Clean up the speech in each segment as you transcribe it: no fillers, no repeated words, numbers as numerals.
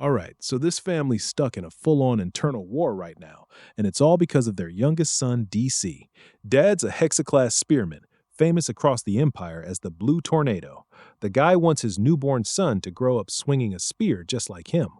All right, so this family's stuck in a full on internal war right now, and it's all because of their youngest son, DC. Dad's a hexaclass spearman, famous across the empire as the Blue Tornado. The guy wants his newborn son to grow up swinging a spear just like him.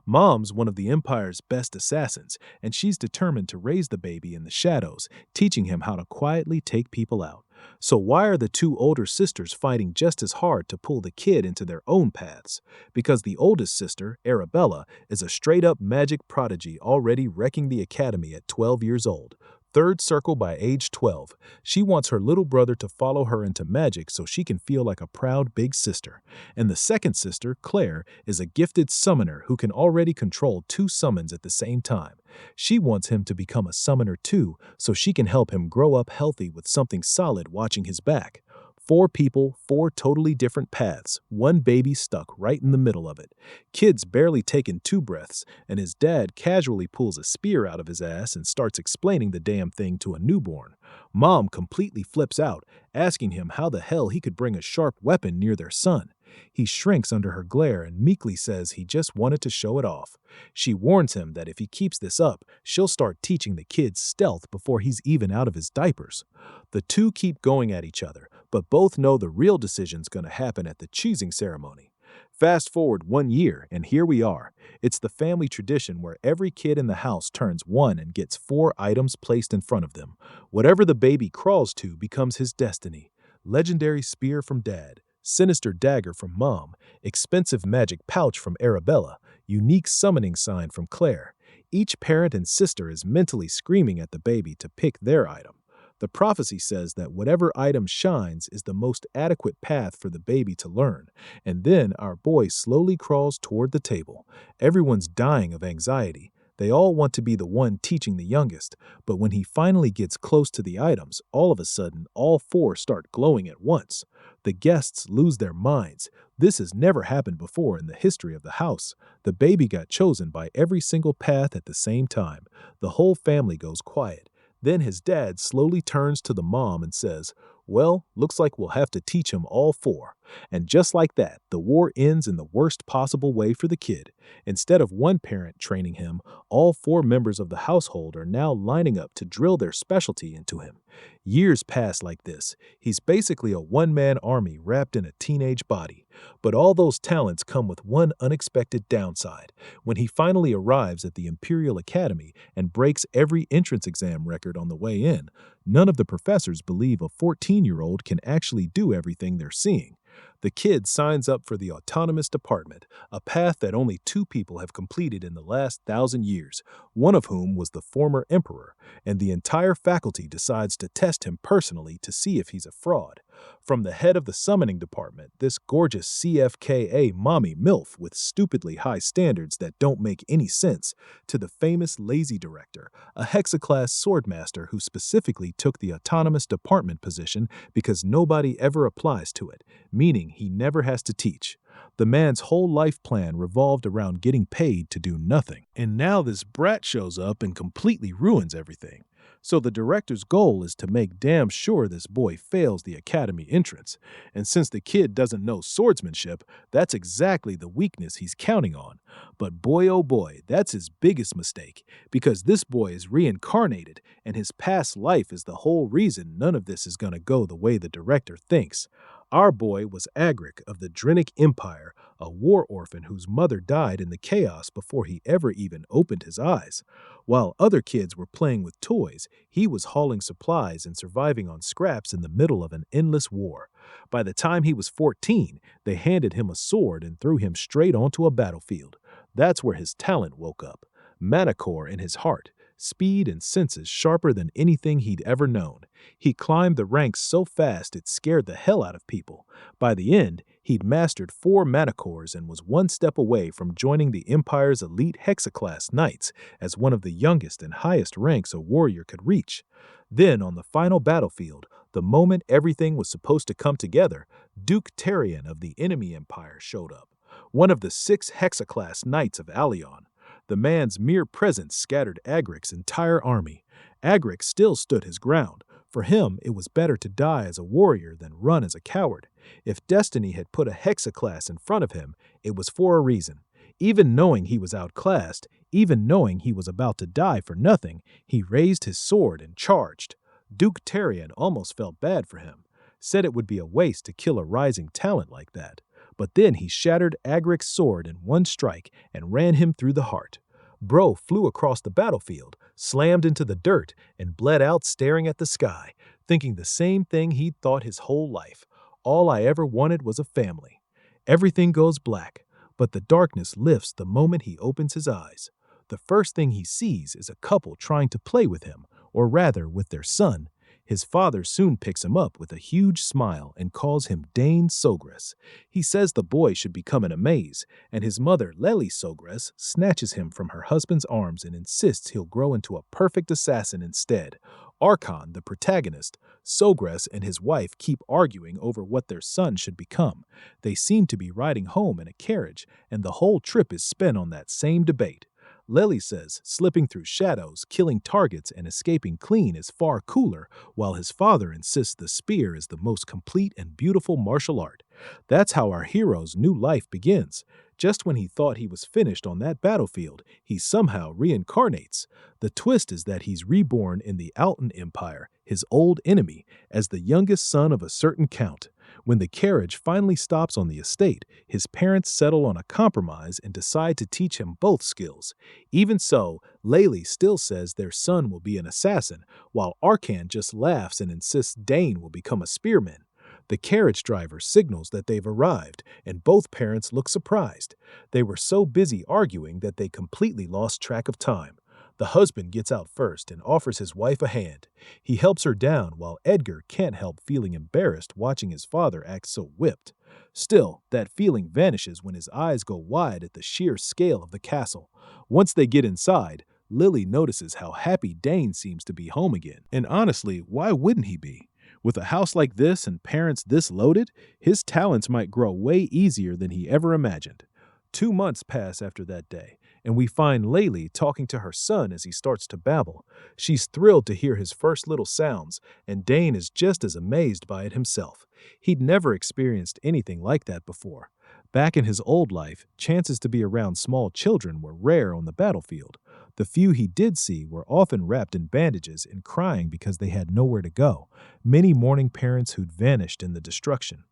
Mom's one of the Empire's best assassins, and she's determined to raise the baby in the shadows, teaching him how to quietly take people out. So, why are the two older sisters fighting just as hard to pull the kid into their own paths? Because the oldest sister, Arabella, is a straight up magic prodigy already wrecking the academy at 12 years old. Third circle by age 12. She wants her little brother to follow her into magic so she can feel like a proud big sister. And the second sister, Claire, is a gifted summoner who can already control two summons at the same time. She wants him to become a summoner too so she can help him grow up healthy with something solid watching his back. Four people, four totally different paths, one baby stuck right in the middle of it. Kid's barely taken two breaths, and his dad casually pulls a spear out of his ass and starts explaining the damn thing to a newborn. Mom completely flips out, asking him how the hell he could bring a sharp weapon near their son. He shrinks under her glare and meekly says he just wanted to show it off. She warns him that if he keeps this up, she'll start teaching the kid stealth before he's even out of his diapers. The two keep going at each other, but both know the real decision's gonna happen at the choosing ceremony. Fast forward 1 year, and here we are. It's the family tradition where every kid in the house turns one and gets four items placed in front of them. Whatever the baby crawls to becomes his destiny. Legendary spear from Dad, sinister dagger from Mom, expensive magic pouch from Arabella, unique summoning sign from Claire. Each parent and sister is mentally screaming at the baby to pick their item. The prophecy says that whatever item shines is the most adequate path for the baby to learn, and then our boy slowly crawls toward the table. Everyone's dying of anxiety. They all want to be the one teaching the youngest, but when he finally gets close to the items, all of a sudden, all four start glowing at once. The guests lose their minds. This has never happened before in the history of the house. The baby got chosen by every single path at the same time. The whole family goes quiet. Then his dad slowly turns to the mom and says, "Well, looks like we'll have to teach him all four." And just like that, the war ends in the worst possible way for the kid. Instead of one parent training him, all four members of the household are now lining up to drill their specialty into him. Years pass like this. He's basically a one-man army wrapped in a teenage body. But all those talents come with one unexpected downside. When he finally arrives at the Imperial Academy and breaks every entrance exam record on the way in, none of the professors believe a 14-year-old can actually do everything they're seeing. The kid signs up for the autonomous department, a path that only two people have completed in the last 1,000 years, one of whom was the former emperor, and the entire faculty decides to test him personally to see if he's a fraud. From the head of the summoning department, this gorgeous CFKA mommy MILF with stupidly high standards that don't make any sense, to the famous lazy director, a hexaclass swordmaster who specifically took the autonomous department position because nobody ever applies to it, meaning he never has to teach. The man's whole life plan revolved around getting paid to do nothing. And now this brat shows up and completely ruins everything. So the director's goal is to make damn sure this boy fails the academy entrance. And since the kid doesn't know swordsmanship, that's exactly the weakness he's counting on. But boy oh boy, that's his biggest mistake, because this boy is reincarnated, and his past life is the whole reason none of this is gonna go the way the director thinks. Our boy was Agric of the Drinic Empire, a war orphan whose mother died in the chaos before he ever even opened his eyes. While other kids were playing with toys, he was hauling supplies and surviving on scraps in the middle of an endless war. By the time he was 14, they handed him a sword and threw him straight onto a battlefield. That's where his talent woke up. Manticore in his heart, speed and senses sharper than anything he'd ever known. He climbed the ranks so fast it scared the hell out of people. By the end, he'd mastered 4 manticores and was one step away from joining the Empire's elite hexaclass knights as one of the youngest and highest ranks a warrior could reach. Then, on the final battlefield, the moment everything was supposed to come together, Duke Tarion of the enemy empire showed up, one of the 6 hexaclass knights of Alion. The man's mere presence scattered Agric's entire army. Agric still stood his ground. For him, it was better to die as a warrior than run as a coward. If destiny had put a hexaclass in front of him, it was for a reason. Even knowing he was outclassed, even knowing he was about to die for nothing, he raised his sword and charged. Duke Tarian almost felt bad for him, said it would be a waste to kill a rising talent like that. But then he shattered Agric's sword in one strike and ran him through the heart. Bro flew across the battlefield, slammed into the dirt, and bled out staring at the sky, thinking the same thing he'd thought his whole life. All I ever wanted was a family. Everything goes black, but the darkness lifts the moment he opens his eyes. The first thing he sees is a couple trying to play with him, or rather with their son. His father soon picks him up with a huge smile and calls him Dane Sogres. He says the boy should become an amaze, and his mother, Lely Sogres, snatches him from her husband's arms and insists he'll grow into a perfect assassin instead. Archon, the protagonist, Sogres and his wife keep arguing over what their son should become. They seem to be riding home in a carriage, and the whole trip is spent on that same debate. Lely says slipping through shadows, killing targets, and escaping clean is far cooler, while his father insists the spear is the most complete and beautiful martial art. That's how our hero's new life begins. Just when he thought he was finished on that battlefield, he somehow reincarnates. The twist is that he's reborn in the Altan Empire, his old enemy, as the youngest son of a certain count. When the carriage finally stops on the estate, his parents settle on a compromise and decide to teach him both skills. Even so, Lely still says their son will be an assassin, while Arkan just laughs and insists Dane will become a spearman. The carriage driver signals that they've arrived, and both parents look surprised. They were so busy arguing that they completely lost track of time. The husband gets out first and offers his wife a hand. He helps her down while Edgar can't help feeling embarrassed watching his father act so whipped. Still, that feeling vanishes when his eyes go wide at the sheer scale of the castle. Once they get inside, Lily notices how happy Dane seems to be home again. And honestly, why wouldn't he be? With a house like this and parents this loaded, his talents might grow way easier than he ever imagined. 2 months pass after that day, and we find Laylee talking to her son as he starts to babble. She's thrilled to hear his first little sounds, and Dane is just as amazed by it himself. He'd never experienced anything like that before. Back in his old life, chances to be around small children were rare on the battlefield. The few he did see were often wrapped in bandages and crying because they had nowhere to go, many mourning parents who'd vanished in the destruction.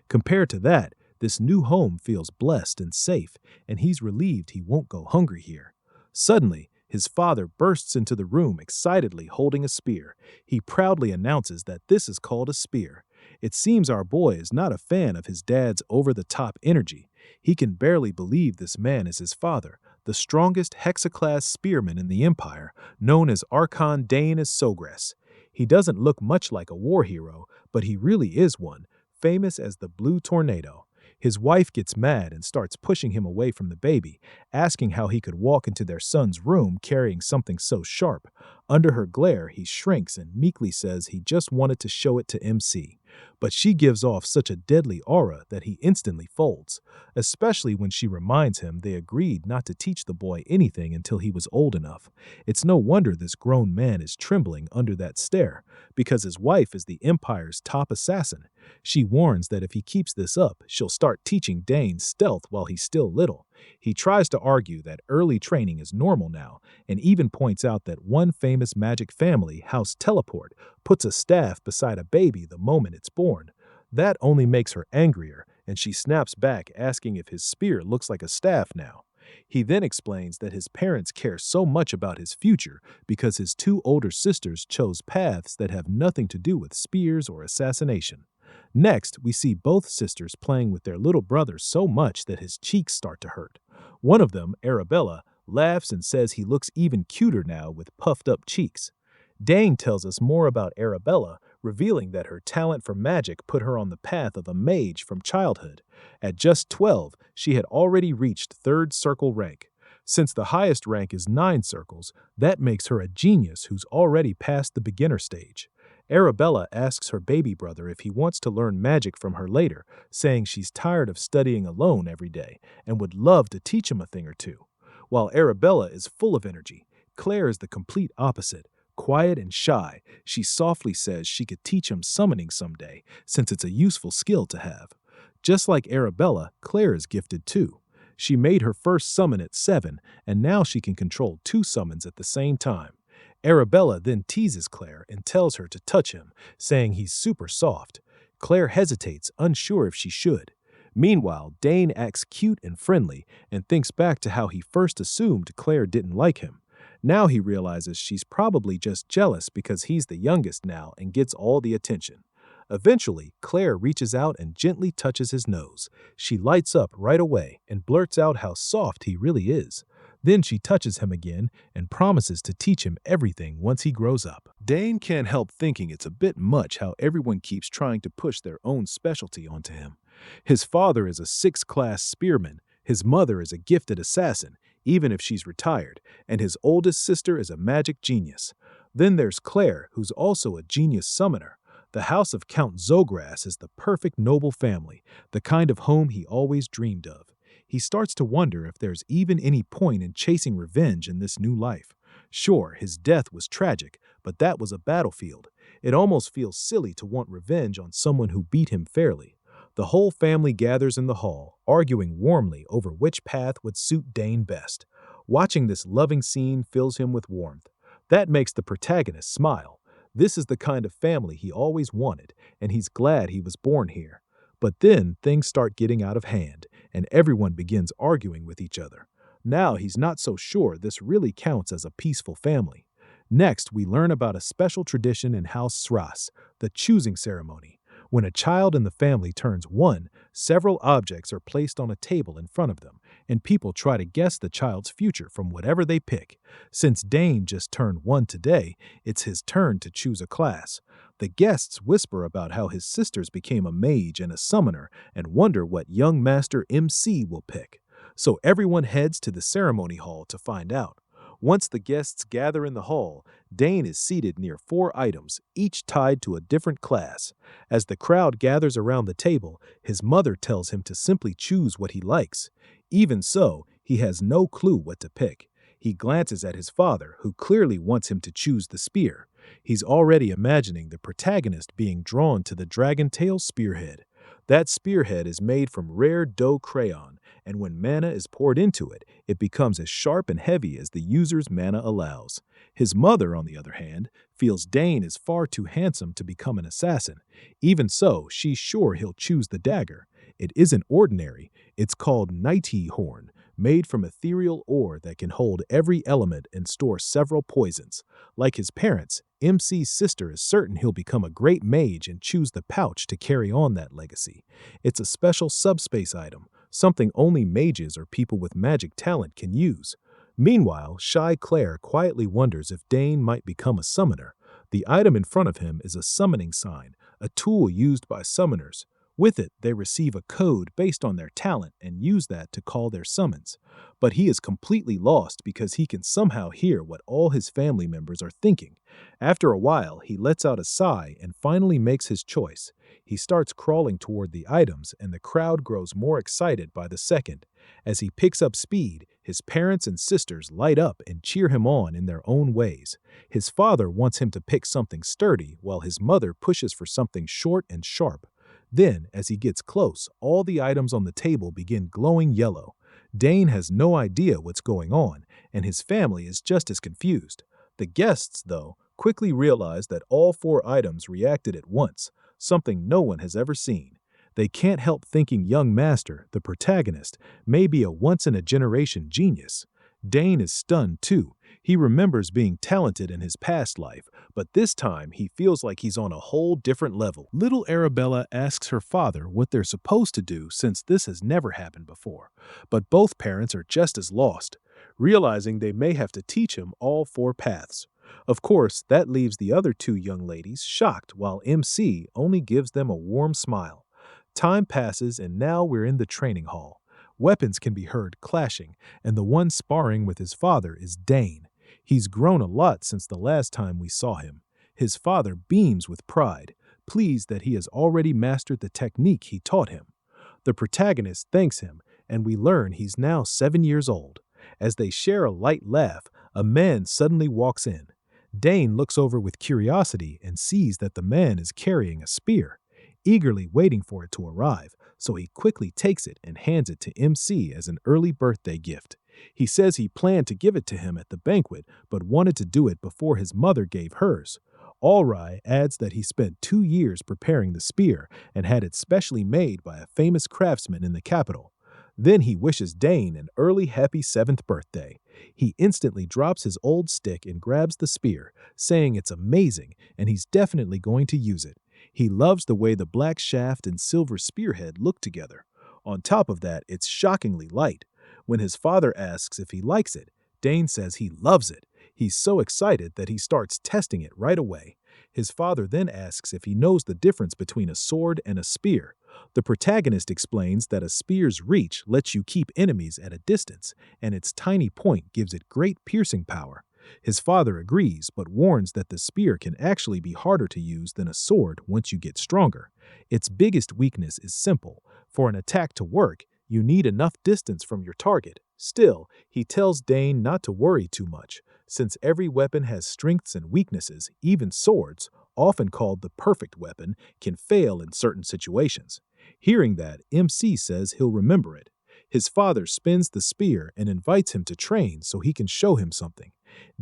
Compared to that, this new home feels blessed and safe, and he's relieved he won't go hungry here. Suddenly, his father bursts into the room excitedly holding a spear. He proudly announces that this is called a spear. It seems our boy is not a fan of his dad's over-the-top energy. He can barely believe this man is his father, the strongest hexaclass spearman in the Empire, known as Archon Dane as Sogres. He doesn't look much like a war hero, but he really is one, famous as the Blue Tornado. His wife gets mad and starts pushing him away from the baby, asking how he could walk into their son's room carrying something so sharp. Under her glare, he shrinks and meekly says he just wanted to show it to MC. But she gives off such a deadly aura that he instantly folds, especially when she reminds him they agreed not to teach the boy anything until he was old enough. It's no wonder this grown man is trembling under that stare, because his wife is the Empire's top assassin. She warns that if he keeps this up, she'll start teaching Dane stealth while he's still little. He tries to argue that early training is normal now, and even points out that one famous magic family, House Teleport, puts a staff beside a baby the moment it's born. That only makes her angrier, and she snaps back asking if his spear looks like a staff now. He then explains that his parents care so much about his future because his 2 older sisters chose paths that have nothing to do with spears or assassination. Next, we see both sisters playing with their little brother so much that his cheeks start to hurt. One of them, Arabella, laughs and says he looks even cuter now with puffed-up cheeks. Dane tells us more about Arabella, revealing that her talent for magic put her on the path of a mage from childhood. At just 12, she had already reached 3rd circle rank. Since the highest rank is 9 circles, that makes her a genius who's already past the beginner stage. Arabella asks her baby brother if he wants to learn magic from her later, saying she's tired of studying alone every day and would love to teach him a thing or two. While Arabella is full of energy, Claire is the complete opposite. Quiet and shy, she softly says she could teach him summoning someday, since it's a useful skill to have. Just like Arabella, Claire is gifted too. She made her first summon at 7, and now she can control 2 summons at the same time. Arabella then teases Claire and tells her to touch him, saying he's super soft. Claire hesitates, unsure if she should. Meanwhile, Dane acts cute and friendly and thinks back to how he first assumed Claire didn't like him. Now he realizes she's probably just jealous because he's the youngest now and gets all the attention. Eventually, Claire reaches out and gently touches his nose. She lights up right away and blurts out how soft he really is. Then she touches him again and promises to teach him everything once he grows up. Dane can't help thinking it's a bit much how everyone keeps trying to push their own specialty onto him. His father is a 6th-class spearman, his mother is a gifted assassin, even if she's retired, and his oldest sister is a magic genius. Then there's Claire, who's also a genius summoner. The house of Count Zogras is the perfect noble family, the kind of home he always dreamed of. He starts to wonder if there's even any point in chasing revenge in this new life. Sure, his death was tragic, but that was a battlefield. It almost feels silly to want revenge on someone who beat him fairly. The whole family gathers in the hall, arguing warmly over which path would suit Dane best. Watching this loving scene fills him with warmth. That makes the protagonist smile. This is the kind of family he always wanted, and he's glad he was born here. But then things start getting out of hand, and everyone begins arguing with each other. Now he's not so sure this really counts as a peaceful family. Next, we learn about a special tradition in House Sras, the choosing ceremony. When a child in the family turns 1, several objects are placed on a table in front of them, and people try to guess the child's future from whatever they pick. Since Dane just turned 1 today, it's his turn to choose a class. The guests whisper about how his sisters became a mage and a summoner and wonder what young Master MC will pick. So everyone heads to the ceremony hall to find out. Once the guests gather in the hall, Dane is seated near 4 items, each tied to a different class. As the crowd gathers around the table, his mother tells him to simply choose what he likes. Even so, he has no clue what to pick. He glances at his father, who clearly wants him to choose the spear. He's already imagining the protagonist being drawn to the dragon tail spearhead. That spearhead is made from rare dough crayon, and when mana is poured into it, it becomes as sharp and heavy as the user's mana allows. His mother, on the other hand, feels Dane is far too handsome to become an assassin. Even so, she's sure he'll choose the dagger. It isn't ordinary, it's called Nighty Horn, made from ethereal ore that can hold every element and store several poisons. Like his parents, MC's sister is certain he'll become a great mage and choose the pouch to carry on that legacy. It's a special subspace item, something only mages or people with magic talent can use. Meanwhile, shy Claire quietly wonders if Dane might become a summoner. The item in front of him is a summoning sign, a tool used by summoners. With it, they receive a code based on their talent and use that to call their summons. But he is completely lost because he can somehow hear what all his family members are thinking. After a while, he lets out a sigh and finally makes his choice. He starts crawling toward the items, and the crowd grows more excited by the second. As he picks up speed, his parents and sisters light up and cheer him on in their own ways. His father wants him to pick something sturdy, while his mother pushes for something short and sharp. Then, as he gets close, all the items on the table begin glowing yellow. Dane has no idea what's going on, and his family is just as confused. The guests, though, quickly realize that all 4 items reacted at once, something no one has ever seen. They can't help thinking young Master, the protagonist, may be a once-in-a-generation genius. Dane is stunned, too. He remembers being talented in his past life, but this time he feels like he's on a whole different level. Little Arabella asks her father what they're supposed to do since this has never happened before, but both parents are just as lost, realizing they may have to teach him all 4 paths. Of course, that leaves the other 2 young ladies shocked, while MC only gives them a warm smile. Time passes, and now we're in the training hall. Weapons can be heard clashing, and the one sparring with his father is Dane. He's grown a lot since the last time we saw him. His father beams with pride, pleased that he has already mastered the technique he taught him. The protagonist thanks him, and we learn he's now 7 years old. As they share a light laugh, a man suddenly walks in. Dane looks over with curiosity and sees that the man is carrying a spear. Eagerly waiting for it to arrive, so he quickly takes it and hands it to MC as an early birthday gift. He says he planned to give it to him at the banquet, but wanted to do it before his mother gave hers. Allrai adds that he spent 2 years preparing the spear and had it specially made by a famous craftsman in the capital. Then he wishes Dane an early happy 7th birthday. He instantly drops his old stick and grabs the spear, saying it's amazing and he's definitely going to use it. He loves the way the black shaft and silver spearhead look together. On top of that, it's shockingly light. When his father asks if he likes it, Dane says he loves it. He's so excited that he starts testing it right away. His father then asks if he knows the difference between a sword and a spear. The protagonist explains that a spear's reach lets you keep enemies at a distance, and its tiny point gives it great piercing power. His father agrees, but warns that the spear can actually be harder to use than a sword once you get stronger. Its biggest weakness is simple. For an attack to work, you need enough distance from your target. Still, he tells Dane not to worry too much, since every weapon has strengths and weaknesses. Even swords, often called the perfect weapon, can fail in certain situations. Hearing that, MC says he'll remember it. His father spins the spear and invites him to train so he can show him something.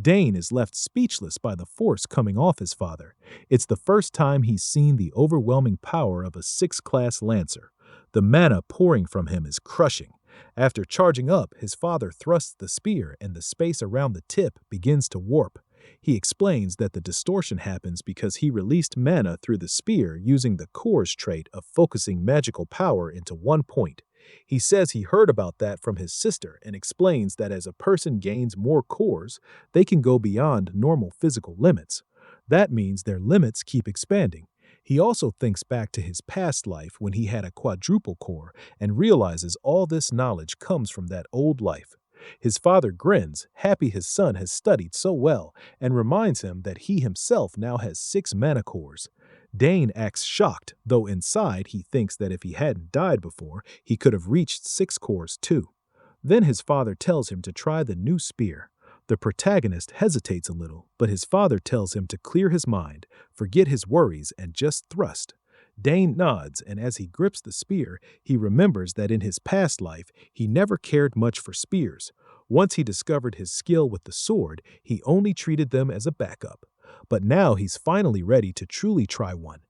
Dane is left speechless by the force coming off his father. It's the first time he's seen the overwhelming power of a 6th-class lancer. The mana pouring from him is crushing. After charging up, his father thrusts the spear and the space around the tip begins to warp. He explains that the distortion happens because he released mana through the spear using the core's trait of focusing magical power into one point. He says he heard about that from his sister and explains that as a person gains more cores, they can go beyond normal physical limits. That means their limits keep expanding. He also thinks back to his past life when he had a quadruple core and realizes all this knowledge comes from that old life. His father grins, happy his son has studied so well, and reminds him that he himself now has 6 mana cores. Dane acts shocked, though inside he thinks that if he hadn't died before, he could have reached 6 cores too. Then his father tells him to try the new spear. The protagonist hesitates a little, but his father tells him to clear his mind, forget his worries, and just thrust. Dane nods, and as he grips the spear, he remembers that in his past life, he never cared much for spears. Once he discovered his skill with the sword, he only treated them as a backup. But now he's finally ready to truly try one.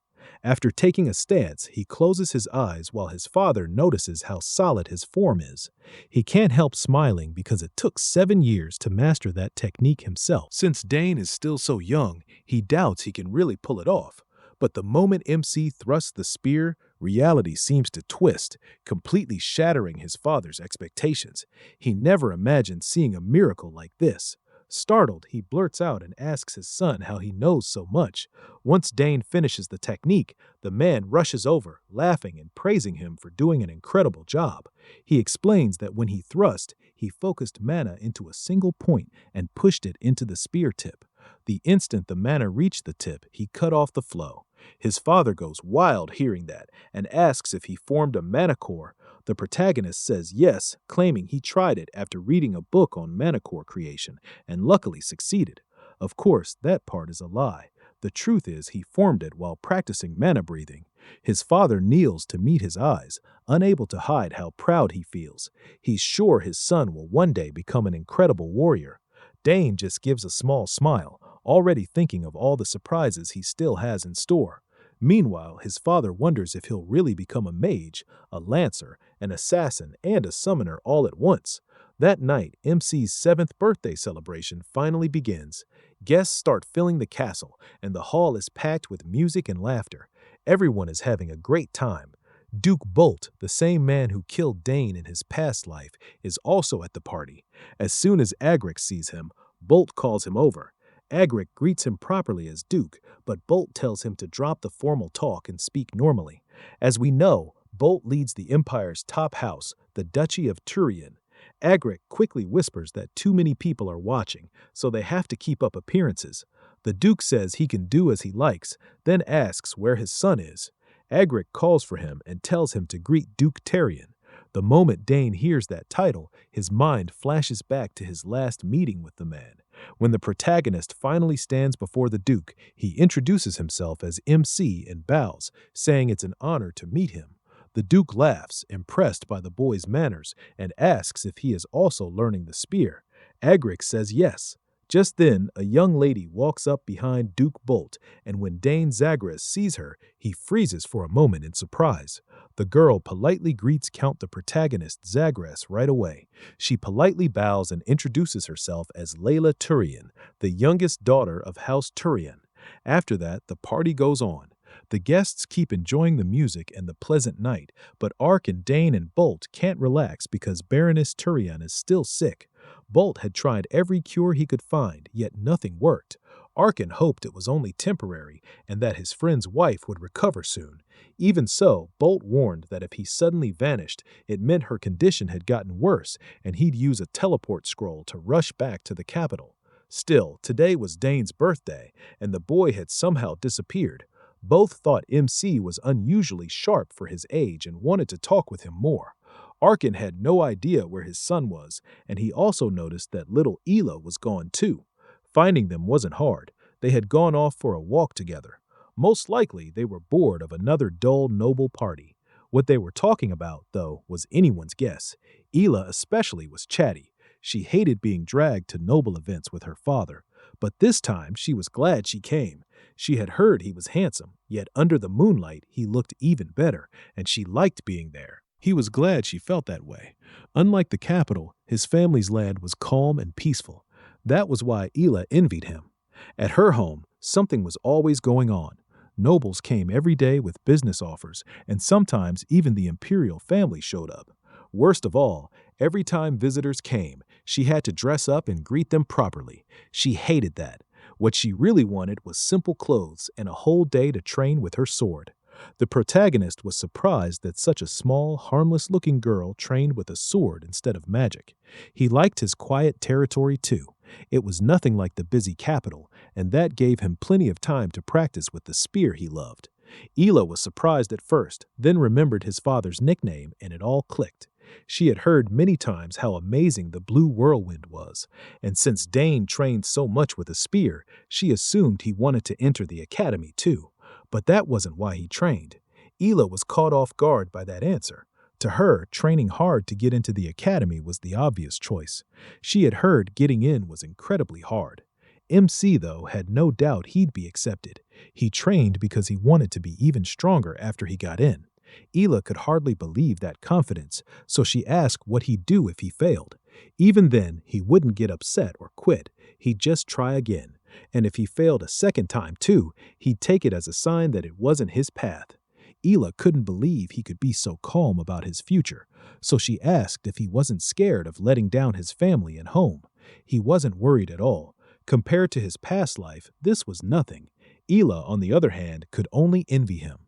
After taking a stance, he closes his eyes while his father notices how solid his form is. He can't help smiling because it took 7 years to master that technique himself. Since Dane is still so young, he doubts he can really pull it off. But the moment MC thrusts the spear, reality seems to twist, completely shattering his father's expectations. He never imagined seeing a miracle like this. Startled, he blurts out and asks his son how he knows so much. Once Dane finishes the technique, the man rushes over, laughing and praising him for doing an incredible job. He explains that when he thrust, he focused mana into a single point and pushed it into the spear tip. The instant the mana reached the tip, he cut off the flow. His father goes wild hearing that and asks if he formed a mana core. The protagonist says yes, claiming he tried it after reading a book on mana core creation and luckily succeeded. Of course, that part is a lie. The truth is he formed it while practicing mana breathing. His father kneels to meet his eyes, unable to hide how proud he feels. He's sure his son will one day become an incredible warrior. Dane just gives a small smile, already thinking of all the surprises he still has in store. Meanwhile, his father wonders if he'll really become a mage, a lancer, an assassin, and a summoner all at once. That night, MC's 7th birthday celebration finally begins. Guests start filling the castle, and the hall is packed with music and laughter. Everyone is having a great time. Duke Bolt, the same man who killed Dane in his past life, is also at the party. As soon as Agric sees him, Bolt calls him over. Agric greets him properly as Duke, but Bolt tells him to drop the formal talk and speak normally. As we know, Bolt leads the Empire's top house, the Duchy of Turian. Agric quickly whispers that too many people are watching, so they have to keep up appearances. The Duke says he can do as he likes, then asks where his son is. Agric calls for him and tells him to greet Duke Tarion. The moment Dane hears that title, his mind flashes back to his last meeting with the man. When the protagonist finally stands before the Duke, he introduces himself as MC and bows, saying it's an honor to meet him. The Duke laughs, impressed by the boy's manners, and asks if he is also learning the spear. Agric says yes. Just then, a young lady walks up behind Duke Bolt, and when Dane Zagreus sees her, he freezes for a moment in surprise. The girl politely greets Count the protagonist Zagreus right away. She politely bows and introduces herself as Layla Turian, the youngest daughter of House Turian. After that, the party goes on. The guests keep enjoying the music and the pleasant night, but Ark and Dane and Bolt can't relax because Baroness Turian is still sick. Bolt had tried every cure he could find, yet nothing worked. Arkin hoped it was only temporary and that his friend's wife would recover soon. Even so, Bolt warned that if he suddenly vanished, it meant her condition had gotten worse and he'd use a teleport scroll to rush back to the capital. Still, today was Dane's birthday, and the boy had somehow disappeared. Both thought MC was unusually sharp for his age and wanted to talk with him more. Arkin had no idea where his son was, and he also noticed that little Ela was gone too. Finding them wasn't hard. They had gone off for a walk together. Most likely, they were bored of another dull noble party. What they were talking about, though, was anyone's guess. Ela especially was chatty. She hated being dragged to noble events with her father, but this time she was glad she came. She had heard he was handsome, yet under the moonlight he looked even better, and she liked being there. He was glad she felt that way. Unlike the capital, his family's land was calm and peaceful. That was why Ela envied him. At her home, something was always going on. Nobles came every day with business offers, and sometimes even the imperial family showed up. Worst of all, every time visitors came, she had to dress up and greet them properly. She hated that. What she really wanted was simple clothes and a whole day to train with her sword. The protagonist was surprised that such a small, harmless-looking girl trained with a sword instead of magic. He liked his quiet territory too. It was nothing like the busy capital, and that gave him plenty of time to practice with the spear he loved. Ela was surprised at first, then remembered his father's nickname, and it all clicked. She had heard many times how amazing the blue whirlwind was, and since Dane trained so much with a spear, she assumed he wanted to enter the academy too. But that wasn't why he trained. Ela was caught off guard by that answer. To her, training hard to get into the academy was the obvious choice. She had heard getting in was incredibly hard. MC, though, had no doubt he'd be accepted. He trained because he wanted to be even stronger after he got in. Ela could hardly believe that confidence, so she asked what he'd do if he failed. Even then, he wouldn't get upset or quit. He'd just try again. And if he failed a second time too, he'd take it as a sign that it wasn't his path. Ela couldn't believe he could be so calm about his future, so she asked if he wasn't scared of letting down his family and home. He wasn't worried at all. Compared to his past life, this was nothing. Ela, on the other hand, could only envy him.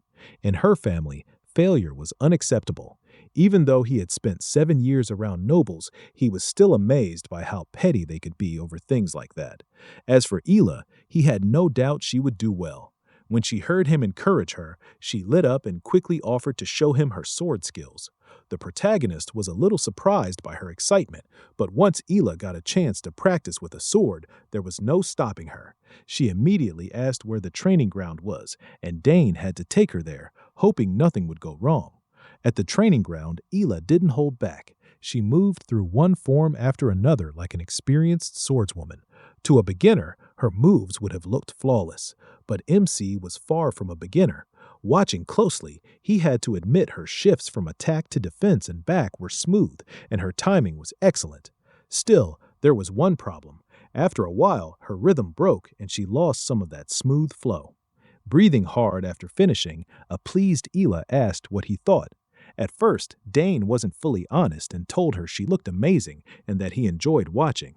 In her family, failure was unacceptable. Even though he had spent 7 years around nobles, he was still amazed by how petty they could be over things like that. As for Ela, he had no doubt she would do well. When she heard him encourage her, she lit up and quickly offered to show him her sword skills. The protagonist was a little surprised by her excitement, but once Ela got a chance to practice with a sword, there was no stopping her. She immediately asked where the training ground was, and Dane had to take her there, hoping nothing would go wrong. At the training ground, Ela didn't hold back. She moved through one form after another like an experienced swordswoman. To a beginner, her moves would have looked flawless, but MC was far from a beginner. Watching closely, he had to admit her shifts from attack to defense and back were smooth, and her timing was excellent. Still, there was one problem. After a while, her rhythm broke and she lost some of that smooth flow. Breathing hard after finishing, a pleased Ela asked what he thought. At first, Dane wasn't fully honest and told her she looked amazing and that he enjoyed watching.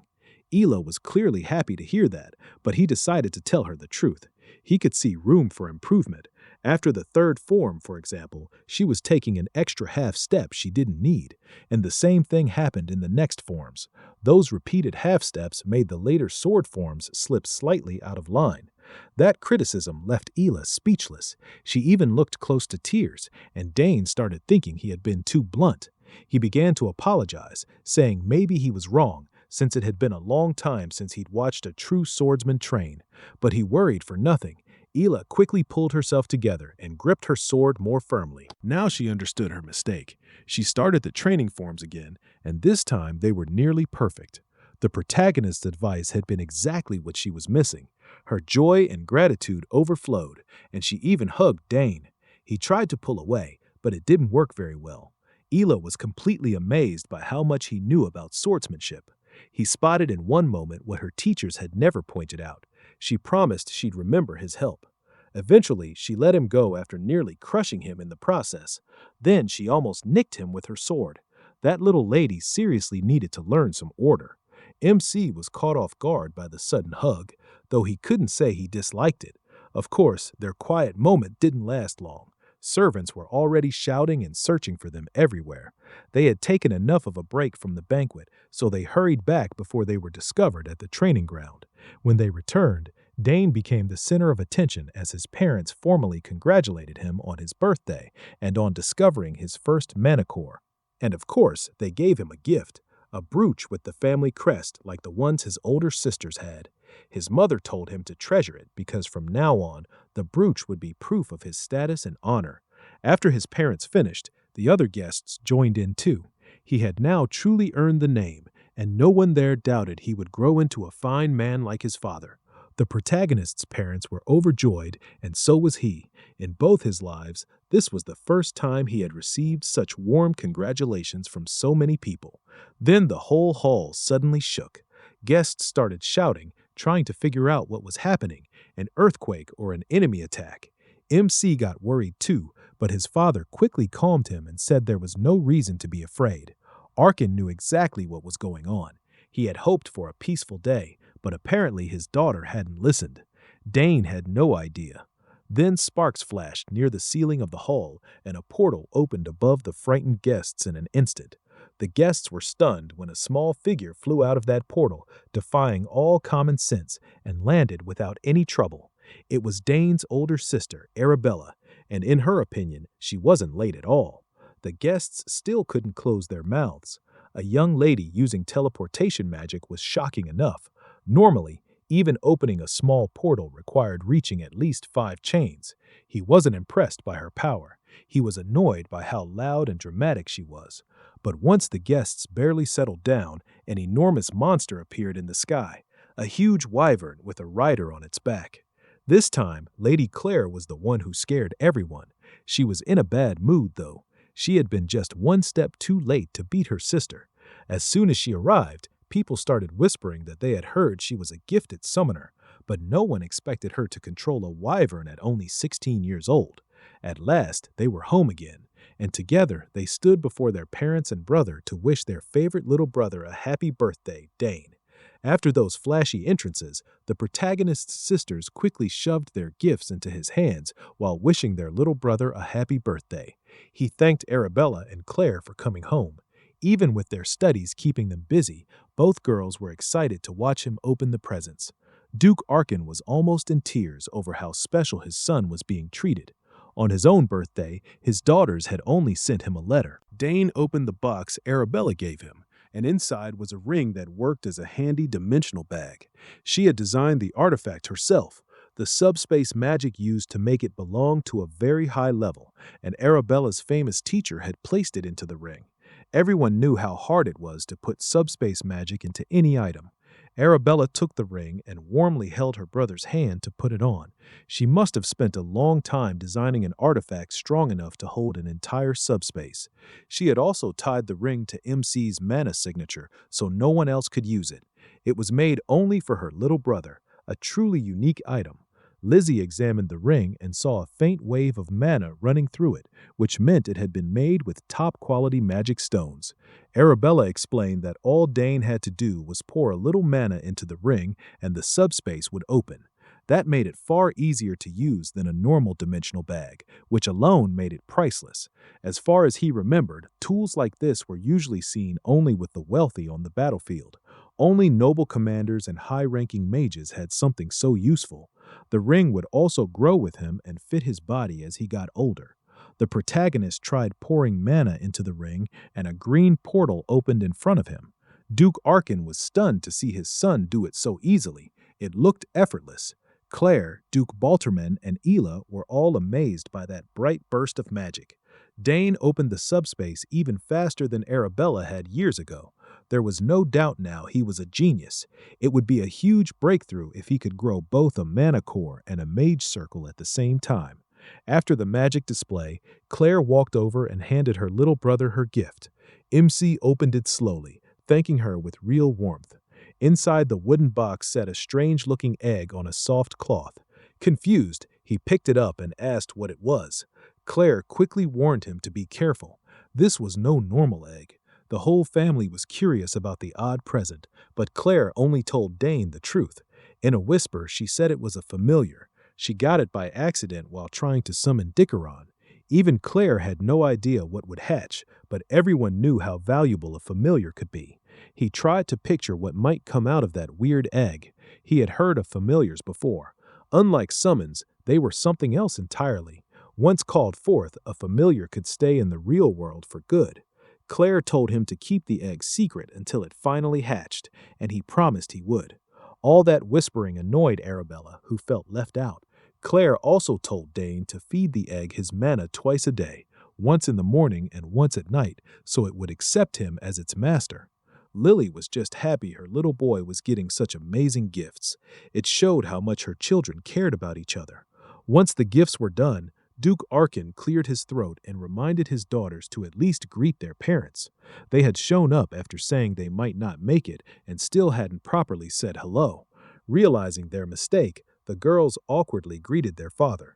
Ela was clearly happy to hear that, but he decided to tell her the truth. He could see room for improvement. After the third form, for example, she was taking an extra half step she didn't need, and the same thing happened in the next forms. Those repeated half steps made the later sword forms slip slightly out of line. That criticism left Ela speechless. She even looked close to tears, and Dane started thinking he had been too blunt. He began to apologize, saying maybe he was wrong, since it had been a long time since he'd watched a true swordsman train. But he worried for nothing. Ela quickly pulled herself together and gripped her sword more firmly. Now she understood her mistake. She started the training forms again, and this time they were nearly perfect. The protagonist's advice had been exactly what she was missing. Her joy and gratitude overflowed, and she even hugged Dane. He tried to pull away, but it didn't work very well. Ela was completely amazed by how much he knew about swordsmanship. He spotted in one moment what her teachers had never pointed out. She promised she'd remember his help. Eventually, she let him go after nearly crushing him in the process. Then she almost nicked him with her sword. That little lady seriously needed to learn some order. MC was caught off guard by the sudden hug, though he couldn't say he disliked it. Of course, their quiet moment didn't last long. Servants were already shouting and searching for them everywhere. They had taken enough of a break from the banquet, so they hurried back before they were discovered at the training ground. When they returned, Dane became the center of attention as his parents formally congratulated him on his birthday and on discovering his first manticore. And of course, they gave him a gift, a brooch with the family crest like the ones his older sisters had. His mother told him to treasure it because from now on, the brooch would be proof of his status and honor. After his parents finished, the other guests joined in too. He had now truly earned the name, and no one there doubted he would grow into a fine man like his father. The protagonist's parents were overjoyed, and so was he. In both his lives, this was the first time he had received such warm congratulations from so many people. Then the whole hall suddenly shook. Guests started shouting, trying to figure out what was happening, an earthquake or an enemy attack. MC got worried too, but his father quickly calmed him and said there was no reason to be afraid. Arkin knew exactly what was going on. He had hoped for a peaceful day, but apparently his daughter hadn't listened. Dane had no idea. Then sparks flashed near the ceiling of the hall, and a portal opened above the frightened guests in an instant. The guests were stunned when a small figure flew out of that portal, defying all common sense, and landed without any trouble. It was Dane's older sister, Arabella, and in her opinion, she wasn't late at all. The guests still couldn't close their mouths. A young lady using teleportation magic was shocking enough. Normally, even opening a small portal required reaching at least 5 chains. He wasn't impressed by her power. He was annoyed by how loud and dramatic she was. But once the guests barely settled down, an enormous monster appeared in the sky, a huge wyvern with a rider on its back. This time, Lady Claire was the one who scared everyone. She was in a bad mood, though. She had been just one step too late to beat her sister. As soon as she arrived, people started whispering that they had heard she was a gifted summoner, but no one expected her to control a wyvern at only 16 years old. At last, they were home again, and together they stood before their parents and brother to wish their favorite little brother a happy birthday, Dane. After those flashy entrances, the protagonist's sisters quickly shoved their gifts into his hands while wishing their little brother a happy birthday. He thanked Arabella and Claire for coming home. Even with their studies keeping them busy, both girls were excited to watch him open the presents. Duke Arkin was almost in tears over how special his son was being treated. On his own birthday, his daughters had only sent him a letter. Dane opened the box Arabella gave him, and inside was a ring that worked as a handy dimensional bag. She had designed the artifact herself, the subspace magic used to make it belong to a very high level, and Arabella's famous teacher had placed it into the ring. Everyone knew how hard it was to put subspace magic into any item. Arabella took the ring and warmly held her brother's hand to put it on. She must have spent a long time designing an artifact strong enough to hold an entire subspace. She had also tied the ring to MC's mana signature so no one else could use it. It was made only for her little brother, a truly unique item. Lizzie examined the ring and saw a faint wave of mana running through it, which meant it had been made with top-quality magic stones. Arabella explained that all Dane had to do was pour a little mana into the ring and the subspace would open. That made it far easier to use than a normal dimensional bag, which alone made it priceless. As far as he remembered, tools like this were usually seen only with the wealthy on the battlefield. Only noble commanders and high-ranking mages had something so useful. The ring would also grow with him and fit his body as he got older. The protagonist tried pouring mana into the ring, and a green portal opened in front of him. Duke Arkin was stunned to see his son do it so easily. It looked effortless. Claire, Duke Balterman, and Ela were all amazed by that bright burst of magic. Dane opened the subspace even faster than Arabella had years ago. There was no doubt now he was a genius. It would be a huge breakthrough if he could grow both a mana core and a mage circle at the same time. After the magic display, Claire walked over and handed her little brother her gift. MC opened it slowly, thanking her with real warmth. Inside the wooden box sat a strange-looking egg on a soft cloth. Confused, he picked it up and asked what it was. Claire quickly warned him to be careful. This was no normal egg. The whole family was curious about the odd present, but Claire only told Dane the truth. In a whisper, she said it was a familiar. She got it by accident while trying to summon Dickeron. Even Claire had no idea what would hatch, but everyone knew how valuable a familiar could be. He tried to picture what might come out of that weird egg. He had heard of familiars before. Unlike summons, they were something else entirely. Once called forth, a familiar could stay in the real world for good. Claire told him to keep the egg secret until it finally hatched, and he promised he would. All that whispering annoyed Arabella, who felt left out. Claire also told Dane to feed the egg his mana twice a day, once in the morning and once at night, so it would accept him as its master. Lily was just happy her little boy was getting such amazing gifts. It showed how much her children cared about each other. Once the gifts were done, Duke Arkin cleared his throat and reminded his daughters to at least greet their parents. They had shown up after saying they might not make it and still hadn't properly said hello. Realizing their mistake, the girls awkwardly greeted their father.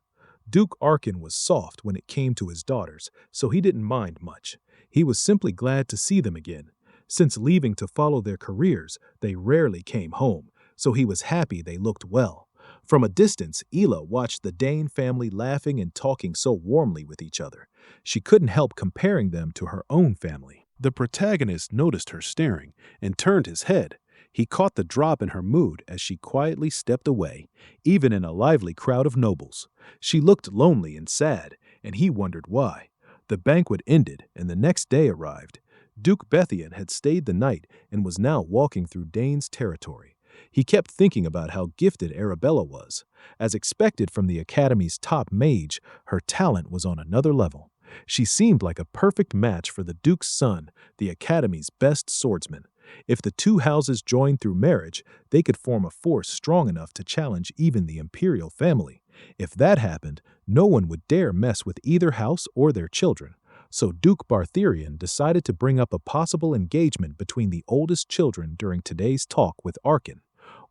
Duke Arkin was soft when it came to his daughters, so he didn't mind much. He was simply glad to see them again. Since leaving to follow their careers, they rarely came home, so he was happy they looked well. From a distance, Ela watched the Dane family laughing and talking so warmly with each other. She couldn't help comparing them to her own family. The protagonist noticed her staring and turned his head. He caught the drop in her mood as she quietly stepped away, even in a lively crowd of nobles. She looked lonely and sad, and he wondered why. The banquet ended, and the next day arrived. Duke Bethian had stayed the night and was now walking through Dane's territory. He kept thinking about how gifted Arabella was. As expected from the Academy's top mage, her talent was on another level. She seemed like a perfect match for the Duke's son, the Academy's best swordsman. If the two houses joined through marriage, they could form a force strong enough to challenge even the imperial family. If that happened, no one would dare mess with either house or their children. So Duke Bartherian decided to bring up a possible engagement between the oldest children during today's talk with Arkin.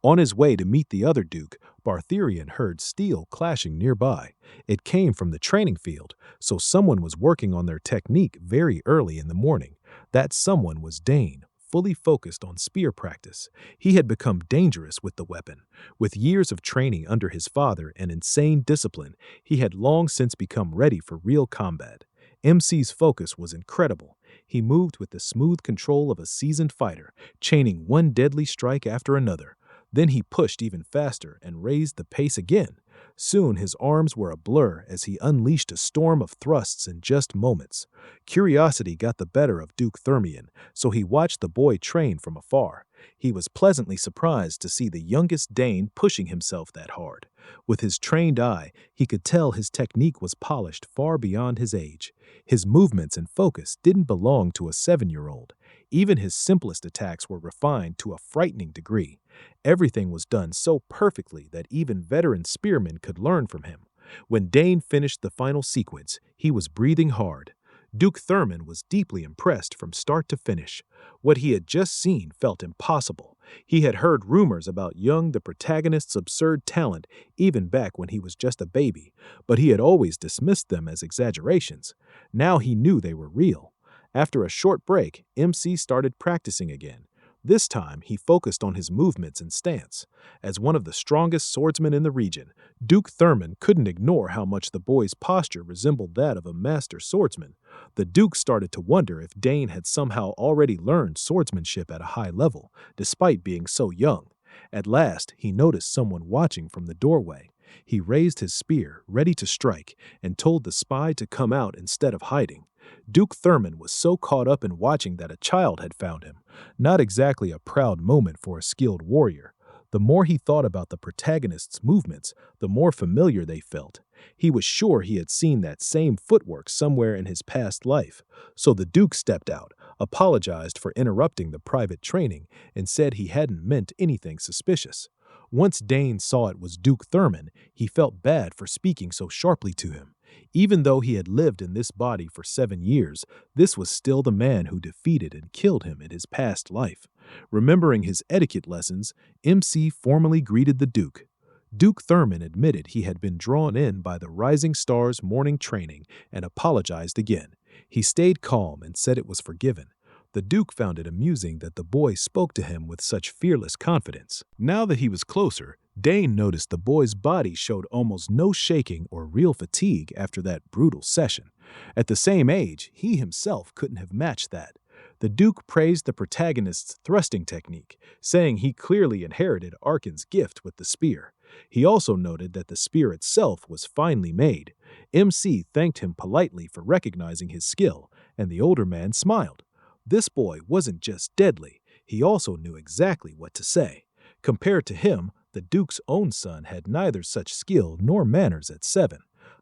On his way to meet the other Duke, Bartherian heard steel clashing nearby. It came from the training field, so someone was working on their technique very early in the morning. That someone was Dane, fully focused on spear practice. He had become dangerous with the weapon. With years of training under his father and insane discipline, he had long since become ready for real combat. MC's focus was incredible. He moved with the smooth control of a seasoned fighter, chaining one deadly strike after another. Then he pushed even faster and raised the pace again. Soon his arms were a blur as he unleashed a storm of thrusts in just moments. Curiosity got the better of Duke Thermian, so he watched the boy train from afar. He was pleasantly surprised to see the youngest Dane pushing himself that hard. With his trained eye, he could tell his technique was polished far beyond his age. His movements and focus didn't belong to a 7-year-old. Even his simplest attacks were refined to a frightening degree. Everything was done so perfectly that even veteran spearmen could learn from him. When Dane finished the final sequence, he was breathing hard. Duke Thurman was deeply impressed from start to finish. What he had just seen felt impossible. He had heard rumors about Young, the protagonist's absurd talent, even back when he was just a baby, but he had always dismissed them as exaggerations. Now he knew they were real. After a short break, MC started practicing again. This time, he focused on his movements and stance. As one of the strongest swordsmen in the region, Duke Thurman couldn't ignore how much the boy's posture resembled that of a master swordsman. The Duke started to wonder if Dane had somehow already learned swordsmanship at a high level, despite being so young. At last, he noticed someone watching from the doorway. He raised his spear, ready to strike, and told the spy to come out instead of hiding. Duke Thurman was so caught up in watching that a child had found him. Not exactly a proud moment for a skilled warrior. The more he thought about the protagonist's movements, the more familiar they felt. He was sure he had seen that same footwork somewhere in his past life. So the Duke stepped out, apologized for interrupting the private training, and said he hadn't meant anything suspicious. Once Dane saw it was Duke Thurman, he felt bad for speaking so sharply to him. Even though he had lived in this body for 7 years, this was still the man who defeated and killed him in his past life. Remembering his etiquette lessons, MC formally greeted the Duke. Duke Thurman admitted he had been drawn in by the Rising Star's morning training and apologized again. He stayed calm and said it was forgiven. The Duke found it amusing that the boy spoke to him with such fearless confidence. Now that he was closer, Dane noticed the boy's body showed almost no shaking or real fatigue after that brutal session. At the same age, he himself couldn't have matched that. The Duke praised the protagonist's thrusting technique, saying he clearly inherited Arkan's gift with the spear. He also noted that the spear itself was finely made. MC thanked him politely for recognizing his skill, and the older man smiled. This boy wasn't just deadly, he also knew exactly what to say. Compared to him, the Duke's own son had neither such skill nor manners at 7.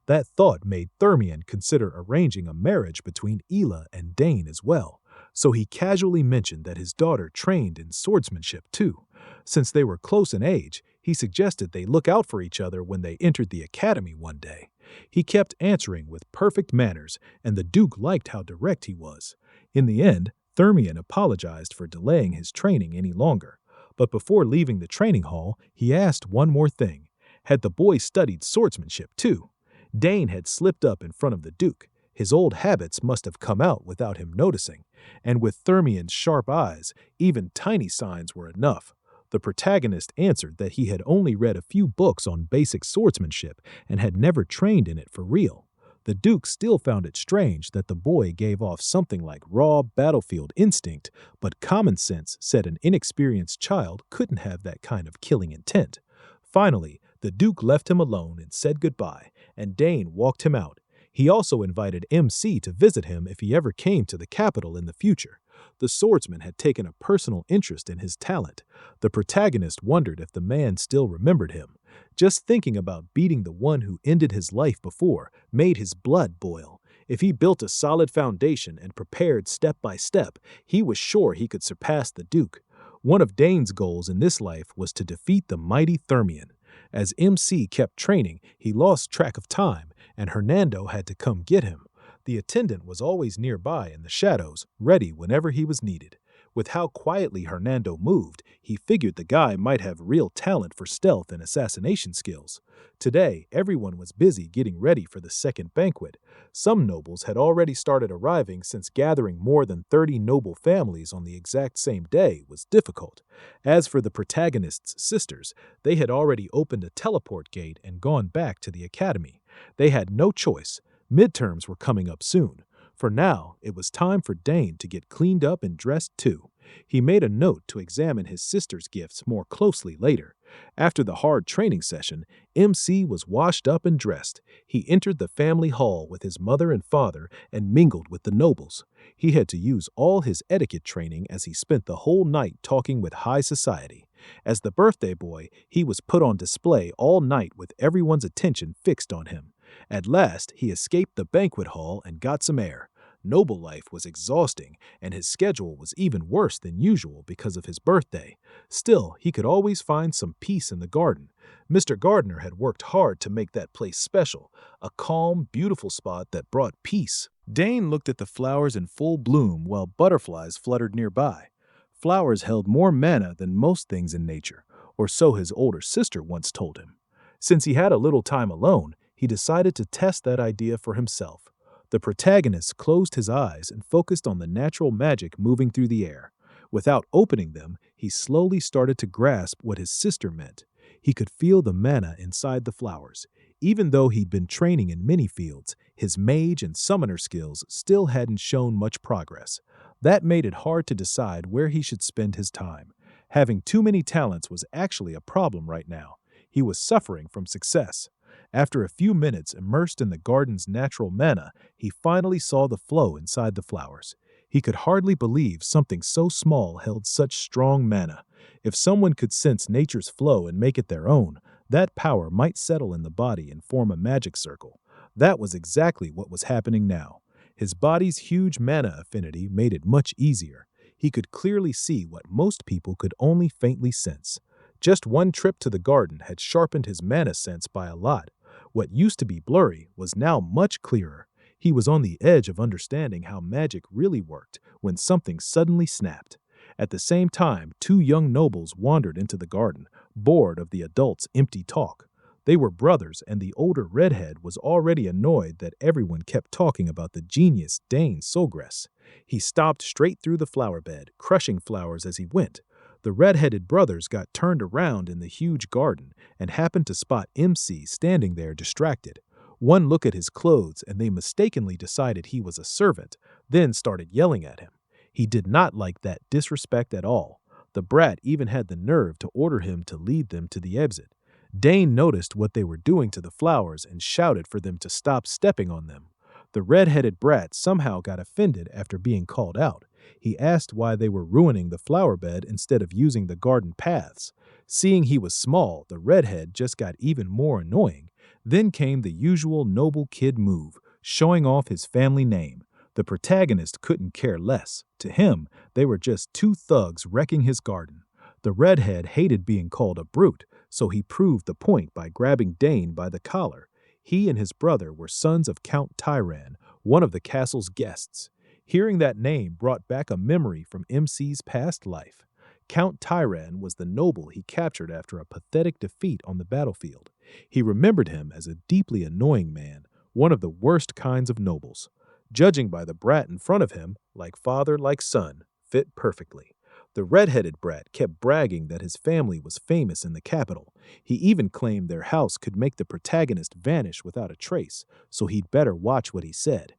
That thought made Thermion consider arranging a marriage between Ela and Dane as well, so he casually mentioned that his daughter trained in swordsmanship too. Since they were close in age, he suggested they look out for each other when they entered the academy one day. He kept answering with perfect manners, and the Duke liked how direct he was. In the end, Thermion apologized for delaying his training any longer. But before leaving the training hall, he asked one more thing. Had the boy studied swordsmanship too? Dane had slipped up in front of the Duke. His old habits must have come out without him noticing. And with Thermion's sharp eyes, even tiny signs were enough. The protagonist answered that he had only read a few books on basic swordsmanship and had never trained in it for real. The Duke still found it strange that the boy gave off something like raw battlefield instinct, but common sense said an inexperienced child couldn't have that kind of killing intent. Finally, the Duke left him alone and said goodbye, and Dane walked him out. He also invited MC to visit him if he ever came to the capital in the future. The swordsman had taken a personal interest in his talent. The protagonist wondered if the man still remembered him. Just thinking about beating the one who ended his life before made his blood boil. If he built a solid foundation and prepared step by step, he was sure he could surpass the Duke. One of Dane's goals in this life was to defeat the mighty Thermion. As MC kept training, he lost track of time, and Hernando had to come get him. The attendant was always nearby in the shadows, ready whenever he was needed. With how quietly Hernando moved, he figured the guy might have real talent for stealth and assassination skills. Today, everyone was busy getting ready for the second banquet. Some nobles had already started arriving since gathering more than 30 noble families on the exact same day was difficult. As for the protagonist's sisters, they had already opened a teleport gate and gone back to the academy. They had no choice. Midterms were coming up soon. For now, it was time for Dane to get cleaned up and dressed too. He made a note to examine his sister's gifts more closely later. After the hard training session, MC was washed up and dressed. He entered the family hall with his mother and father and mingled with the nobles. He had to use all his etiquette training as he spent the whole night talking with high society. As the birthday boy, he was put on display all night with everyone's attention fixed on him. At last, he escaped the banquet hall and got some air. Noble life was exhausting, and his schedule was even worse than usual because of his birthday. Still, he could always find some peace in the garden. Mr. Gardner had worked hard to make that place special, a calm, beautiful spot that brought peace. Dane looked at the flowers in full bloom while butterflies fluttered nearby. Flowers held more mana than most things in nature, or so his older sister once told him. Since he had a little time alone, he decided to test that idea for himself. The protagonist closed his eyes and focused on the natural magic moving through the air. Without opening them, he slowly started to grasp what his sister meant. He could feel the mana inside the flowers. Even though he'd been training in many fields, his mage and summoner skills still hadn't shown much progress. That made it hard to decide where he should spend his time. Having too many talents was actually a problem right now. He was suffering from success. After a few minutes immersed in the garden's natural mana, he finally saw the flow inside the flowers. He could hardly believe something so small held such strong mana. If someone could sense nature's flow and make it their own, that power might settle in the body and form a magic circle. That was exactly what was happening now. His body's huge mana affinity made it much easier. He could clearly see what most people could only faintly sense. Just one trip to the garden had sharpened his mana sense by a lot. What used to be blurry was now much clearer. He was on the edge of understanding how magic really worked when something suddenly snapped. At the same time, two young nobles wandered into the garden, bored of the adults' empty talk. They were brothers, and the older redhead was already annoyed that everyone kept talking about the genius Dane Sogress. He stomped straight through the flower bed, crushing flowers as he went. The red-headed brothers got turned around in the huge garden and happened to spot MC standing there distracted. One look at his clothes and they mistakenly decided he was a servant, then started yelling at him. He did not like that disrespect at all. The brat even had the nerve to order him to lead them to the exit. Dane noticed what they were doing to the flowers and shouted for them to stop stepping on them. The red-headed brat somehow got offended after being called out. He asked why they were ruining the flower bed instead of using the garden paths. Seeing he was small, the redhead just got even more annoying. Then came the usual noble kid move, showing off his family name. The protagonist couldn't care less. To him, they were just two thugs wrecking his garden. The redhead hated being called a brute, so he proved the point by grabbing Dane by the collar. He and his brother were sons of Count Tyran, one of the castle's guests. Hearing that name brought back a memory from MC's past life. Count Tyran was the noble he captured after a pathetic defeat on the battlefield. He remembered him as a deeply annoying man, one of the worst kinds of nobles. Judging by the brat in front of him, like father, like son, fit perfectly. The red-headed brat kept bragging that his family was famous in the capital. He even claimed their house could make the protagonist vanish without a trace, so he'd better watch what he said.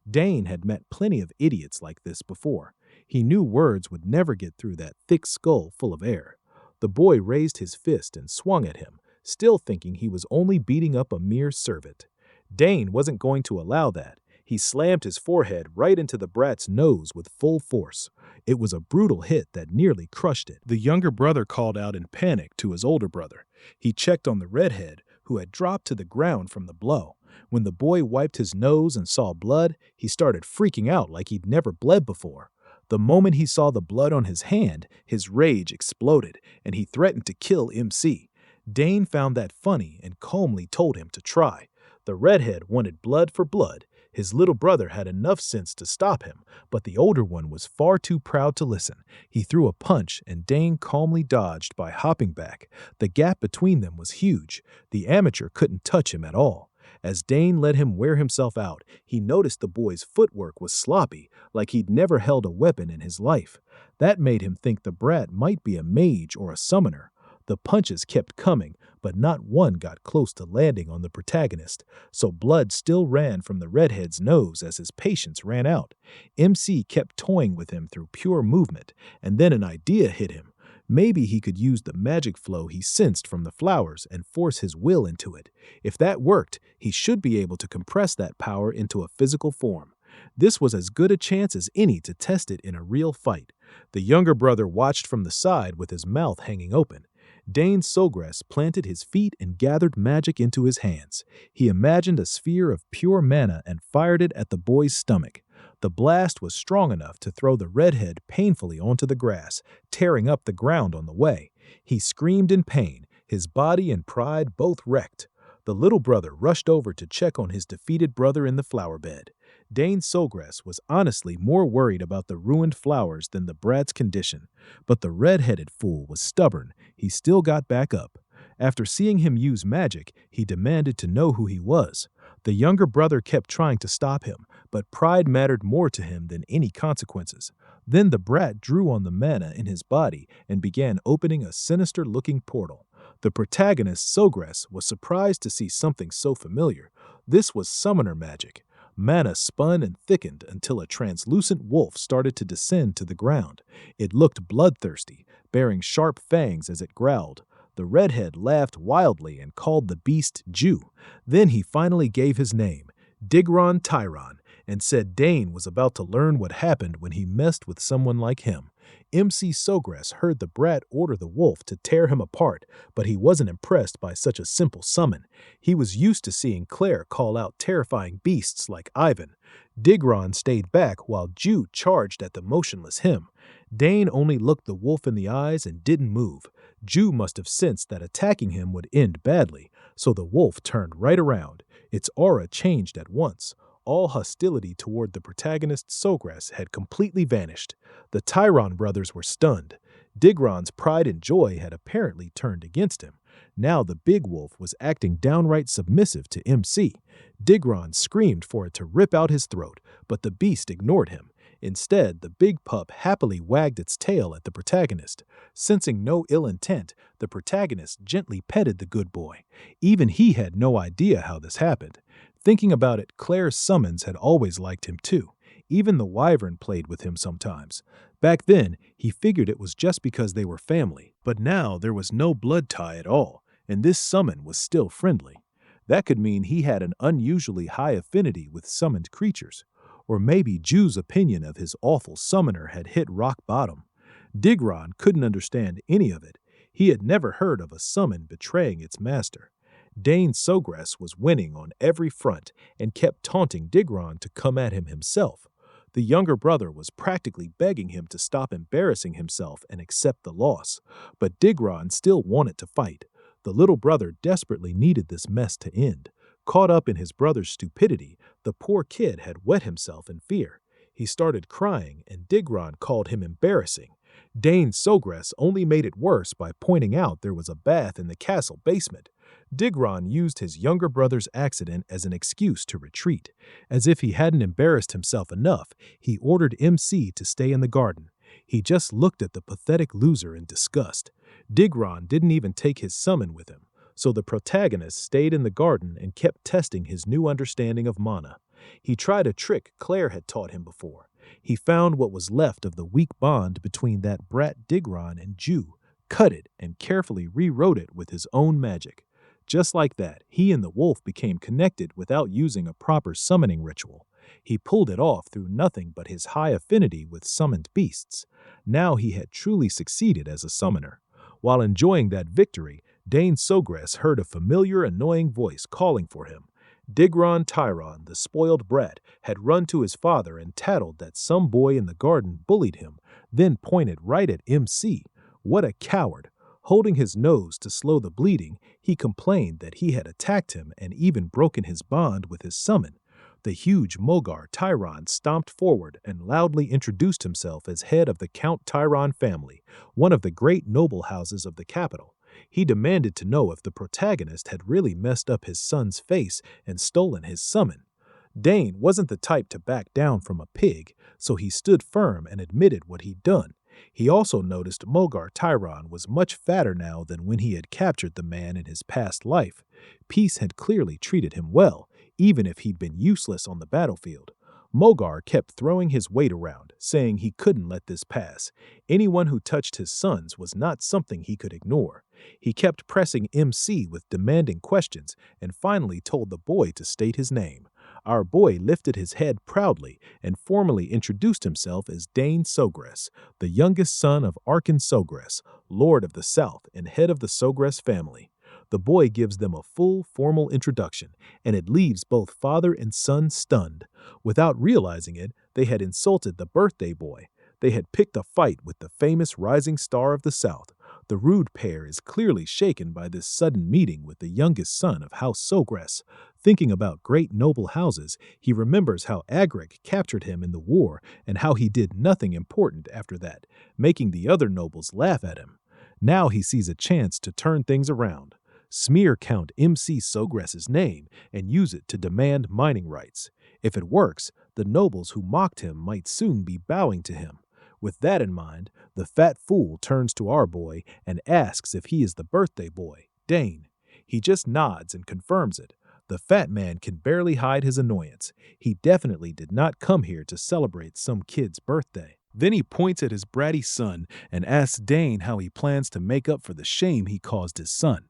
Dane had met plenty of idiots like this before. He knew words would never get through that thick skull full of air. The boy raised his fist and swung at him, still thinking he was only beating up a mere servant. Dane wasn't going to allow that. He slammed his forehead right into the brat's nose with full force. It was a brutal hit that nearly crushed it. The younger brother called out in panic to his older brother. He checked on the redhead, who had dropped to the ground from the blow. When the boy wiped his nose and saw blood, he started freaking out like he'd never bled before. The moment he saw the blood on his hand, his rage exploded, and he threatened to kill MC. Dane found that funny and calmly told him to try. The redhead wanted blood for blood. His little brother had enough sense to stop him, but the older one was far too proud to listen. He threw a punch, and Dane calmly dodged by hopping back. The gap between them was huge. The amateur couldn't touch him at all. As Dane let him wear himself out, he noticed the boy's footwork was sloppy, like he'd never held a weapon in his life. That made him think the brat might be a mage or a summoner. The punches kept coming, but not one got close to landing on the protagonist, so blood still ran from the redhead's nose as his patience ran out. MC kept toying with him through pure movement, and then an idea hit him. Maybe he could use the magic flow he sensed from the flowers and force his will into it. If that worked, he should be able to compress that power into a physical form. This was as good a chance as any to test it in a real fight. The younger brother watched from the side with his mouth hanging open. Dane Sogress planted his feet and gathered magic into his hands. He imagined a sphere of pure mana and fired it at the boy's stomach. The blast was strong enough to throw the redhead painfully onto the grass, tearing up the ground on the way. He screamed in pain, his body and pride both wrecked. The little brother rushed over to check on his defeated brother in the flower bed. Dane Sogress was honestly more worried about the ruined flowers than the brat's condition. But the red-headed fool was stubborn. He still got back up. After seeing him use magic, he demanded to know who he was. The younger brother kept trying to stop him, but pride mattered more to him than any consequences. Then the brat drew on the mana in his body and began opening a sinister-looking portal. The protagonist, Sogress, was surprised to see something so familiar. This was summoner magic. Mana spun and thickened until a translucent wolf started to descend to the ground. It looked bloodthirsty, bearing sharp fangs as it growled. The redhead laughed wildly and called the beast Jew. Then he finally gave his name, Digron Tyron, and said Dane was about to learn what happened when he messed with someone like him. MC Sogress heard the brat order the wolf to tear him apart, but he wasn't impressed by such a simple summon. He was used to seeing Claire call out terrifying beasts like Ivan. Digron stayed back while Ju charged at the motionless him. Dane only looked the wolf in the eyes and didn't move. Ju must have sensed that attacking him would end badly, so the wolf turned right around. Its aura changed at once. All hostility toward the protagonist Sogress had completely vanished. The Tyron brothers were stunned. Digron's pride and joy had apparently turned against him. Now the big wolf was acting downright submissive to MC. Digron screamed for it to rip out his throat, but the beast ignored him. Instead, the big pup happily wagged its tail at the protagonist. Sensing no ill intent, the protagonist gently petted the good boy. Even he had no idea how this happened. Thinking about it, Claire's summons had always liked him too. Even the wyvern played with him sometimes. Back then, he figured it was just because they were family, but now there was no blood tie at all, and this summon was still friendly. That could mean he had an unusually high affinity with summoned creatures. Or maybe Ju's opinion of his awful summoner had hit rock bottom. Digron couldn't understand any of it. He had never heard of a summon betraying its master. Dane Sogress was winning on every front and kept taunting Digron to come at him himself. The younger brother was practically begging him to stop embarrassing himself and accept the loss, but Digron still wanted to fight. The little brother desperately needed this mess to end. Caught up in his brother's stupidity, the poor kid had wet himself in fear. He started crying, and Digron called him embarrassing. Dane Sogress only made it worse by pointing out there was a bath in the castle basement. Digron used his younger brother's accident as an excuse to retreat. As if he hadn't embarrassed himself enough, he ordered MC to stay in the garden. He just looked at the pathetic loser in disgust. Digron didn't even take his summon with him, so the protagonist stayed in the garden and kept testing his new understanding of mana. He tried a trick Claire had taught him before. He found what was left of the weak bond between that brat Digron and Ju, cut it, and carefully rewrote it with his own magic. Just like that, he and the wolf became connected without using a proper summoning ritual. He pulled it off through nothing but his high affinity with summoned beasts. Now he had truly succeeded as a summoner. While enjoying that victory, Dane Sogress heard a familiar, annoying voice calling for him. Digron Tyron, the spoiled brat, had run to his father and tattled that some boy in the garden bullied him, then pointed right at MC. What a coward! Holding his nose to slow the bleeding, he complained that he had attacked him and even broken his bond with his summon. The huge Mogar Tyron stomped forward and loudly introduced himself as head of the Count Tyron family, one of the great noble houses of the capital. He demanded to know if the protagonist had really messed up his son's face and stolen his summon. Dane wasn't the type to back down from a pig, so he stood firm and admitted what he'd done. He also noticed Mogar Tyron was much fatter now than when he had captured the man in his past life. Peace had clearly treated him well, even if he'd been useless on the battlefield. Mogar kept throwing his weight around, saying he couldn't let this pass. Anyone who touched his sons was not something he could ignore. He kept pressing MC with demanding questions and finally told the boy to state his name. Our boy lifted his head proudly and formally introduced himself as Dane Sogress, the youngest son of Arkin Sogress, Lord of the South and head of the Sogress family. The boy gives them a full, formal introduction, and it leaves both father and son stunned. Without realizing it, they had insulted the birthday boy. They had picked a fight with the famous rising star of the South. The rude pair is clearly shaken by this sudden meeting with the youngest son of House Sogress. Thinking about great noble houses, he remembers how Agric captured him in the war and how he did nothing important after that, making the other nobles laugh at him. Now he sees a chance to turn things around. Smear Count MC Sogress's name and use it to demand mining rights. If it works, the nobles who mocked him might soon be bowing to him. With that in mind, the fat fool turns to our boy and asks if he is the birthday boy, Dane. He just nods and confirms it. The fat man can barely hide his annoyance. He definitely did not come here to celebrate some kid's birthday. Then he points at his bratty son and asks Dane how he plans to make up for the shame he caused his son.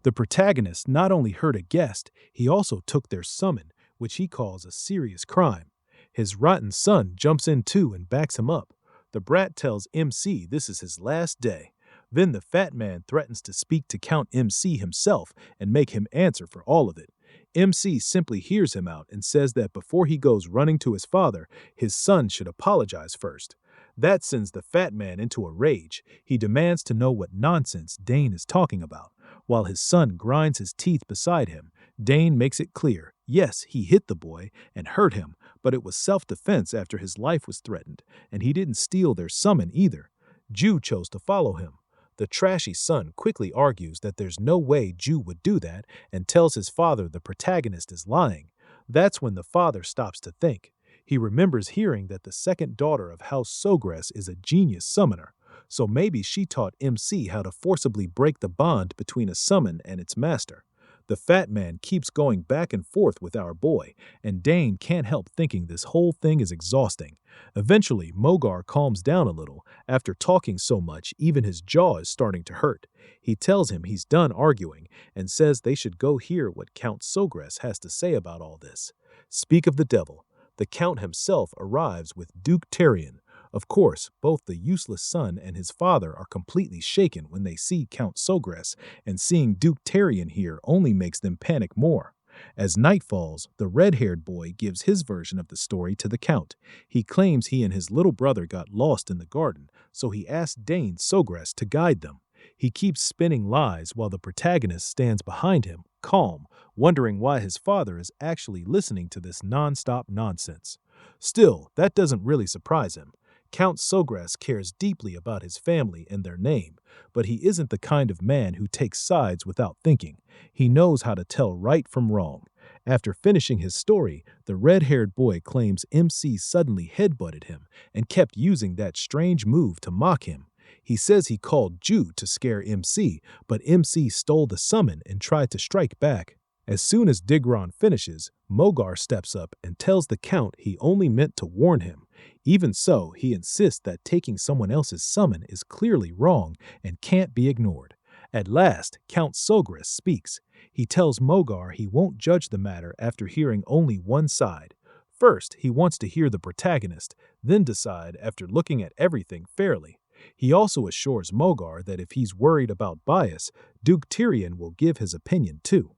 The protagonist not only hurt a guest, he also took their summon, which he calls a serious crime. His rotten son jumps in too and backs him up. The brat tells MC this is his last day. Then the fat man threatens to speak to Count MC himself and make him answer for all of it. MC simply hears him out and says that before he goes running to his father, his son should apologize first. That sends the fat man into a rage. He demands to know what nonsense Dane is talking about. While his son grinds his teeth beside him, Dane makes it clear, yes, he hit the boy and hurt him, but it was self-defense after his life was threatened, and he didn't steal their summon either. Ju chose to follow him. The trashy son quickly argues that there's no way Ju would do that and tells his father the protagonist is lying. That's when the father stops to think. He remembers hearing that the second daughter of House Sogress is a genius summoner, so maybe she taught MC how to forcibly break the bond between a summon and its master. The fat man keeps going back and forth with our boy, and Dane can't help thinking this whole thing is exhausting. Eventually, Mogar calms down a little. After talking so much, even his jaw is starting to hurt. He tells him he's done arguing and says they should go hear what Count Sogress has to say about all this. Speak of the devil. The Count himself arrives with Duke Tyrion. Of course, both the useless son and his father are completely shaken when they see Count Sogress, and seeing Duke Tyrion here only makes them panic more. As night falls, the red-haired boy gives his version of the story to the Count. He claims he and his little brother got lost in the garden, so he asks Dane Sogress to guide them. He keeps spinning lies while the protagonist stands behind him, calm, wondering why his father is actually listening to this non-stop nonsense. Still, that doesn't really surprise him. Count Sogress cares deeply about his family and their name, but he isn't the kind of man who takes sides without thinking. He knows how to tell right from wrong. After finishing his story, the red-haired boy claims MC suddenly headbutted him and kept using that strange move to mock him. He says he called Ju to scare MC, but MC stole the summon and tried to strike back. As soon as Digron finishes, Mogar steps up and tells the Count he only meant to warn him. Even so, he insists that taking someone else's summon is clearly wrong and can't be ignored. At last, Count Sogress speaks. He tells Mogar he won't judge the matter after hearing only one side. First, he wants to hear the protagonist, then decide after looking at everything fairly. He also assures Mogar that if he's worried about bias, Duke Tyrion will give his opinion too.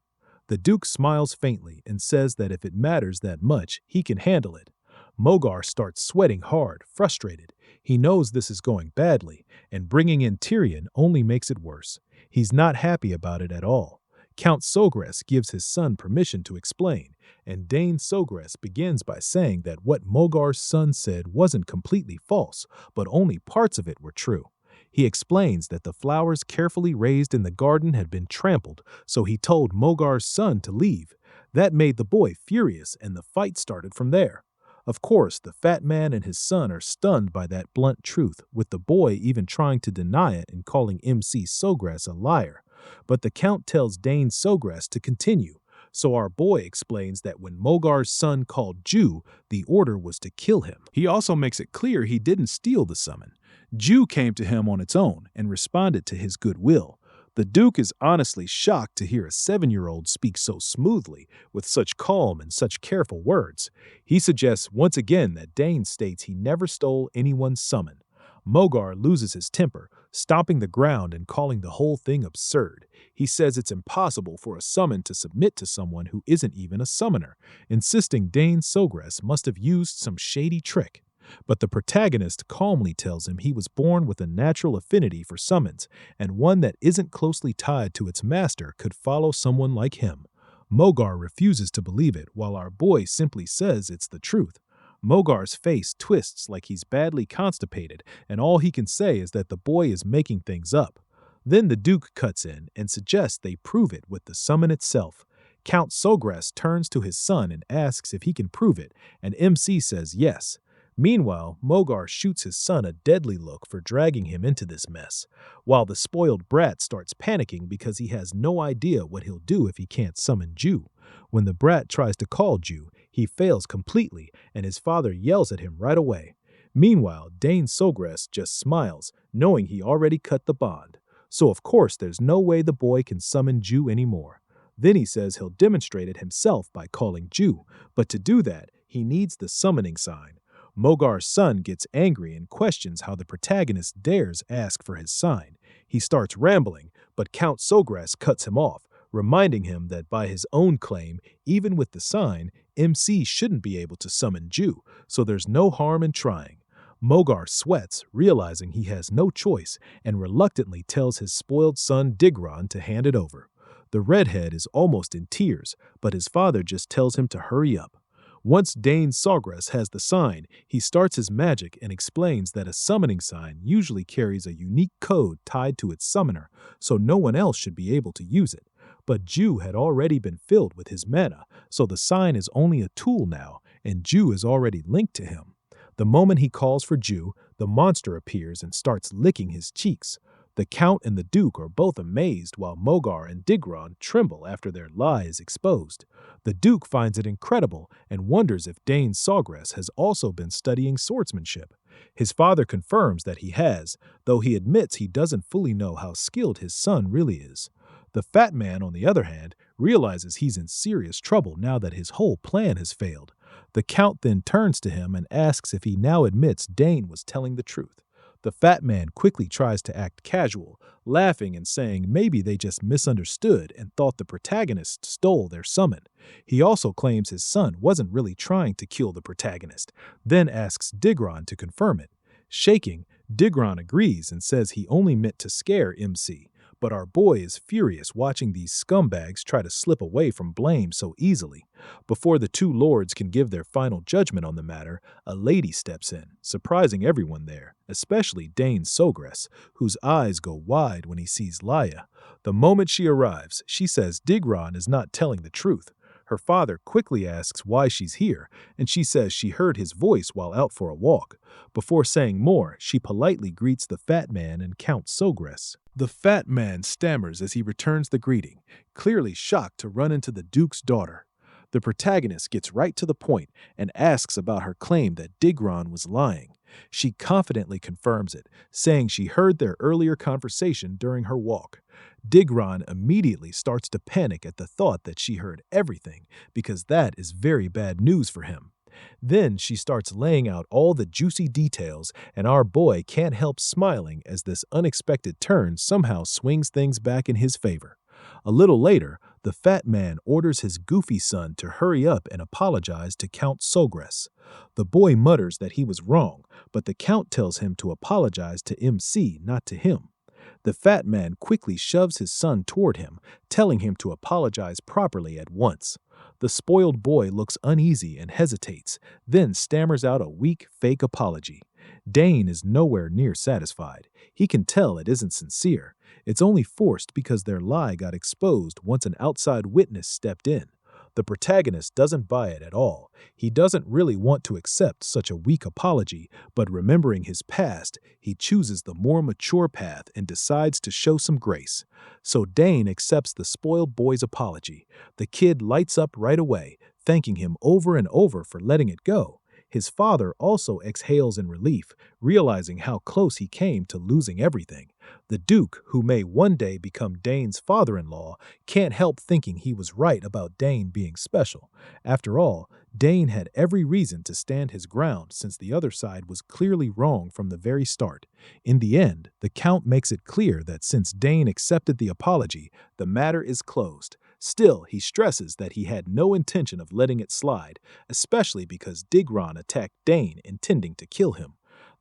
The Duke smiles faintly and says that if it matters that much, he can handle it. Mogar starts sweating hard, frustrated. He knows this is going badly, and bringing in Tyrion only makes it worse. He's not happy about it at all. Count Sogress gives his son permission to explain, and Dane Sogress begins by saying that what Mogar's son said wasn't completely false, but only parts of it were true. He explains that the flowers carefully raised in the garden had been trampled, so he told Mogar's son to leave. That made the boy furious, and the fight started from there. Of course, the fat man and his son are stunned by that blunt truth, with the boy even trying to deny it and calling MC Sogress a liar. But the Count tells Dane Sogress to continue, so our boy explains that when Mogar's son called Ju, the order was to kill him. He also makes it clear he didn't steal the summon. Ju came to him on its own and responded to his goodwill. The Duke is honestly shocked to hear a 7-year-old speak so smoothly, with such calm and such careful words. He suggests once again that Dane states he never stole anyone's summon. Mogar loses his temper, stomping the ground and calling the whole thing absurd. He says it's impossible for a summon to submit to someone who isn't even a summoner, insisting Dane Sogress must have used some shady trick. But the protagonist calmly tells him he was born with a natural affinity for summons, and one that isn't closely tied to its master could follow someone like him. Mogar refuses to believe it, while our boy simply says it's the truth. Mogar's face twists like he's badly constipated, and all he can say is that the boy is making things up. Then the Duke cuts in and suggests they prove it with the summon itself. Count Sogress turns to his son and asks if he can prove it, and MC says yes. Meanwhile, Mogar shoots his son a deadly look for dragging him into this mess, while the spoiled brat starts panicking because he has no idea what he'll do if he can't summon Ju. When the brat tries to call Ju, he fails completely, and his father yells at him right away. Meanwhile, Dane Sogress just smiles, knowing he already cut the bond. So of course there's no way the boy can summon Ju anymore. Then he says he'll demonstrate it himself by calling Ju, but to do that, He needs the summoning sign. Mogar's son gets angry and questions how the protagonist dares ask for his sign. He starts rambling, but Count Sogras cuts him off, reminding him that by his own claim, even with the sign, MC shouldn't be able to summon Ju, so there's no harm in trying. Mogar sweats, realizing he has no choice, and reluctantly tells his spoiled son Digron to hand it over. The redhead is almost in tears, but his father just tells him to hurry up. Once Dane Sawgrass has the sign, he starts his magic and explains that a summoning sign usually carries a unique code tied to its summoner, so no one else should be able to use it. But Ju had already been filled with his mana, so the sign is only a tool now, and Ju is already linked to him. The moment he calls for Ju, the monster appears and starts licking his cheeks. The Count and the Duke are both amazed while Mogar and Digron tremble after their lie is exposed. The Duke finds it incredible and wonders if Dane Sawgrass has also been studying swordsmanship. His father confirms that he has, though he admits he doesn't fully know how skilled his son really is. The fat man, on the other hand, realizes he's in serious trouble now that his whole plan has failed. The Count then turns to him and asks if he now admits Dane was telling the truth. The fat man quickly tries to act casual, laughing and saying maybe they just misunderstood and thought the protagonist stole their summon. He also claims his son wasn't really trying to kill the protagonist, then asks Digron to confirm it. Shaking, Digron agrees and says he only meant to scare MC. But our boy is furious watching these scumbags try to slip away from blame so easily. Before the two lords can give their final judgment on the matter, a lady steps in, surprising everyone there, especially Dane Sogras, whose eyes go wide when he sees Laya. The moment she arrives, she says Digron is not telling the truth. Her father quickly asks why she's here, and she says she heard his voice while out for a walk. Before saying more, she politely greets the fat man and Count Sogras. The fat man stammers as he returns the greeting, clearly shocked to run into the Duke's daughter. The protagonist gets right to the point and asks about her claim that Digron was lying. She confidently confirms it, saying she heard their earlier conversation during her walk. Digron immediately starts to panic at the thought that she heard everything, because that is very bad news for him. Then she starts laying out all the juicy details, and our boy can't help smiling as this unexpected turn somehow swings things back in his favor. A little later, the fat man orders his goofy son to hurry up and apologize to Count Sogras. The boy mutters that he was wrong, but the Count tells him to apologize to MC, not to him. The fat man quickly shoves his son toward him, telling him to apologize properly at once. The spoiled boy looks uneasy and hesitates, then stammers out a weak, fake apology. Dane is nowhere near satisfied. He can tell it isn't sincere. It's only forced because their lie got exposed once an outside witness stepped in. The protagonist doesn't buy it at all. He doesn't really want to accept such a weak apology, but remembering his past, he chooses the more mature path and decides to show some grace. So Dane accepts the spoiled boy's apology. The kid lights up right away, thanking him over and over for letting it go. His father also exhales in relief, realizing how close he came to losing everything. The Duke, who may one day become Dane's father-in-law, can't help thinking he was right about Dane being special. After all, Dane had every reason to stand his ground since the other side was clearly wrong from the very start. In the end, the Count makes it clear that since Dane accepted the apology, the matter is closed. Still, he stresses that he had no intention of letting it slide, especially because Digron attacked Dane intending to kill him.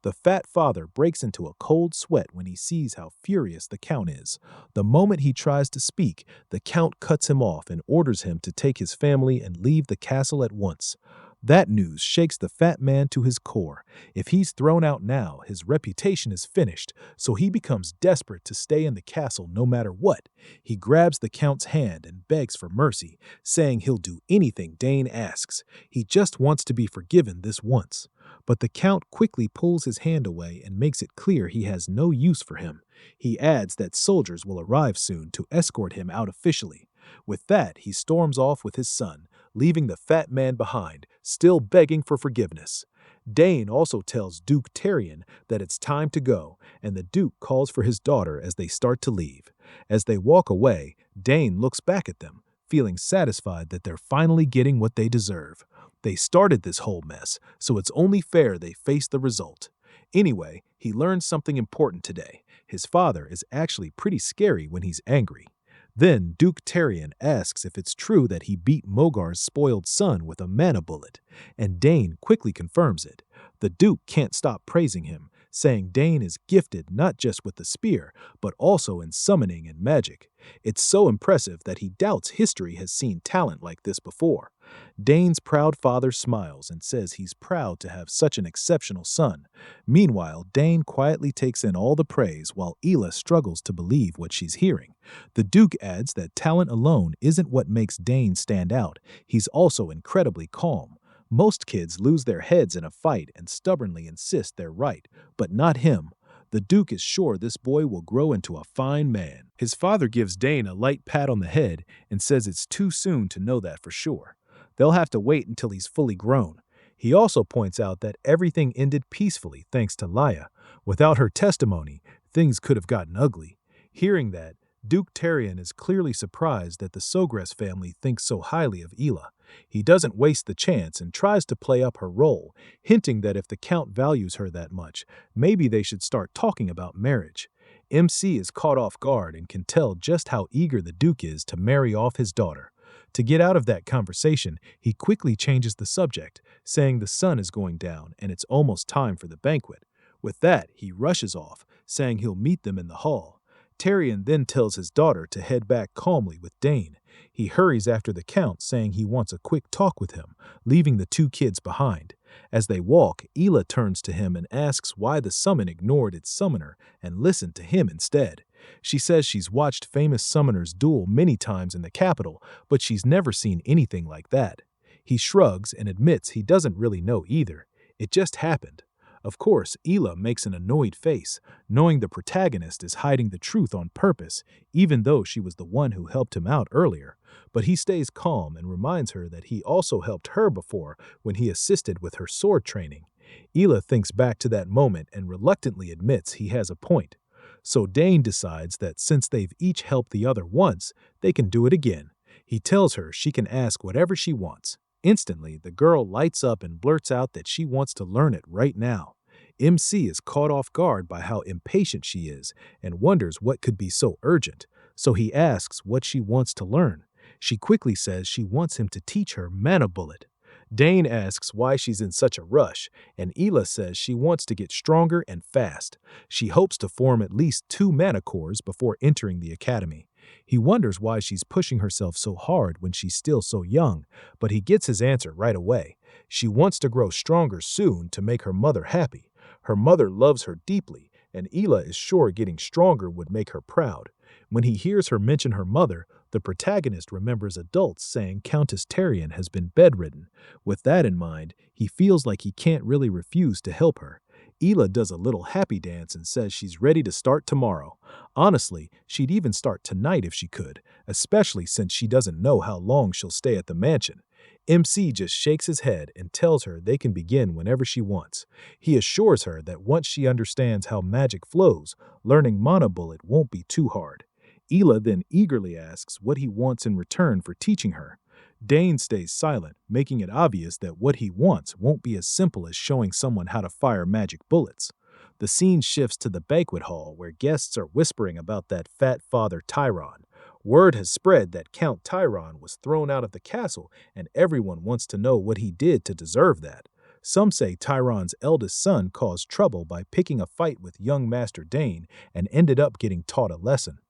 The fat father breaks into a cold sweat when he sees how furious the Count is. The moment he tries to speak, the Count cuts him off and orders him to take his family and leave the castle at once. That news shakes the fat man to his core. If he's thrown out now, his reputation is finished, so he becomes desperate to stay in the castle no matter what. He grabs the Count's hand and begs for mercy, saying he'll do anything Dane asks. He just wants to be forgiven this once. But the Count quickly pulls his hand away and makes it clear he has no use for him. He adds that soldiers will arrive soon to escort him out officially. With that, he storms off with his son, leaving the fat man behind, still begging for forgiveness. Dane also tells Duke Tyrion that it's time to go, and the Duke calls for his daughter as they start to leave. As they walk away, Dane looks back at them, feeling satisfied that they're finally getting what they deserve. They started this whole mess, so it's only fair they face the result. Anyway, he learned something important today. His father is actually pretty scary when he's angry. Then Duke Tyrion asks if it's true that he beat Mogar's spoiled son with a mana bullet, and Dane quickly confirms it. The Duke can't stop praising him, saying Dane is gifted not just with the spear, but also in summoning and magic. It's so impressive that he doubts history has seen talent like this before. Dane's proud father smiles and says he's proud to have such an exceptional son. Meanwhile, Dane quietly takes in all the praise while Ela struggles to believe what she's hearing. The Duke adds that talent alone isn't what makes Dane stand out. He's also incredibly calm. Most kids lose their heads in a fight and stubbornly insist they're right, but not him. The Duke is sure this boy will grow into a fine man. His father gives Dane a light pat on the head and says it's too soon to know that for sure. They'll have to wait until he's fully grown. He also points out that everything ended peacefully thanks to Lya. Without her testimony, things could have gotten ugly. Hearing that, Duke Tyrion is clearly surprised that the Sogress family thinks so highly of Ela. He doesn't waste the chance and tries to play up her role, hinting that if the Count values her that much, maybe they should start talking about marriage. MC is caught off guard and can tell just how eager the Duke is to marry off his daughter. To get out of that conversation, he quickly changes the subject, saying the sun is going down and it's almost time for the banquet. With that, he rushes off, saying he'll meet them in the hall. Tyrion then tells his daughter to head back calmly with Dane. He hurries after the Count, saying he wants a quick talk with him, leaving the two kids behind. As they walk, Ela turns to him and asks why the summon ignored its summoner and listened to him instead. She says she's watched famous summoners duel many times in the capital, but she's never seen anything like that. He shrugs and admits he doesn't really know either. It just happened. Of course, Ela makes an annoyed face, knowing the protagonist is hiding the truth on purpose, even though she was the one who helped him out earlier. But he stays calm and reminds her that he also helped her before when he assisted with her sword training. Ela thinks back to that moment and reluctantly admits he has a point. So Dane decides that since they've each helped the other once, they can do it again. He tells her she can ask whatever she wants. Instantly, the girl lights up and blurts out that she wants to learn it right now. MC is caught off guard by how impatient she is and wonders what could be so urgent, so he asks what she wants to learn. She quickly says she wants him to teach her mana bullet. Dane asks why she's in such a rush, and Ela says she wants to get stronger and fast. She hopes to form at least 2 mana cores before entering the academy. He wonders why she's pushing herself so hard when she's still so young, but he gets his answer right away. She wants to grow stronger soon to make her mother happy. Her mother loves her deeply, and Ela is sure getting stronger would make her proud. When he hears her mention her mother, the protagonist remembers adults saying Countess Tyrion has been bedridden. With that in mind, he feels like he can't really refuse to help her. Ela does a little happy dance and says she's ready to start tomorrow. Honestly, she'd even start tonight if she could, especially since she doesn't know how long she'll stay at the mansion. MC just shakes his head and tells her they can begin whenever she wants. He assures her that once she understands how magic flows, learning Mana Bullet won't be too hard. Ela then eagerly asks what he wants in return for teaching her. Dane stays silent, making it obvious that what he wants won't be as simple as showing someone how to fire magic bullets. The scene shifts to the banquet hall where guests are whispering about that fat father Tyron. Word has spread that Count Tyron was thrown out of the castle and everyone wants to know what he did to deserve that. Some say Tyron's eldest son caused trouble by picking a fight with young Master Dane and ended up getting taught a lesson.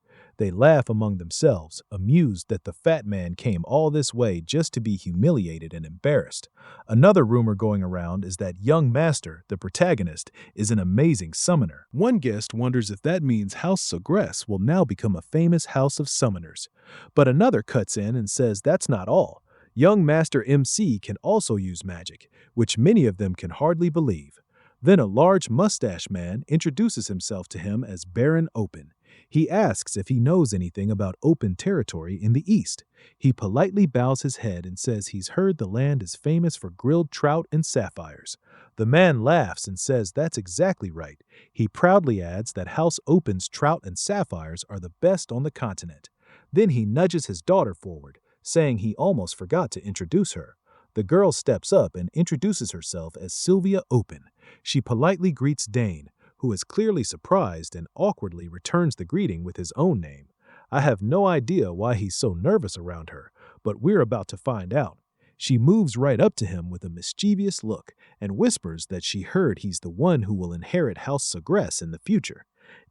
They laugh among themselves, amused that the fat man came all this way just to be humiliated and embarrassed. Another rumor going around is that young Master, the protagonist, is an amazing summoner. One guest wonders if that means House Sogress will now become a famous house of summoners. But another cuts in and says that's not all. Young Master MC can also use magic, which many of them can hardly believe. Then a large mustache man introduces himself to him as Baron Open. He asks if he knows anything about open territory in the east. He politely bows his head and says he's heard the land is famous for grilled trout and sapphires. The man laughs and says that's exactly right. He proudly adds that House Open's trout and sapphires are the best on the continent. Then he nudges his daughter forward, saying he almost forgot to introduce her. The girl steps up and introduces herself as Sylvia Open. She politely greets Dane, who is clearly surprised and awkwardly returns the greeting with his own name. I have no idea why he's so nervous around her, but we're about to find out. She moves right up to him with a mischievous look and whispers that she heard he's the one who will inherit House Segress in the future.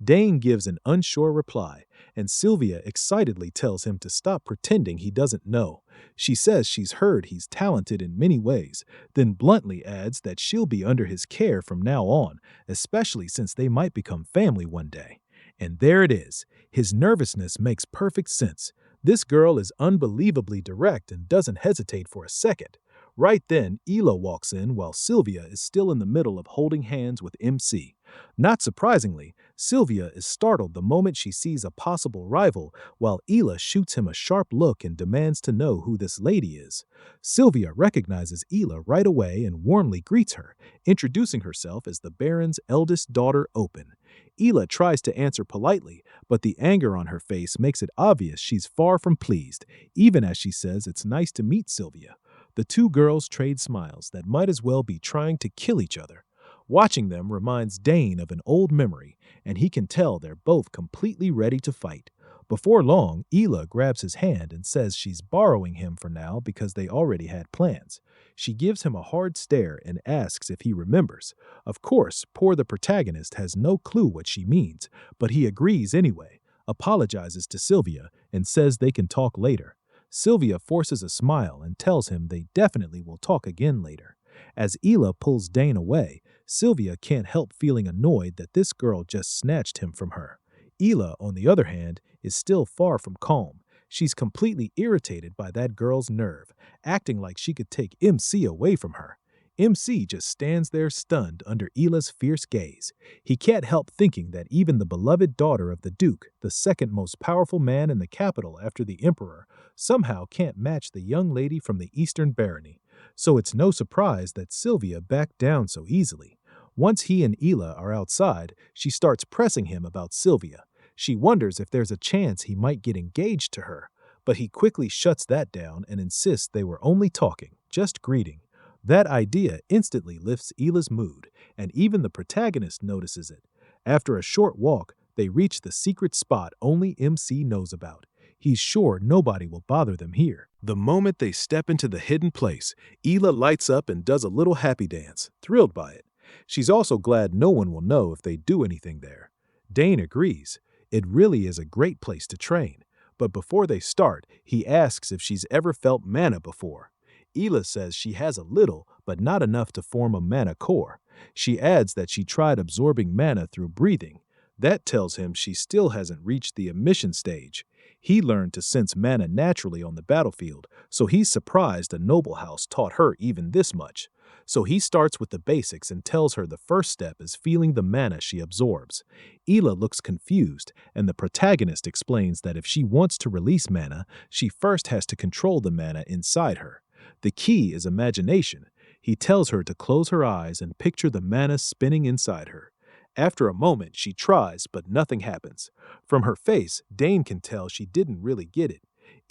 Dane gives an unsure reply, and Sylvia excitedly tells him to stop pretending he doesn't know. She says she's heard he's talented in many ways, then bluntly adds that she'll be under his care from now on, especially since they might become family one day. And there it is. His nervousness makes perfect sense. This girl is unbelievably direct and doesn't hesitate for a second. Right then, Ela walks in while Sylvia is still in the middle of holding hands with MC. Not surprisingly, Sylvia is startled the moment she sees a possible rival, while Ela shoots him a sharp look and demands to know who this lady is. Sylvia recognizes Ela right away and warmly greets her, introducing herself as the Baron's eldest daughter, Open. Ela tries to answer politely, but the anger on her face makes it obvious she's far from pleased, even as she says it's nice to meet Sylvia. The two girls trade smiles that might as well be trying to kill each other. Watching them reminds Dane of an old memory, and he can tell they're both completely ready to fight. Before long, Ela grabs his hand and says she's borrowing him for now because they already had plans. She gives him a hard stare and asks if he remembers. Of course, poor the protagonist has no clue what she means, but he agrees anyway, apologizes to Sylvia, and says they can talk later. Sylvia forces a smile and tells him they definitely will talk again later. As Ela pulls Dane away, Sylvia can't help feeling annoyed that this girl just snatched him from her. Ela, on the other hand, is still far from calm. She's completely irritated by that girl's nerve, acting like she could take MC away from her. MC just stands there stunned under Ela's fierce gaze. He can't help thinking that even the beloved daughter of the Duke, the second most powerful man in the capital after the Emperor, somehow can't match the young lady from the Eastern Barony. So it's no surprise that Sylvia backed down so easily. Once he and Ela are outside, she starts pressing him about Sylvia. She wonders if there's a chance he might get engaged to her, but he quickly shuts that down and insists they were only talking, just greeting. That idea instantly lifts Ela's mood, and even the protagonist notices it. After a short walk, they reach the secret spot only MC knows about. He's sure nobody will bother them here. The moment they step into the hidden place, Ela lights up and does a little happy dance, thrilled by it. She's also glad no one will know if they do anything there. Dane agrees. It really is a great place to train. But before they start, he asks if she's ever felt mana before. Ela says she has a little, but not enough to form a mana core. She adds that she tried absorbing mana through breathing. That tells him she still hasn't reached the emission stage. He learned to sense mana naturally on the battlefield, so he's surprised a noble house taught her even this much. So he starts with the basics and tells her the first step is feeling the mana she absorbs. Ela looks confused, and the protagonist explains that if she wants to release mana, she first has to control the mana inside her. The key is imagination. He tells her to close her eyes and picture the mana spinning inside her. After a moment, she tries, but nothing happens. From her face, Dane can tell she didn't really get it.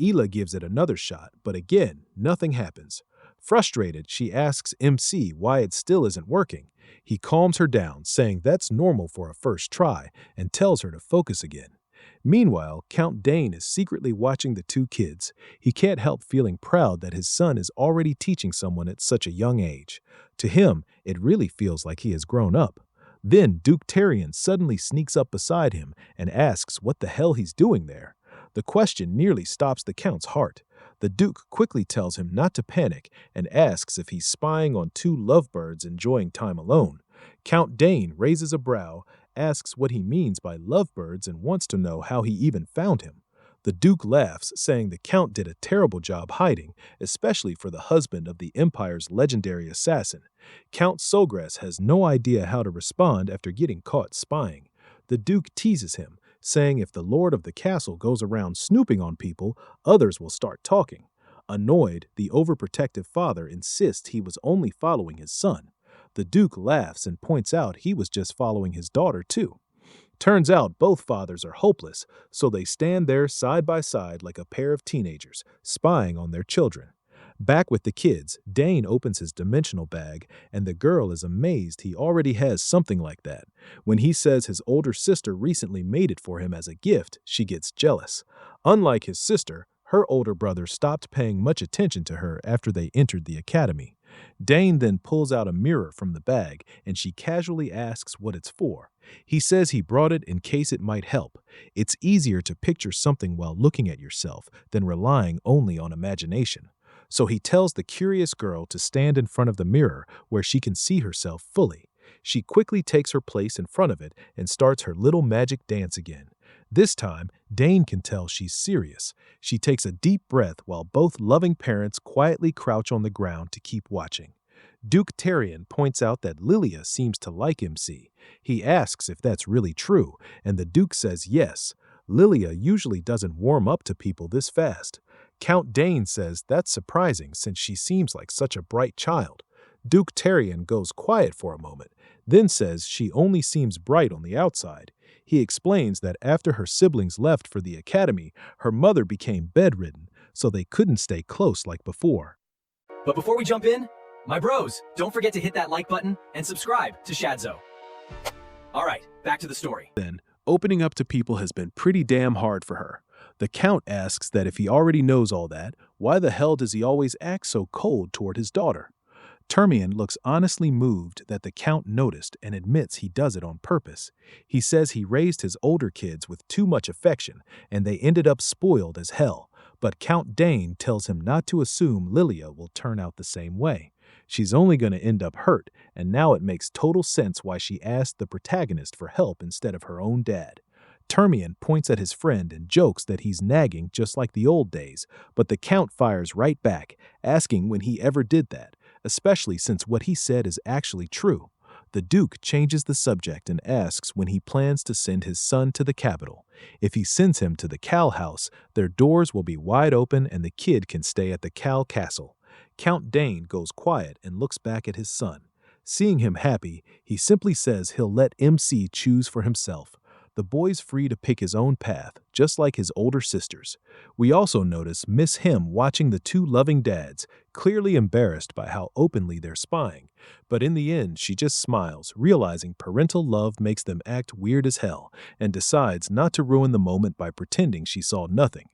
Ela gives it another shot, but again, nothing happens. Frustrated, she asks MC why it still isn't working. He calms her down, saying that's normal for a first try, and tells her to focus again. Meanwhile, Count Dane is secretly watching the two kids. He can't help feeling proud that his son is already teaching someone at such a young age. To him, it really feels like he has grown up. Then Duke Tyrion suddenly sneaks up beside him and asks what the hell he's doing there. The question nearly stops the Count's heart. The Duke quickly tells him not to panic and asks if he's spying on two lovebirds enjoying time alone. Count Dane raises a brow, asks what he means by lovebirds and wants to know how he even found him. The Duke laughs, saying the Count did a terrible job hiding, especially for the husband of the Empire's legendary assassin. Count Sogress has no idea how to respond after getting caught spying. The Duke teases him, saying if the lord of the castle goes around snooping on people, others will start talking. Annoyed, the overprotective father insists he was only following his son. The Duke laughs and points out he was just following his daughter too. Turns out both fathers are hopeless, so they stand there side by side like a pair of teenagers, spying on their children. Back with the kids, Dane opens his dimensional bag, and the girl is amazed he already has something like that. When he says his older sister recently made it for him as a gift, she gets jealous. Unlike his sister, her older brother stopped paying much attention to her after they entered the academy. Dane then pulls out a mirror from the bag, and she casually asks what it's for. He says he brought it in case it might help. It's easier to picture something while looking at yourself than relying only on imagination. So he tells the curious girl to stand in front of the mirror where she can see herself fully. She quickly takes her place in front of it and starts her little magic dance again. This time, Dane can tell she's serious. She takes a deep breath while both loving parents quietly crouch on the ground to keep watching. Duke Tyrion points out that Lilia seems to like MC. He asks if that's really true, and the Duke says yes. Lilia usually doesn't warm up to people this fast. Count Dane says that's surprising since she seems like such a bright child. Duke Tyrion goes quiet for a moment, then says she only seems bright on the outside. He explains that after her siblings left for the academy, her mother became bedridden, so they couldn't stay close like before. But before we jump in, my bros, don't forget to hit that like button and subscribe to Shadzo. Alright, back to the story. Then, opening up to people has been pretty damn hard for her. The Count asks that if he already knows all that, why the hell does he always act so cold toward his daughter? Termian looks honestly moved that the Count noticed and admits he does it on purpose. He says he raised his older kids with too much affection, and they ended up spoiled as hell. But Count Dane tells him not to assume Lilia will turn out the same way. She's only going to end up hurt, and now it makes total sense why she asked the protagonist for help instead of her own dad. Termian points at his friend and jokes that he's nagging just like the old days, but the Count fires right back, asking when he ever did that, especially since what he said is actually true. The Duke changes the subject and asks when he plans to send his son to the capital. If he sends him to the Cal house, their doors will be wide open and the kid can stay at the Cal castle. Count Dane goes quiet and looks back at his son. Seeing him happy, he simply says he'll let MC choose for himself. The boy's free to pick his own path, just like his older sisters. We also notice Miss Him watching the two loving dads, clearly embarrassed by how openly they're spying. But in the end, she just smiles, realizing parental love makes them act weird as hell, and decides not to ruin the moment by pretending she saw nothing.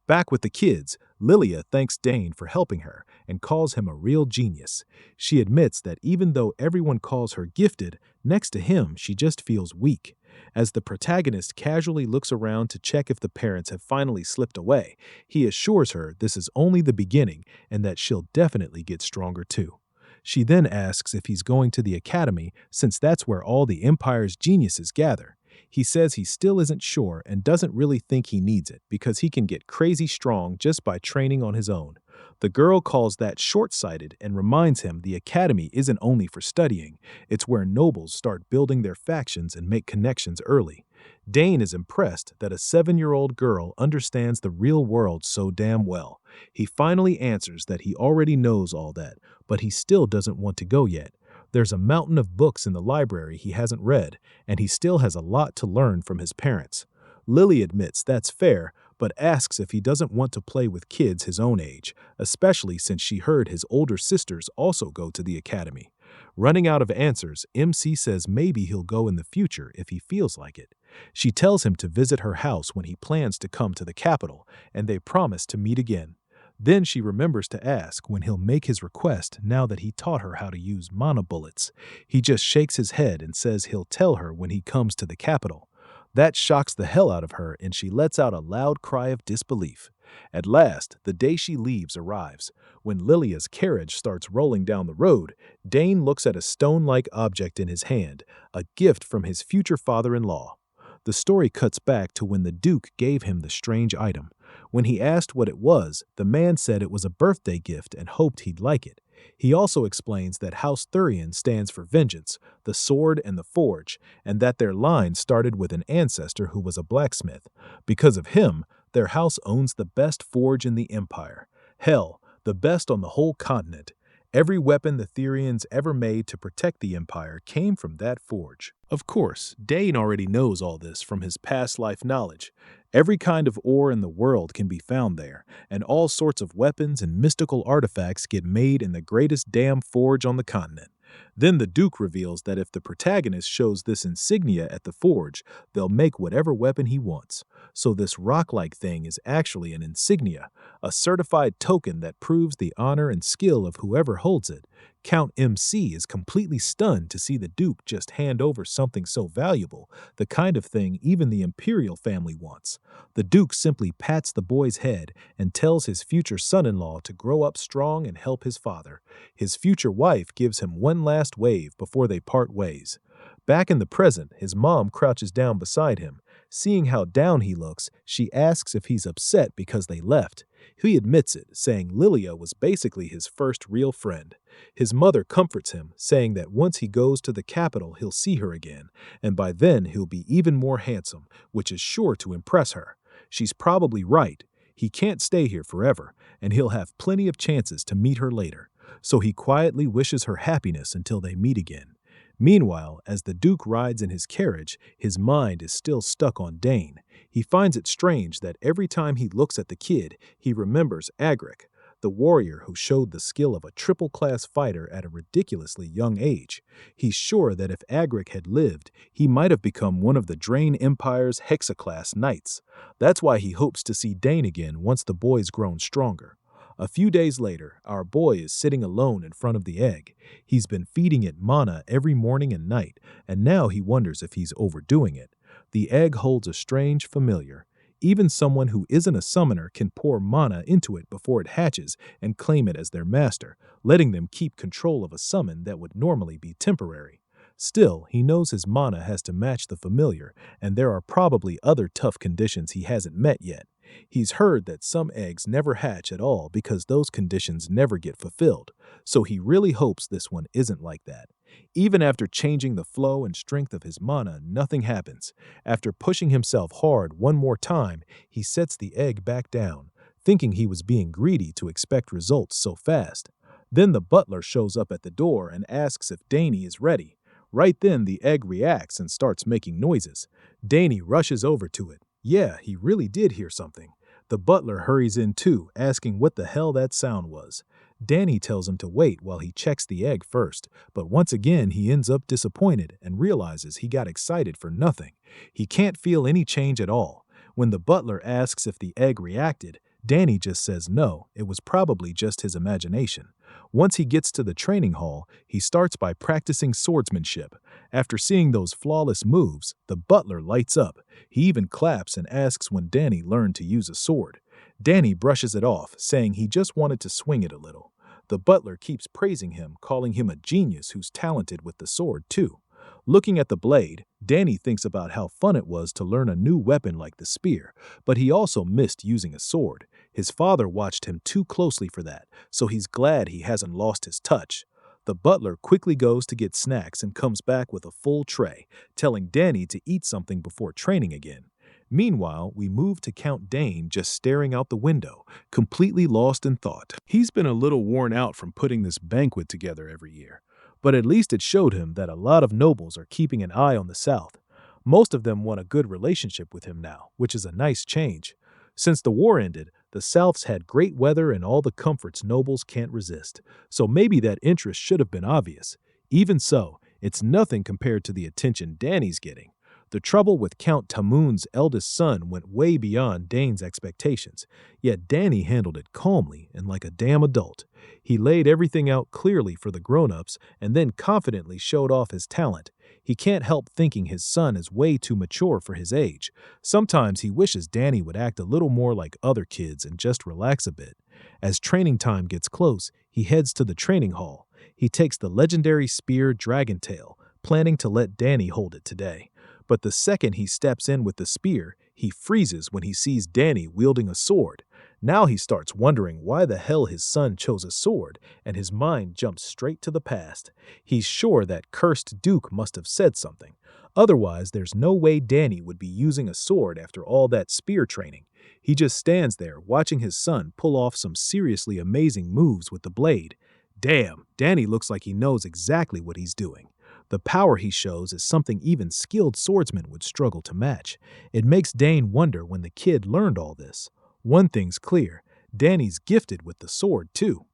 Back with the kids, Lilia thanks Dane for helping her and calls him a real genius. She admits that even though everyone calls her gifted, next to him she just feels weak. As the protagonist casually looks around to check if the parents have finally slipped away, he assures her this is only the beginning and that she'll definitely get stronger too. She then asks if he's going to the academy since that's where all the Empire's geniuses gather. He says he still isn't sure and doesn't really think he needs it because he can get crazy strong just by training on his own. The girl calls that short-sighted and reminds him the academy isn't only for studying, it's where nobles start building their factions and make connections early. Dane is impressed that a 7-year-old girl understands the real world so damn well. He finally answers that he already knows all that, but he still doesn't want to go yet. There's a mountain of books in the library he hasn't read, and he still has a lot to learn from his parents. Lily admits that's fair, but asks if he doesn't want to play with kids his own age, especially since she heard his older sisters also go to the academy. Running out of answers, MC says maybe he'll go in the future if he feels like it. She tells him to visit her house when he plans to come to the capital, and they promise to meet again. Then she remembers to ask when he'll make his request now that he taught her how to use mana bullets. He just shakes his head and says he'll tell her when he comes to the capital. That shocks the hell out of her and she lets out a loud cry of disbelief. At last, the day she leaves arrives. When Lilia's carriage starts rolling down the road, Dane looks at a stone-like object in his hand, a gift from his future father-in-law. The story cuts back to when the Duke gave him the strange item. When he asked what it was, the man said it was a birthday gift and hoped he'd like it. He also explains that House Thurian stands for vengeance, the sword and the forge, and that their line started with an ancestor who was a blacksmith. Because of him, their house owns the best forge in the Empire. Hell, the best on the whole continent. Every weapon the Therians ever made to protect the Empire came from that forge. Of course, Dane already knows all this from his past life knowledge. Every kind of ore in the world can be found there, and all sorts of weapons and mystical artifacts get made in the greatest damn forge on the continent. Then the Duke reveals that if the protagonist shows this insignia at the forge, they'll make whatever weapon he wants. So this rock-like thing is actually an insignia, a certified token that proves the honor and skill of whoever holds it. Count MC is completely stunned to see the Duke just hand over something so valuable, the kind of thing even the Imperial family wants. The Duke simply pats the boy's head and tells his future son-in-law to grow up strong and help his father. His future wife gives him one last wave before they part ways. Back in the present, his mom crouches down beside him. Seeing how down he looks, she asks if he's upset because they left. He admits it, saying Lilia was basically his first real friend. His mother comforts him, saying that once he goes to the capital he'll see her again, and by then he'll be even more handsome, which is sure to impress her. She's probably right. He can't stay here forever, and he'll have plenty of chances to meet her later. So he quietly wishes her happiness until they meet again. Meanwhile, as the Duke rides in his carriage, his mind is still stuck on Dane. He finds it strange that every time he looks at the kid, he remembers Agric, the warrior who showed the skill of a triple-class fighter at a ridiculously young age. He's sure that if Agric had lived, he might have become one of the Drain Empire's hexaclass knights. That's why he hopes to see Dane again once the boy's grown stronger. A few days later, our boy is sitting alone in front of the egg. He's been feeding it mana every morning and night, and now he wonders if he's overdoing it. The egg holds a strange familiar. Even someone who isn't a summoner can pour mana into it before it hatches and claim it as their master, letting them keep control of a summon that would normally be temporary. Still, he knows his mana has to match the familiar, and there are probably other tough conditions he hasn't met yet. He's heard that some eggs never hatch at all because those conditions never get fulfilled, so he really hopes this one isn't like that. Even after changing the flow and strength of his mana, nothing happens. After pushing himself hard one more time, he sets the egg back down, thinking he was being greedy to expect results so fast. Then the butler shows up at the door and asks if Danny is ready. Right then, the egg reacts and starts making noises. Danny rushes over to it. Yeah, he really did hear something. The butler hurries in too, asking what the hell that sound was. Danny tells him to wait while he checks the egg first, but once again he ends up disappointed and realizes he got excited for nothing. He can't feel any change at all. When the butler asks if the egg reacted, Danny just says no, it was probably just his imagination. Once he gets to the training hall, he starts by practicing swordsmanship. After seeing those flawless moves, the butler lights up. He even claps and asks when Danny learned to use a sword. Danny brushes it off, saying he just wanted to swing it a little. The butler keeps praising him, calling him a genius who's talented with the sword too. Looking at the blade, Danny thinks about how fun it was to learn a new weapon like the spear, but he also missed using a sword. His father watched him too closely for that, so he's glad he hasn't lost his touch. The butler quickly goes to get snacks and comes back with a full tray, telling Danny to eat something before training again. Meanwhile, we move to Count Dane just staring out the window, completely lost in thought. He's been a little worn out from putting this banquet together every year, but at least it showed him that a lot of nobles are keeping an eye on the South. Most of them want a good relationship with him now, which is a nice change. Since the war ended, the South's had great weather and all the comforts nobles can't resist, so maybe that interest should have been obvious. Even so, it's nothing compared to the attention Danny's getting. The trouble with Count Tamun's eldest son went way beyond Dane's expectations, yet Danny handled it calmly and like a damn adult. He laid everything out clearly for the grown-ups and then confidently showed off his talent. He can't help thinking his son is way too mature for his age. Sometimes he wishes Danny would act a little more like other kids and just relax a bit. As training time gets close, he heads to the training hall. He takes the legendary spear Dragontail, planning to let Danny hold it today. But the second he steps in with the spear, he freezes when he sees Danny wielding a sword. Now he starts wondering why the hell his son chose a sword, and his mind jumps straight to the past. He's sure that cursed Duke must have said something. Otherwise, there's no way Danny would be using a sword after all that spear training. He just stands there watching his son pull off some seriously amazing moves with the blade. Damn, Danny looks like he knows exactly what he's doing. The power he shows is something even skilled swordsmen would struggle to match. It makes Dane wonder when the kid learned all this. One thing's clear, Danny's gifted with the sword too.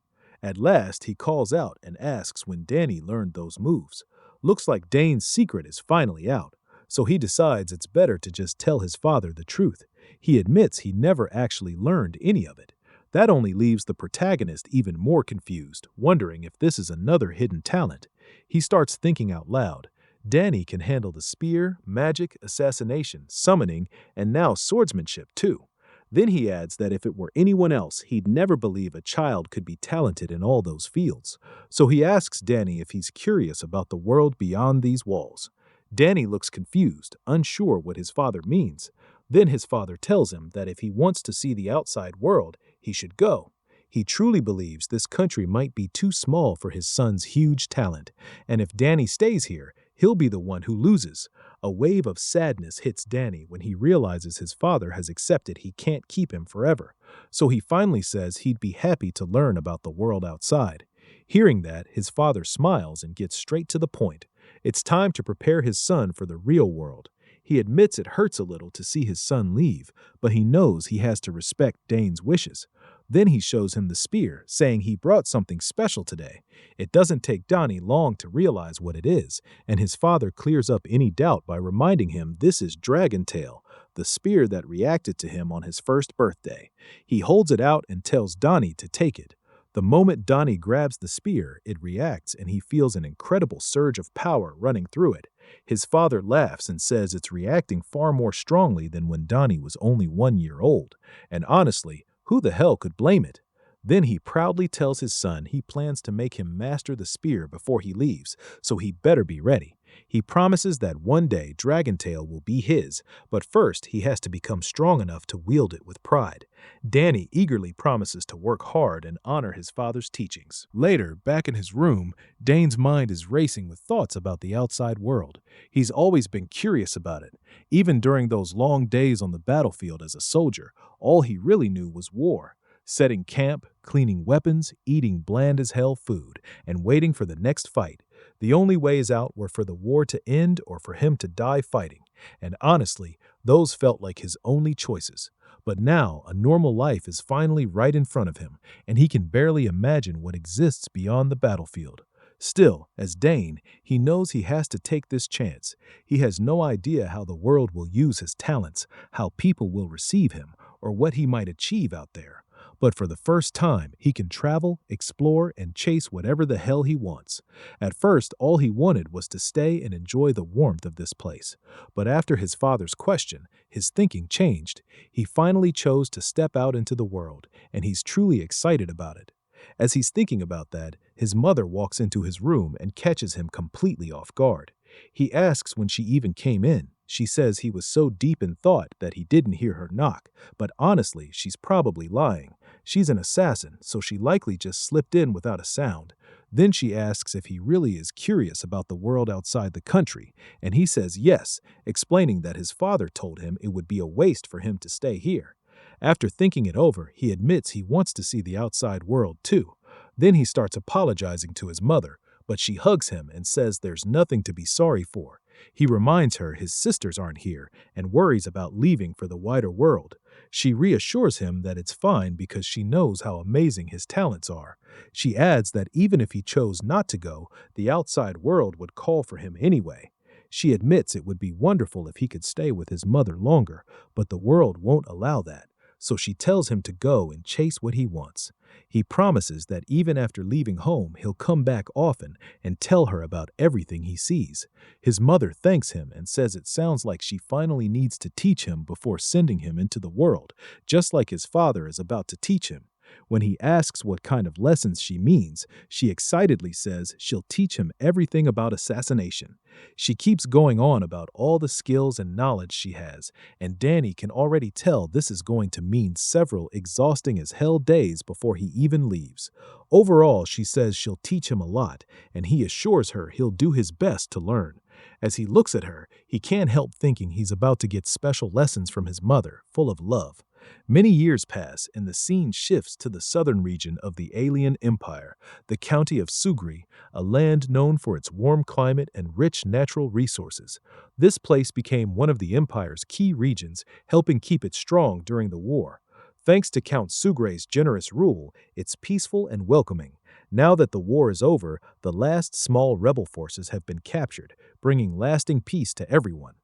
At last, he calls out and asks when Danny learned those moves. Looks like Dane's secret is finally out, so he decides it's better to just tell his father the truth. He admits he never actually learned any of it. That only leaves the protagonist even more confused, wondering if this is another hidden talent. He starts thinking out loud. Danny can handle the spear, magic, assassination, summoning, and now swordsmanship too. Then he adds that if it were anyone else, he'd never believe a child could be talented in all those fields. So he asks Danny if he's curious about the world beyond these walls. Danny looks confused, unsure what his father means. Then his father tells him that if he wants to see the outside world, he should go. He truly believes this country might be too small for his son's huge talent, and if Danny stays here, he'll be the one who loses. A wave of sadness hits Danny when he realizes his father has accepted he can't keep him forever, so he finally says he'd be happy to learn about the world outside. Hearing that, his father smiles and gets straight to the point. It's time to prepare his son for the real world. He admits it hurts a little to see his son leave, but he knows he has to respect Dane's wishes. Then he shows him the spear, saying he brought something special today. It doesn't take Danny long to realize what it is, and his father clears up any doubt by reminding him this is Dragon Tail, the spear that reacted to him on his first birthday. He holds it out and tells Danny to take it. The moment Danny grabs the spear, it reacts and he feels an incredible surge of power running through it. His father laughs and says it's reacting far more strongly than when Danny was only 1 year old. And honestly, who the hell could blame it? Then he proudly tells his son he plans to make him master the spear before he leaves, so he better be ready. He promises that one day Dragon Tail will be his, but first he has to become strong enough to wield it with pride. Danny eagerly promises to work hard and honor his father's teachings. Later, back in his room, Dane's mind is racing with thoughts about the outside world. He's always been curious about it. Even during those long days on the battlefield as a soldier, all he really knew was war. Setting camp, cleaning weapons, eating bland-as-hell food, and waiting for the next fight. The only ways out were for the war to end or for him to die fighting, and honestly, those felt like his only choices. But now, a normal life is finally right in front of him, and he can barely imagine what exists beyond the battlefield. Still, as Dane, he knows he has to take this chance. He has no idea how the world will use his talents, how people will receive him, or what he might achieve out there. But for the first time, he can travel, explore, and chase whatever the hell he wants. At first, all he wanted was to stay and enjoy the warmth of this place. But after his father's question, his thinking changed. He finally chose to step out into the world, and he's truly excited about it. As he's thinking about that, his mother walks into his room and catches him completely off guard. He asks when she even came in. She says he was so deep in thought that he didn't hear her knock, but honestly, she's probably lying. She's an assassin, so she likely just slipped in without a sound. Then she asks if he really is curious about the world outside the country, and he says yes, explaining that his father told him it would be a waste for him to stay here. After thinking it over, he admits he wants to see the outside world too. Then he starts apologizing to his mother, but she hugs him and says there's nothing to be sorry for. He reminds her his sisters aren't here and worries about leaving for the wider world. She reassures him that it's fine because she knows how amazing his talents are. She adds that even if he chose not to go, the outside world would call for him anyway. She admits it would be wonderful if he could stay with his mother longer, but the world won't allow that. So she tells him to go and chase what he wants. He promises that even after leaving home, he'll come back often and tell her about everything he sees. His mother thanks him and says it sounds like she finally needs to teach him before sending him into the world, just like his father is about to teach him. When he asks what kind of lessons she means, she excitedly says she'll teach him everything about assassination. She keeps going on about all the skills and knowledge she has, and Danny can already tell this is going to mean several exhausting as hell days before he even leaves. Overall, she says she'll teach him a lot, and he assures her he'll do his best to learn. As he looks at her, he can't help thinking he's about to get special lessons from his mother, full of love. Many years pass, and the scene shifts to the southern region of the alien empire, the county of Sugri, a land known for its warm climate and rich natural resources. This place became one of the empire's key regions, helping keep it strong during the war. Thanks to Count Sugre's generous rule, it's peaceful and welcoming. Now that the war is over, the last small rebel forces have been captured, bringing lasting peace to everyone.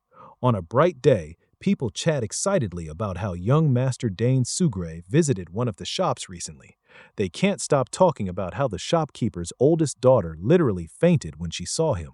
On a bright day, people chat excitedly about how young Master Dane Sugre visited one of the shops recently. They can't stop talking about how the shopkeeper's oldest daughter literally fainted when she saw him.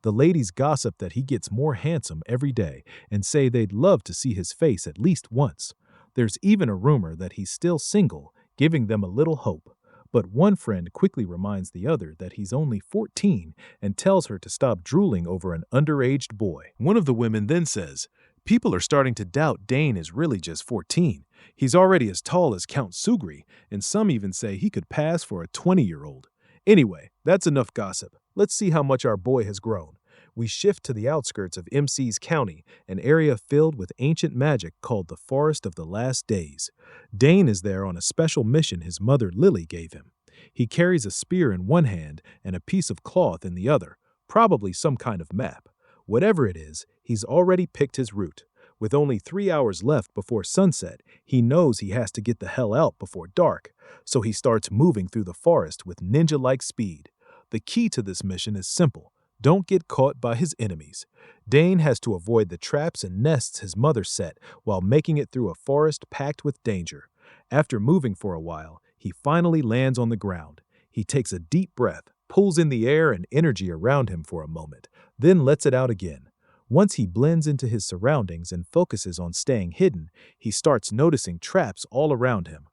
The ladies gossip that he gets more handsome every day and say they'd love to see his face at least once. There's even a rumor that he's still single, giving them a little hope. But one friend quickly reminds the other that he's only 14 and tells her to stop drooling over an underaged boy. One of the women then says, "People are starting to doubt Dane is really just 14. He's already as tall as Count Sugri, and some even say he could pass for a 20-year-old. Anyway, that's enough gossip. Let's see how much our boy has grown." We shift to the outskirts of MC's county, an area filled with ancient magic called the Forest of the Last Days. Dane is there on a special mission his mother Lily gave him. He carries a spear in one hand and a piece of cloth in the other, probably some kind of map. Whatever it is, he's already picked his route. With only 3 hours left before sunset, he knows he has to get the hell out before dark, so he starts moving through the forest with ninja-like speed. The key to this mission is simple. Don't get caught by his enemies. Dane has to avoid the traps and nests his mother set while making it through a forest packed with danger. After moving for a while, he finally lands on the ground. He takes a deep breath, pulls in the air and energy around him for a moment, then lets it out again. Once he blends into his surroundings and focuses on staying hidden, he starts noticing traps all around him.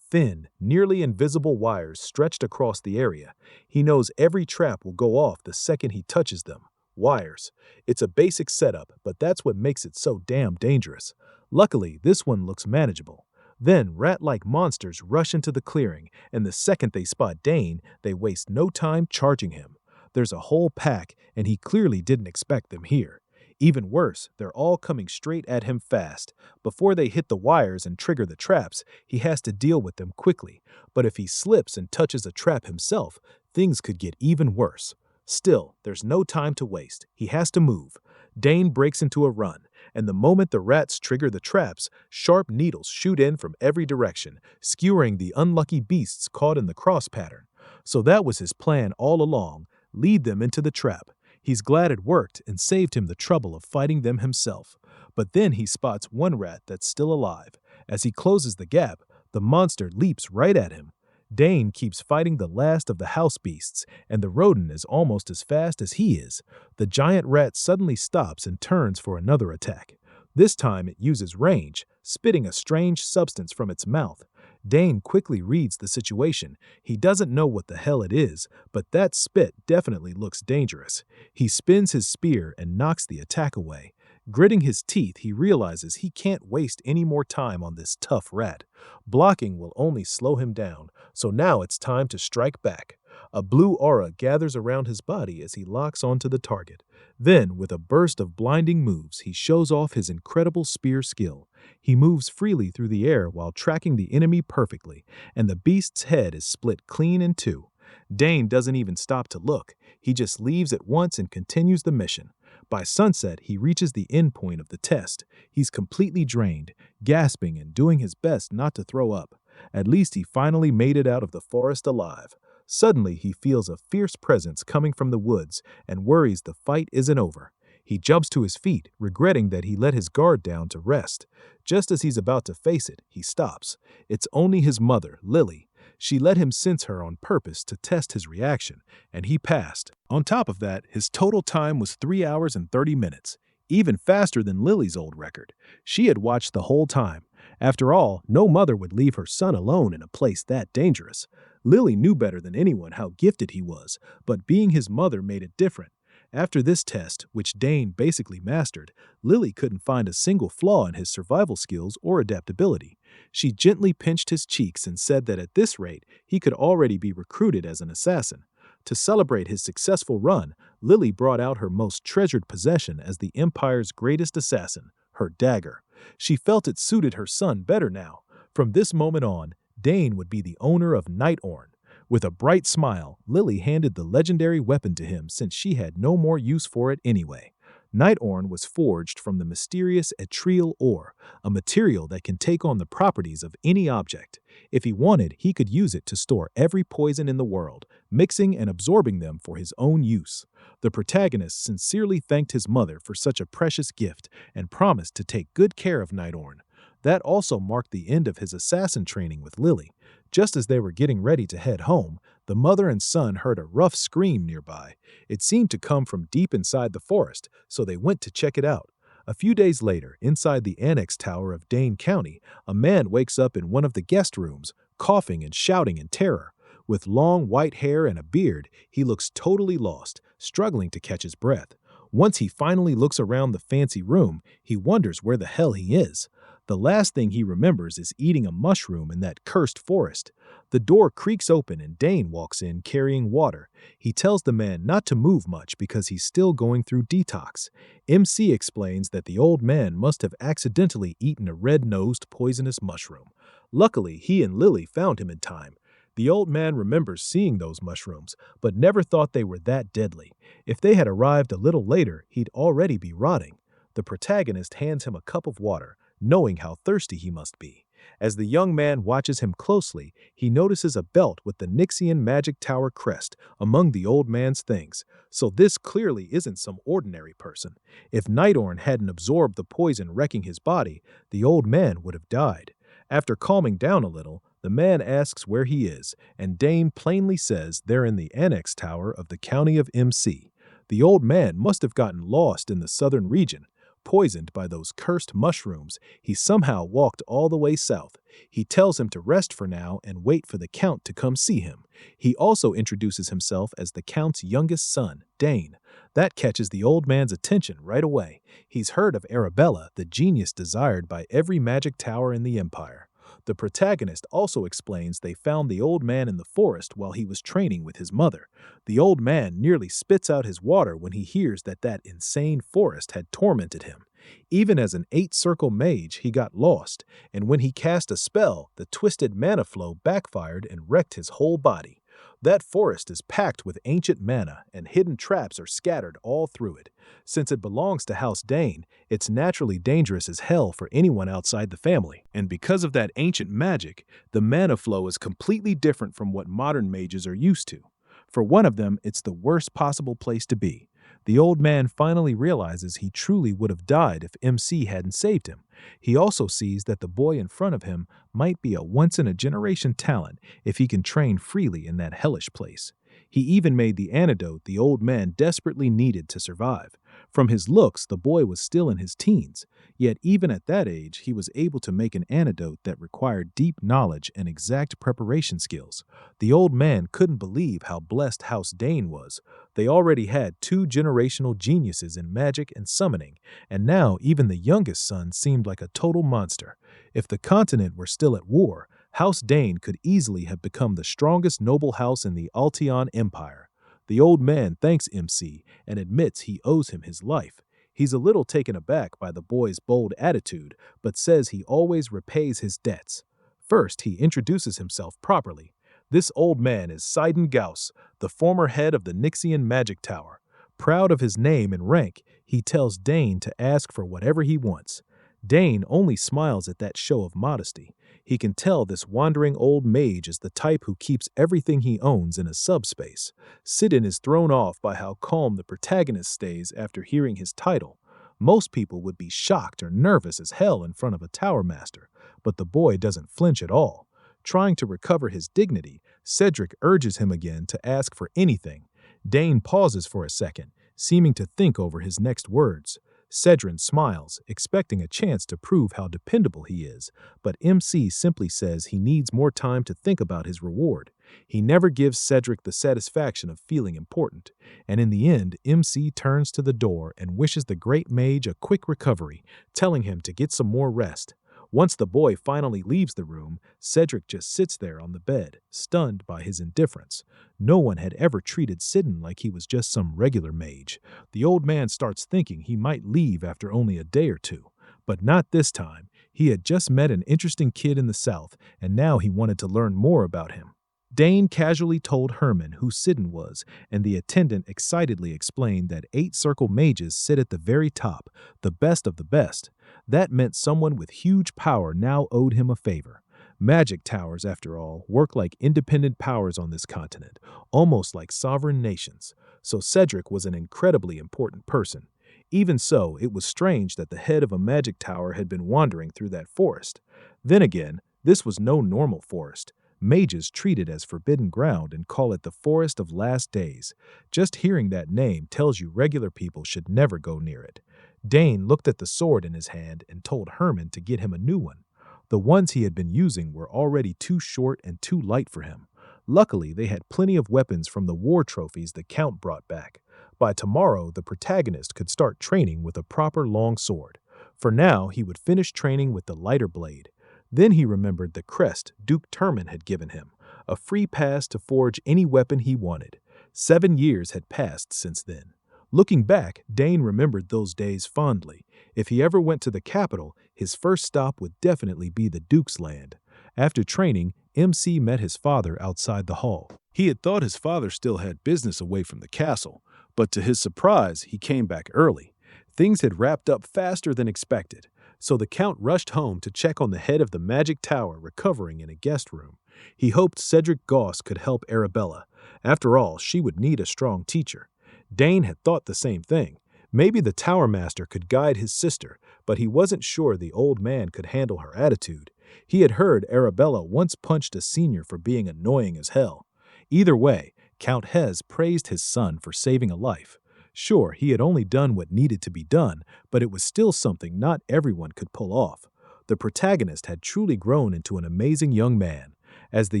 Thin, nearly invisible wires stretched across the area. He knows every trap will go off the second he touches them. Wires. It's a basic setup, but that's what makes it so damn dangerous. Luckily, this one looks manageable. Then, rat-like monsters rush into the clearing, and the second they spot Dane, they waste no time charging him. There's a whole pack, and he clearly didn't expect them here. Even worse, they're all coming straight at him fast. Before they hit the wires and trigger the traps, he has to deal with them quickly. But if he slips and touches a trap himself, things could get even worse. Still, there's no time to waste. He has to move. Dane breaks into a run, and the moment the rats trigger the traps, sharp needles shoot in from every direction, skewering the unlucky beasts caught in the cross pattern. So that was his plan all along, lead them into the trap. He's glad it worked and saved him the trouble of fighting them himself. But then he spots one rat that's still alive. As he closes the gap, the monster leaps right at him. Dane keeps fighting the last of the house beasts, and the rodent is almost as fast as he is. The giant rat suddenly stops and turns for another attack. This time it uses range, spitting a strange substance from its mouth. Dane quickly reads the situation. He doesn't know what the hell it is, but that spit definitely looks dangerous. He spins his spear and knocks the attack away. Gritting his teeth, he realizes he can't waste any more time on this tough rat. Blocking will only slow him down, so now it's time to strike back. A blue aura gathers around his body as he locks onto the target. Then, with a burst of blinding moves, he shows off his incredible spear skill. He moves freely through the air while tracking the enemy perfectly, and the beast's head is split clean in two. Dane doesn't even stop to look. He just leaves at once and continues the mission. By sunset, he reaches the end point of the test. He's completely drained, gasping and doing his best not to throw up. At least he finally made it out of the forest alive. Suddenly, he feels a fierce presence coming from the woods and worries the fight isn't over. He jumps to his feet, regretting that he let his guard down to rest. Just as he's about to face it, he stops. It's only his mother, Lily. She let him sense her on purpose to test his reaction, and he passed. On top of that, his total time was 3 hours and 30 minutes, even faster than Lily's old record. She had watched the whole time. After all, no mother would leave her son alone in a place that dangerous. Lily knew better than anyone how gifted he was, but being his mother made it different. After this test, which Dane basically mastered, Lily couldn't find a single flaw in his survival skills or adaptability. She gently pinched his cheeks and said that at this rate, he could already be recruited as an assassin. To celebrate his successful run, Lily brought out her most treasured possession as the Empire's greatest assassin, her dagger. She felt it suited her son better now. From this moment on, Dane would be the owner of Nightorn. With a bright smile, Lily handed the legendary weapon to him since she had no more use for it anyway. Nightorn was forged from the mysterious etrial ore, a material that can take on the properties of any object. If he wanted, he could use it to store every poison in the world, mixing and absorbing them for his own use. The protagonist sincerely thanked his mother for such a precious gift and promised to take good care of Nightorn. That also marked the end of his assassin training with Lily. Just as they were getting ready to head home, the mother and son heard a rough scream nearby. It seemed to come from deep inside the forest, so they went to check it out. A few days later, inside the annex tower of Dane County, a man wakes up in one of the guest rooms, coughing and shouting in terror. With long white hair and a beard, he looks totally lost, struggling to catch his breath. Once he finally looks around the fancy room, he wonders where the hell he is. The last thing he remembers is eating a mushroom in that cursed forest. The door creaks open and Dane walks in carrying water. He tells the man not to move much because he's still going through detox. MC explains that the old man must have accidentally eaten a red-nosed poisonous mushroom. Luckily, he and Lily found him in time. The old man remembers seeing those mushrooms, but never thought they were that deadly. If they had arrived a little later, he'd already be rotting. The protagonist hands him a cup of water, knowing how thirsty he must be. As the young man watches him closely, he notices a belt with the Nixian Magic Tower crest among the old man's things. So this clearly isn't some ordinary person. If Nightorn hadn't absorbed the poison wrecking his body, the old man would have died. After calming down a little, the man asks where he is, and Dane plainly says they're in the annex tower of the county of MC. The old man must have gotten lost in the southern region. Poisoned by those cursed mushrooms, he somehow walked all the way south. He tells him to rest for now and wait for the Count to come see him. He also introduces himself as the Count's youngest son, Dane. That catches the old man's attention right away. He's heard of Arabella, the genius desired by every magic tower in the Empire. The protagonist also explains they found the old man in the forest while he was training with his mother. The old man nearly spits out his water when he hears that insane forest had tormented him. Even as an 8-circle mage, he got lost, and when he cast a spell, the twisted mana flow backfired and wrecked his whole body. That forest is packed with ancient mana, and hidden traps are scattered all through it. Since it belongs to House Dane, it's naturally dangerous as hell for anyone outside the family. And because of that ancient magic, the mana flow is completely different from what modern mages are used to. For one of them, it's the worst possible place to be. The old man finally realizes he truly would have died if MC hadn't saved him. He also sees that the boy in front of him might be a once-in-a-generation talent if he can train freely in that hellish place. He even made the antidote the old man desperately needed to survive. From his looks, the boy was still in his teens, yet even at that age, he was able to make an antidote that required deep knowledge and exact preparation skills. The old man couldn't believe how blessed House Dane was. They already had 2 generational geniuses in magic and summoning, and now even the youngest son seemed like a total monster. If the continent were still at war, House Dane could easily have become the strongest noble house in the Alteon Empire. The old man thanks MC and admits he owes him his life. He's a little taken aback by the boy's bold attitude, but says he always repays his debts. First, he introduces himself properly. This old man is Sidon Gauss, the former head of the Nixian Magic Tower. Proud of his name and rank, he tells Dane to ask for whatever he wants. Dane only smiles at that show of modesty. He can tell this wandering old mage is the type who keeps everything he owns in a subspace. Sidon is thrown off by how calm the protagonist stays after hearing his title. Most people would be shocked or nervous as hell in front of a tower master, but the boy doesn't flinch at all. Trying to recover his dignity, Cedric urges him again to ask for anything. Dane pauses for a second, seeming to think over his next words. Cedrin smiles, expecting a chance to prove how dependable he is, but MC simply says he needs more time to think about his reward. He never gives Cedric the satisfaction of feeling important, and in the end, MC turns to the door and wishes the great mage a quick recovery, telling him to get some more rest. Once the boy finally leaves the room, Cedric just sits there on the bed, stunned by his indifference. No one had ever treated Sidon like he was just some regular mage. The old man starts thinking he might leave after only a day or two. But not this time. He had just met an interesting kid in the South, and now he wanted to learn more about him. Dane casually told Herman who Sidon was, and the attendant excitedly explained that 8 circle mages sit at the very top, the best of the best. That meant someone with huge power now owed him a favor. Magic towers, after all, work like independent powers on this continent, almost like sovereign nations. So Cedric was an incredibly important person. Even so, it was strange that the head of a magic tower had been wandering through that forest. Then again, this was no normal forest. Mages treat it as forbidden ground and call it the Forest of Last Days. Just hearing that name tells you regular people should never go near it. Dane looked at the sword in his hand and told Herman to get him a new one. The ones he had been using were already too short and too light for him. Luckily, they had plenty of weapons from the war trophies the Count brought back. By tomorrow, the protagonist could start training with a proper long sword. For now, he would finish training with the lighter blade. Then he remembered the crest Duke Termin had given him, a free pass to forge any weapon he wanted. 7 years had passed since then. Looking back, Dane remembered those days fondly. If he ever went to the capital, his first stop would definitely be the Duke's land. After training, MC met his father outside the hall. He had thought his father still had business away from the castle, but to his surprise, he came back early. Things had wrapped up faster than expected, so the Count rushed home to check on the head of the magic tower recovering in a guest room. He hoped Cedric Goss could help Arabella. After all, she would need a strong teacher. Dane had thought the same thing. Maybe the tower master could guide his sister, but he wasn't sure the old man could handle her attitude. He had heard Arabella once punched a senior for being annoying as hell. Either way, Count Hez praised his son for saving a life. Sure, he had only done what needed to be done, but it was still something not everyone could pull off. The protagonist had truly grown into an amazing young man. As the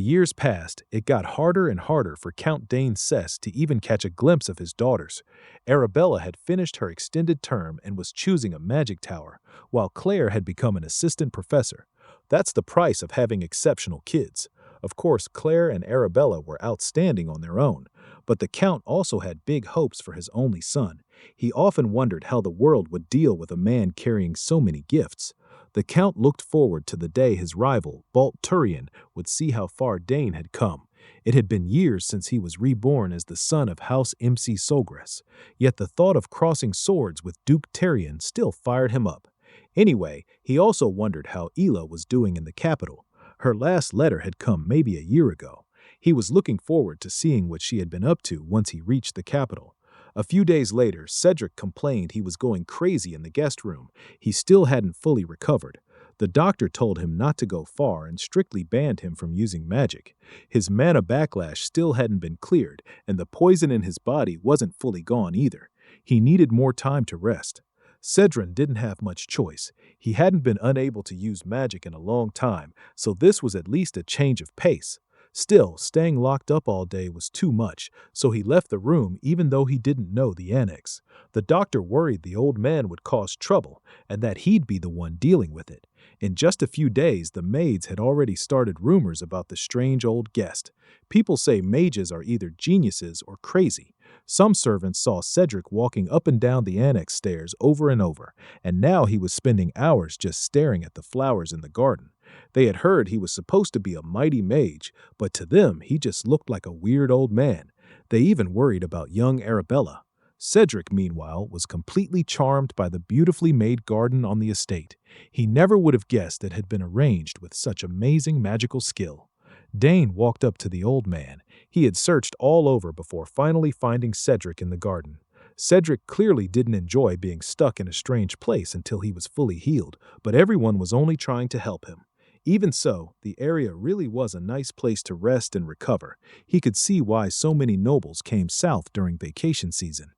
years passed, it got harder and harder for Count Dane Cess to even catch a glimpse of his daughters. Arabella had finished her extended term and was choosing a magic tower, while Claire had become an assistant professor. That's the price of having exceptional kids. Of course, Claire and Arabella were outstanding on their own, but the Count also had big hopes for his only son. He often wondered how the world would deal with a man carrying so many gifts. The Count looked forward to the day his rival, Balt Turian, would see how far Dane had come. It had been years since he was reborn as the son of House MC Sogres, yet the thought of crossing swords with Duke Turian still fired him up. Anyway, he also wondered how Ela was doing in the capital. Her last letter had come maybe a year ago. He was looking forward to seeing what she had been up to once he reached the capital. A few days later, Cedric complained he was going crazy in the guest room. He still hadn't fully recovered. The doctor told him not to go far and strictly banned him from using magic. His mana backlash still hadn't been cleared, and the poison in his body wasn't fully gone either. He needed more time to rest. Cedrin didn't have much choice. He hadn't been unable to use magic in a long time, so this was at least a change of pace. Still, staying locked up all day was too much, so he left the room even though he didn't know the annex. The doctor worried the old man would cause trouble, and that he'd be the one dealing with it. In just a few days, the maids had already started rumors about the strange old guest. People say mages are either geniuses or crazy. Some servants saw Cedric walking up and down the annex stairs over and over, and now he was spending hours just staring at the flowers in the garden. They had heard he was supposed to be a mighty mage, but to them he just looked like a weird old man. They even worried about young Arabella. Cedric, meanwhile, was completely charmed by the beautifully made garden on the estate. He never would have guessed it had been arranged with such amazing magical skill. Dane walked up to the old man. He had searched all over before finally finding Cedric in the garden. Cedric clearly didn't enjoy being stuck in a strange place until he was fully healed, but everyone was only trying to help him. Even so, the area really was a nice place to rest and recover. He could see why so many nobles came south during vacation season.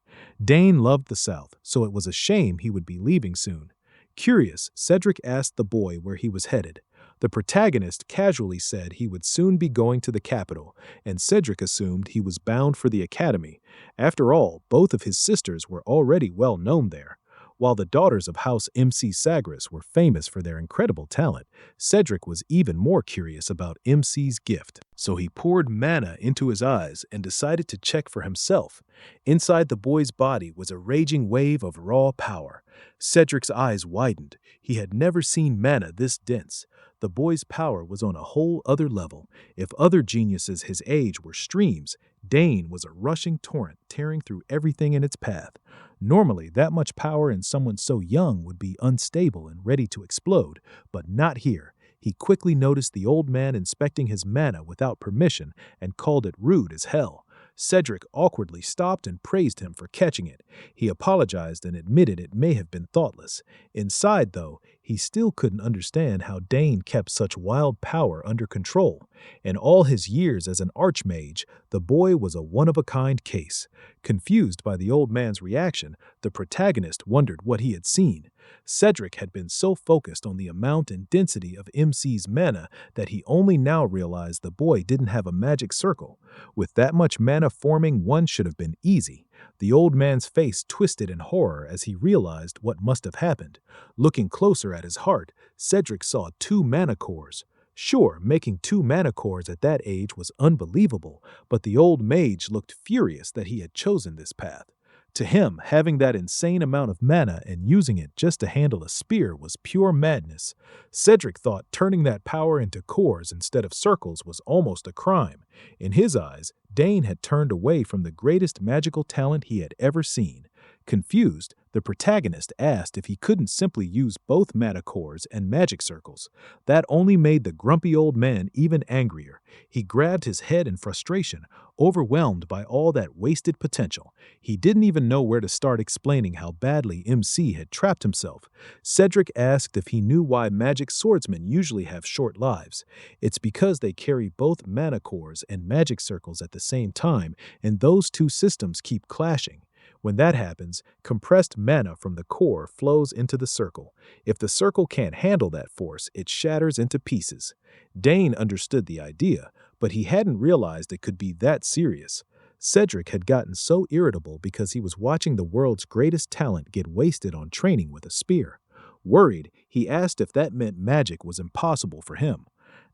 Dane loved the south, so it was a shame he would be leaving soon. Curious, Cedric asked the boy where he was headed. The protagonist casually said he would soon be going to the capital, and Cedric assumed he was bound for the academy. After all, both of his sisters were already well known there. While the daughters of House MC Sagres were famous for their incredible talent, Cedric was even more curious about MC's gift. So he poured mana into his eyes and decided to check for himself. Inside the boy's body was a raging wave of raw power. Cedric's eyes widened. He had never seen mana this dense. The boy's power was on a whole other level. If other geniuses his age were streams, Dane was a rushing torrent tearing through everything in its path. Normally, that much power in someone so young would be unstable and ready to explode, but not here. He quickly noticed the old man inspecting his mana without permission and called it rude as hell. Cedric awkwardly stopped and praised him for catching it. He apologized and admitted it may have been thoughtless. Inside, though, he still couldn't understand how Dane kept such wild power under control. In all his years as an archmage, the boy was a one-of-a-kind case. Confused by the old man's reaction, the protagonist wondered what he had seen. Cedric had been so focused on the amount and density of MC's mana that he only now realized the boy didn't have a magic circle. With that much mana forming, one should have been easy. The old man's face twisted in horror as he realized what must have happened. Looking closer at his heart, Cedric saw 2 mana cores. Sure, making 2 mana cores at that age was unbelievable, but the old mage looked furious that he had chosen this path. To him, having that insane amount of mana and using it just to handle a spear was pure madness. Cedric thought turning that power into cores instead of circles was almost a crime. In his eyes, Dane had turned away from the greatest magical talent he had ever seen. Confused, the protagonist asked if he couldn't simply use both mana cores and magic circles. That only made the grumpy old man even angrier. He grabbed his head in frustration, overwhelmed by all that wasted potential. He didn't even know where to start explaining how badly MC had trapped himself. Cedric asked if he knew why magic swordsmen usually have short lives. It's because they carry both mana cores and magic circles at the same time, and those two systems keep clashing. When that happens, compressed mana from the core flows into the circle. If the circle can't handle that force, it shatters into pieces. Dane understood the idea, but he hadn't realized it could be that serious. Cedric had gotten so irritable because he was watching the world's greatest talent get wasted on training with a spear. Worried, he asked if that meant magic was impossible for him.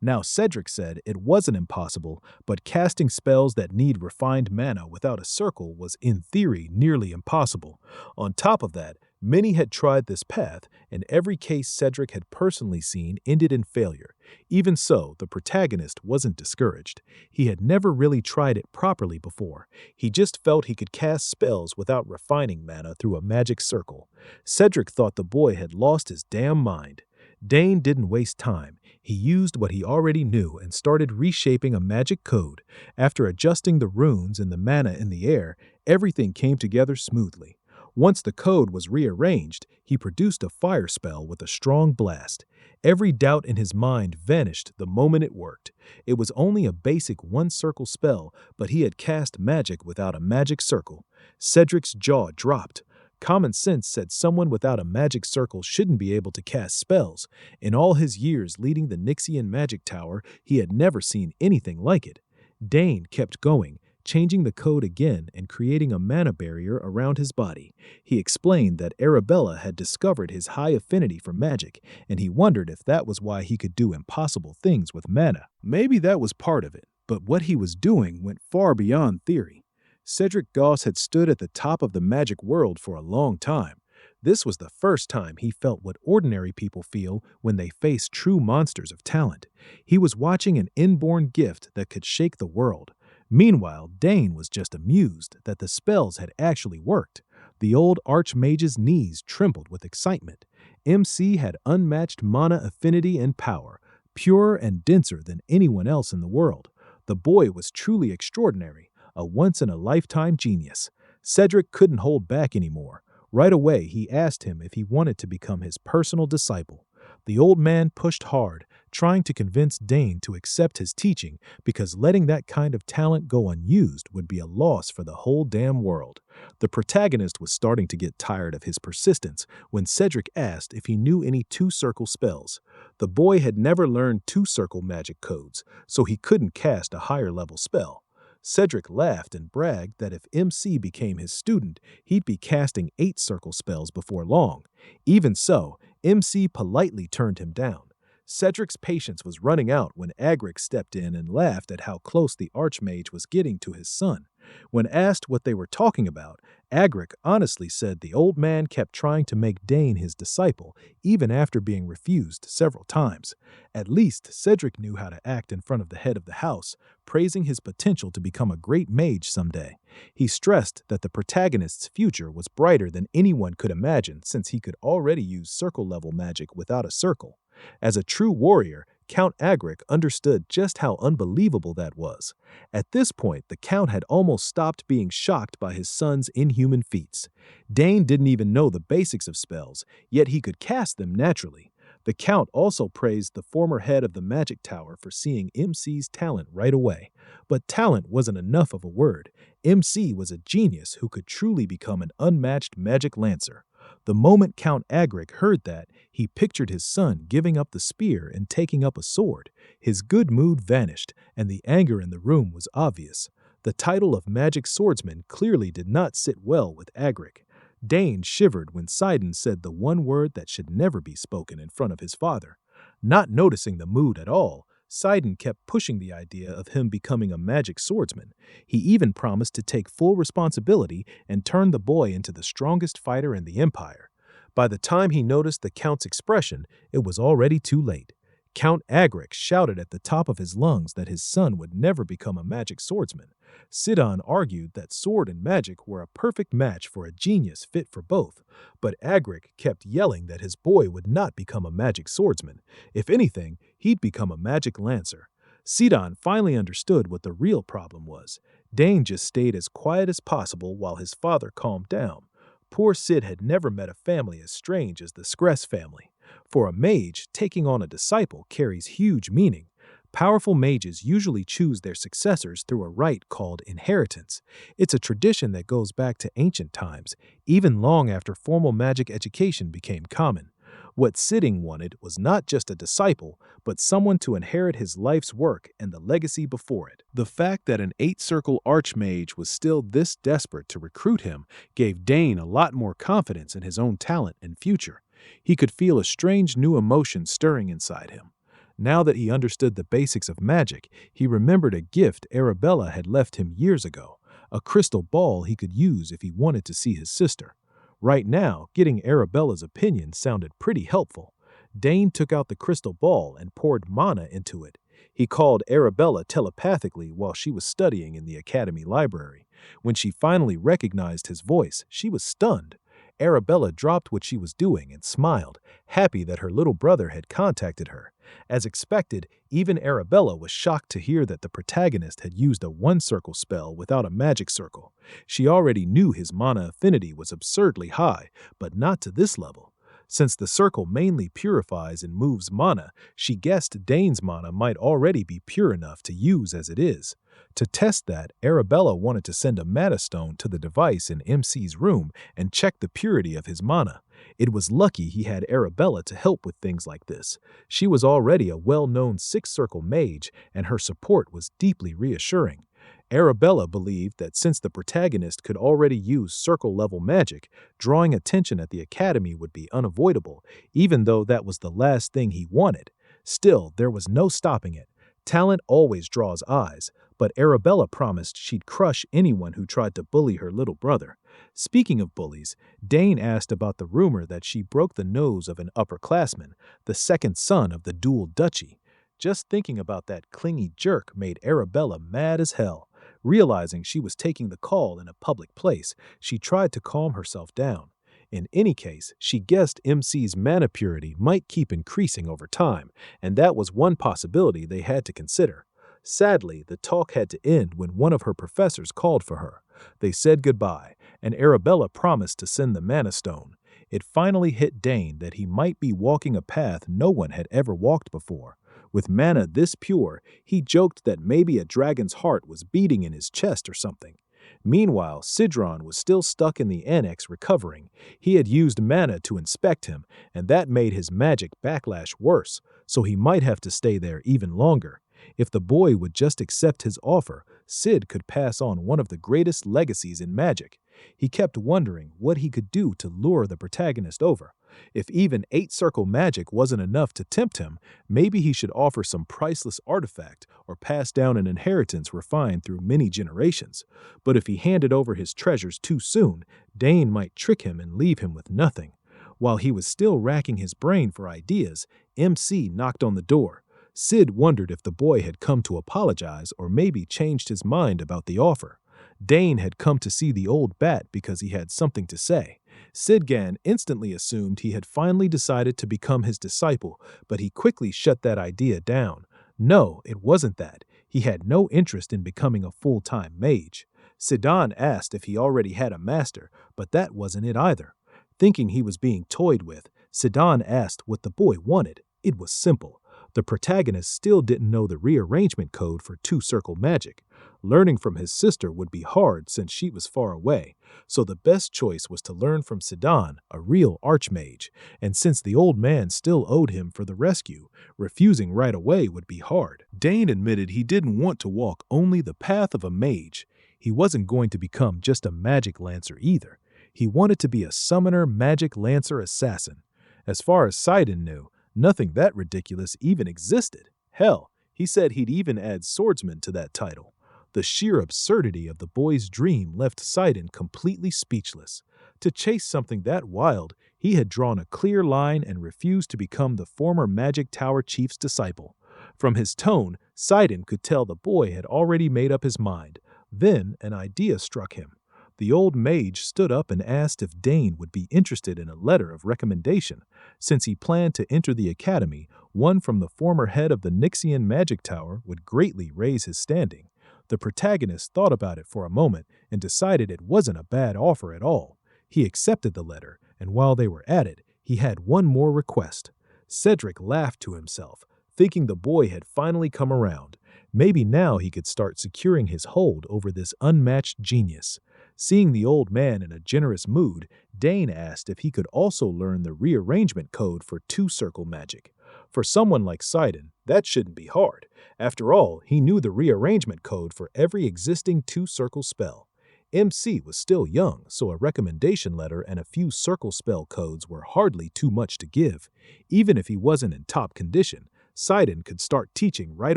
Now Cedric said it wasn't impossible, but casting spells that need refined mana without a circle was in theory nearly impossible. On top of that, many had tried this path, and every case Cedric had personally seen ended in failure. Even so, the protagonist wasn't discouraged. He had never really tried it properly before. He just felt he could cast spells without refining mana through a magic circle. Cedric thought the boy had lost his damn mind. Dane didn't waste time. He used what he already knew and started reshaping a magic code. After adjusting the runes and the mana in the air, everything came together smoothly. Once the code was rearranged, he produced a fire spell with a strong blast. Every doubt in his mind vanished the moment it worked. It was only a basic one-circle spell, but he had cast magic without a magic circle. Cedric's jaw dropped. Common sense said someone without a magic circle shouldn't be able to cast spells. In all his years leading the Nixian magic tower, he had never seen anything like it. Dane kept going, changing the code again and creating a mana barrier around his body. He explained that Arabella had discovered his high affinity for magic, and he wondered if that was why he could do impossible things with mana. Maybe that was part of it, but what he was doing went far beyond theory. Cedric Goss had stood at the top of the magic world for a long time. This was the first time he felt what ordinary people feel when they face true monsters of talent. He was watching an inborn gift that could shake the world. Meanwhile, Dane was just amused that the spells had actually worked. The old archmage's knees trembled with excitement. MC had unmatched mana affinity and power, purer and denser than anyone else in the world. The boy was truly extraordinary. A once-in-a-lifetime genius. Cedric couldn't hold back anymore. Right away, he asked him if he wanted to become his personal disciple. The old man pushed hard, trying to convince Dane to accept his teaching because letting that kind of talent go unused would be a loss for the whole damn world. The protagonist was starting to get tired of his persistence when Cedric asked if he knew any two-circle spells. The boy had never learned two-circle magic codes, so he couldn't cast a higher-level spell. Cedric laughed and bragged that if MC became his student, he'd be casting 8 circle spells before long. Even so, MC politely turned him down. Cedric's patience was running out when Agric stepped in and laughed at how close the Archmage was getting to his son. When asked what they were talking about, Agric honestly said the old man kept trying to make Dane his disciple, even after being refused several times. At least Cedric knew how to act in front of the head of the house, praising his potential to become a great mage someday. He stressed that the protagonist's future was brighter than anyone could imagine since he could already use circle-level magic without a circle. As a true warrior, Count Agric understood just how unbelievable that was. At this point, the Count had almost stopped being shocked by his son's inhuman feats. Dane didn't even know the basics of spells, yet he could cast them naturally. The Count also praised the former head of the Magic Tower for seeing MC's talent right away. But talent wasn't enough of a word. MC was a genius who could truly become an unmatched magic lancer. The moment Count Agric heard that, he pictured his son giving up the spear and taking up a sword. His good mood vanished, and the anger in the room was obvious. The title of Magic Swordsman clearly did not sit well with Agric. Dane shivered when Sidon said the one word that should never be spoken in front of his father. Not noticing the mood at all, Sidon kept pushing the idea of him becoming a magic swordsman. He even promised to take full responsibility and turn the boy into the strongest fighter in the Empire. By the time he noticed the Count's expression, it was already too late. Count Agric shouted at the top of his lungs that his son would never become a magic swordsman. Sidon argued that sword and magic were a perfect match for a genius fit for both, but Agric kept yelling that his boy would not become a magic swordsman. If anything, he'd become a magic lancer. Sidon finally understood what the real problem was. Dane just stayed as quiet as possible while his father calmed down. Poor Sid had never met a family as strange as the Scress family. For a mage, taking on a disciple carries huge meaning. Powerful mages usually choose their successors through a rite called inheritance. It's a tradition that goes back to ancient times, even long after formal magic education became common. What Sidding wanted was not just a disciple, but someone to inherit his life's work and the legacy before it. The fact that an 8-circle archmage was still this desperate to recruit him gave Dane a lot more confidence in his own talent and future. He could feel a strange new emotion stirring inside him. Now that he understood the basics of magic, he remembered a gift Arabella had left him years ago, a crystal ball he could use if he wanted to see his sister. Right now, getting Arabella's opinion sounded pretty helpful. Dane took out the crystal ball and poured mana into it. He called Arabella telepathically while she was studying in the academy library. When she finally recognized his voice, she was stunned. Arabella dropped what she was doing and smiled, happy that her little brother had contacted her. As expected, even Arabella was shocked to hear that the protagonist had used a 1-circle spell without a magic circle. She already knew his mana affinity was absurdly high, but not to this level. Since the circle mainly purifies and moves mana, she guessed Dane's mana might already be pure enough to use as it is. To test that, Arabella wanted to send a mana stone to the device in MC's room and check the purity of his mana. It was lucky he had Arabella to help with things like this. She was already a well-known 6-circle mage, and her support was deeply reassuring. Arabella believed that since the protagonist could already use circle-level magic, drawing attention at the academy would be unavoidable, even though that was the last thing he wanted. Still, there was no stopping it. Talent always draws eyes, but Arabella promised she'd crush anyone who tried to bully her little brother. Speaking of bullies, Dane asked about the rumor that she broke the nose of an upperclassman, the second son of the dual duchy. Just thinking about that clingy jerk made Arabella mad as hell. Realizing she was taking the call in a public place, she tried to calm herself down. In any case, she guessed MC's mana purity might keep increasing over time, and that was one possibility they had to consider. Sadly, the talk had to end when one of her professors called for her. They said goodbye, and Arabella promised to send the mana stone. It finally hit Dane that he might be walking a path no one had ever walked before. With mana this pure, he joked that maybe a dragon's heart was beating in his chest or something. Meanwhile, Sidron was still stuck in the annex recovering. He had used mana to inspect him, and that made his magic backlash worse, so he might have to stay there even longer. If the boy would just accept his offer, Sid could pass on one of the greatest legacies in magic. He kept wondering what he could do to lure the protagonist over. If even 8-circle magic wasn't enough to tempt him, maybe he should offer some priceless artifact or pass down an inheritance refined through many generations. But if he handed over his treasures too soon, Dane might trick him and leave him with nothing. While he was still racking his brain for ideas, MC knocked on the door. Sid wondered if the boy had come to apologize or maybe changed his mind about the offer. Dane had come to see the old bat because he had something to say. Sidgan instantly assumed he had finally decided to become his disciple, but he quickly shut that idea down. No, it wasn't that. He had no interest in becoming a full-time mage. Sidan asked if he already had a master, but that wasn't it either. Thinking he was being toyed with, Sidan asked what the boy wanted. It was simple. The protagonist still didn't know the rearrangement code for 2-circle magic. Learning from his sister would be hard since she was far away, so the best choice was to learn from Sidan, a real archmage, and since the old man still owed him for the rescue, refusing right away would be hard. Dane admitted he didn't want to walk only the path of a mage. He wasn't going to become just a magic lancer either. He wanted to be a summoner magic lancer assassin. As far as Sidon knew, nothing that ridiculous even existed. Hell, he said he'd even add swordsman to that title. The sheer absurdity of the boy's dream left Sidon completely speechless. To chase something that wild, he had drawn a clear line and refused to become the former Magic Tower chief's disciple. From his tone, Sidon could tell the boy had already made up his mind. Then an idea struck him. The old mage stood up and asked if Dane would be interested in a letter of recommendation. Since he planned to enter the academy, one from the former head of the Nixian Magic Tower would greatly raise his standing. The protagonist thought about it for a moment and decided it wasn't a bad offer at all. He accepted the letter, and while they were at it, he had one more request. Cedric laughed to himself, thinking the boy had finally come around. Maybe now he could start securing his hold over this unmatched genius. Seeing the old man in a generous mood, Dane asked if he could also learn the rearrangement code for 2-circle magic. For someone like Sidon, that shouldn't be hard. After all, he knew the rearrangement code for every existing 2-circle spell. MC was still young, so a recommendation letter and a few circle spell codes were hardly too much to give. Even if he wasn't in top condition, Sidon could start teaching right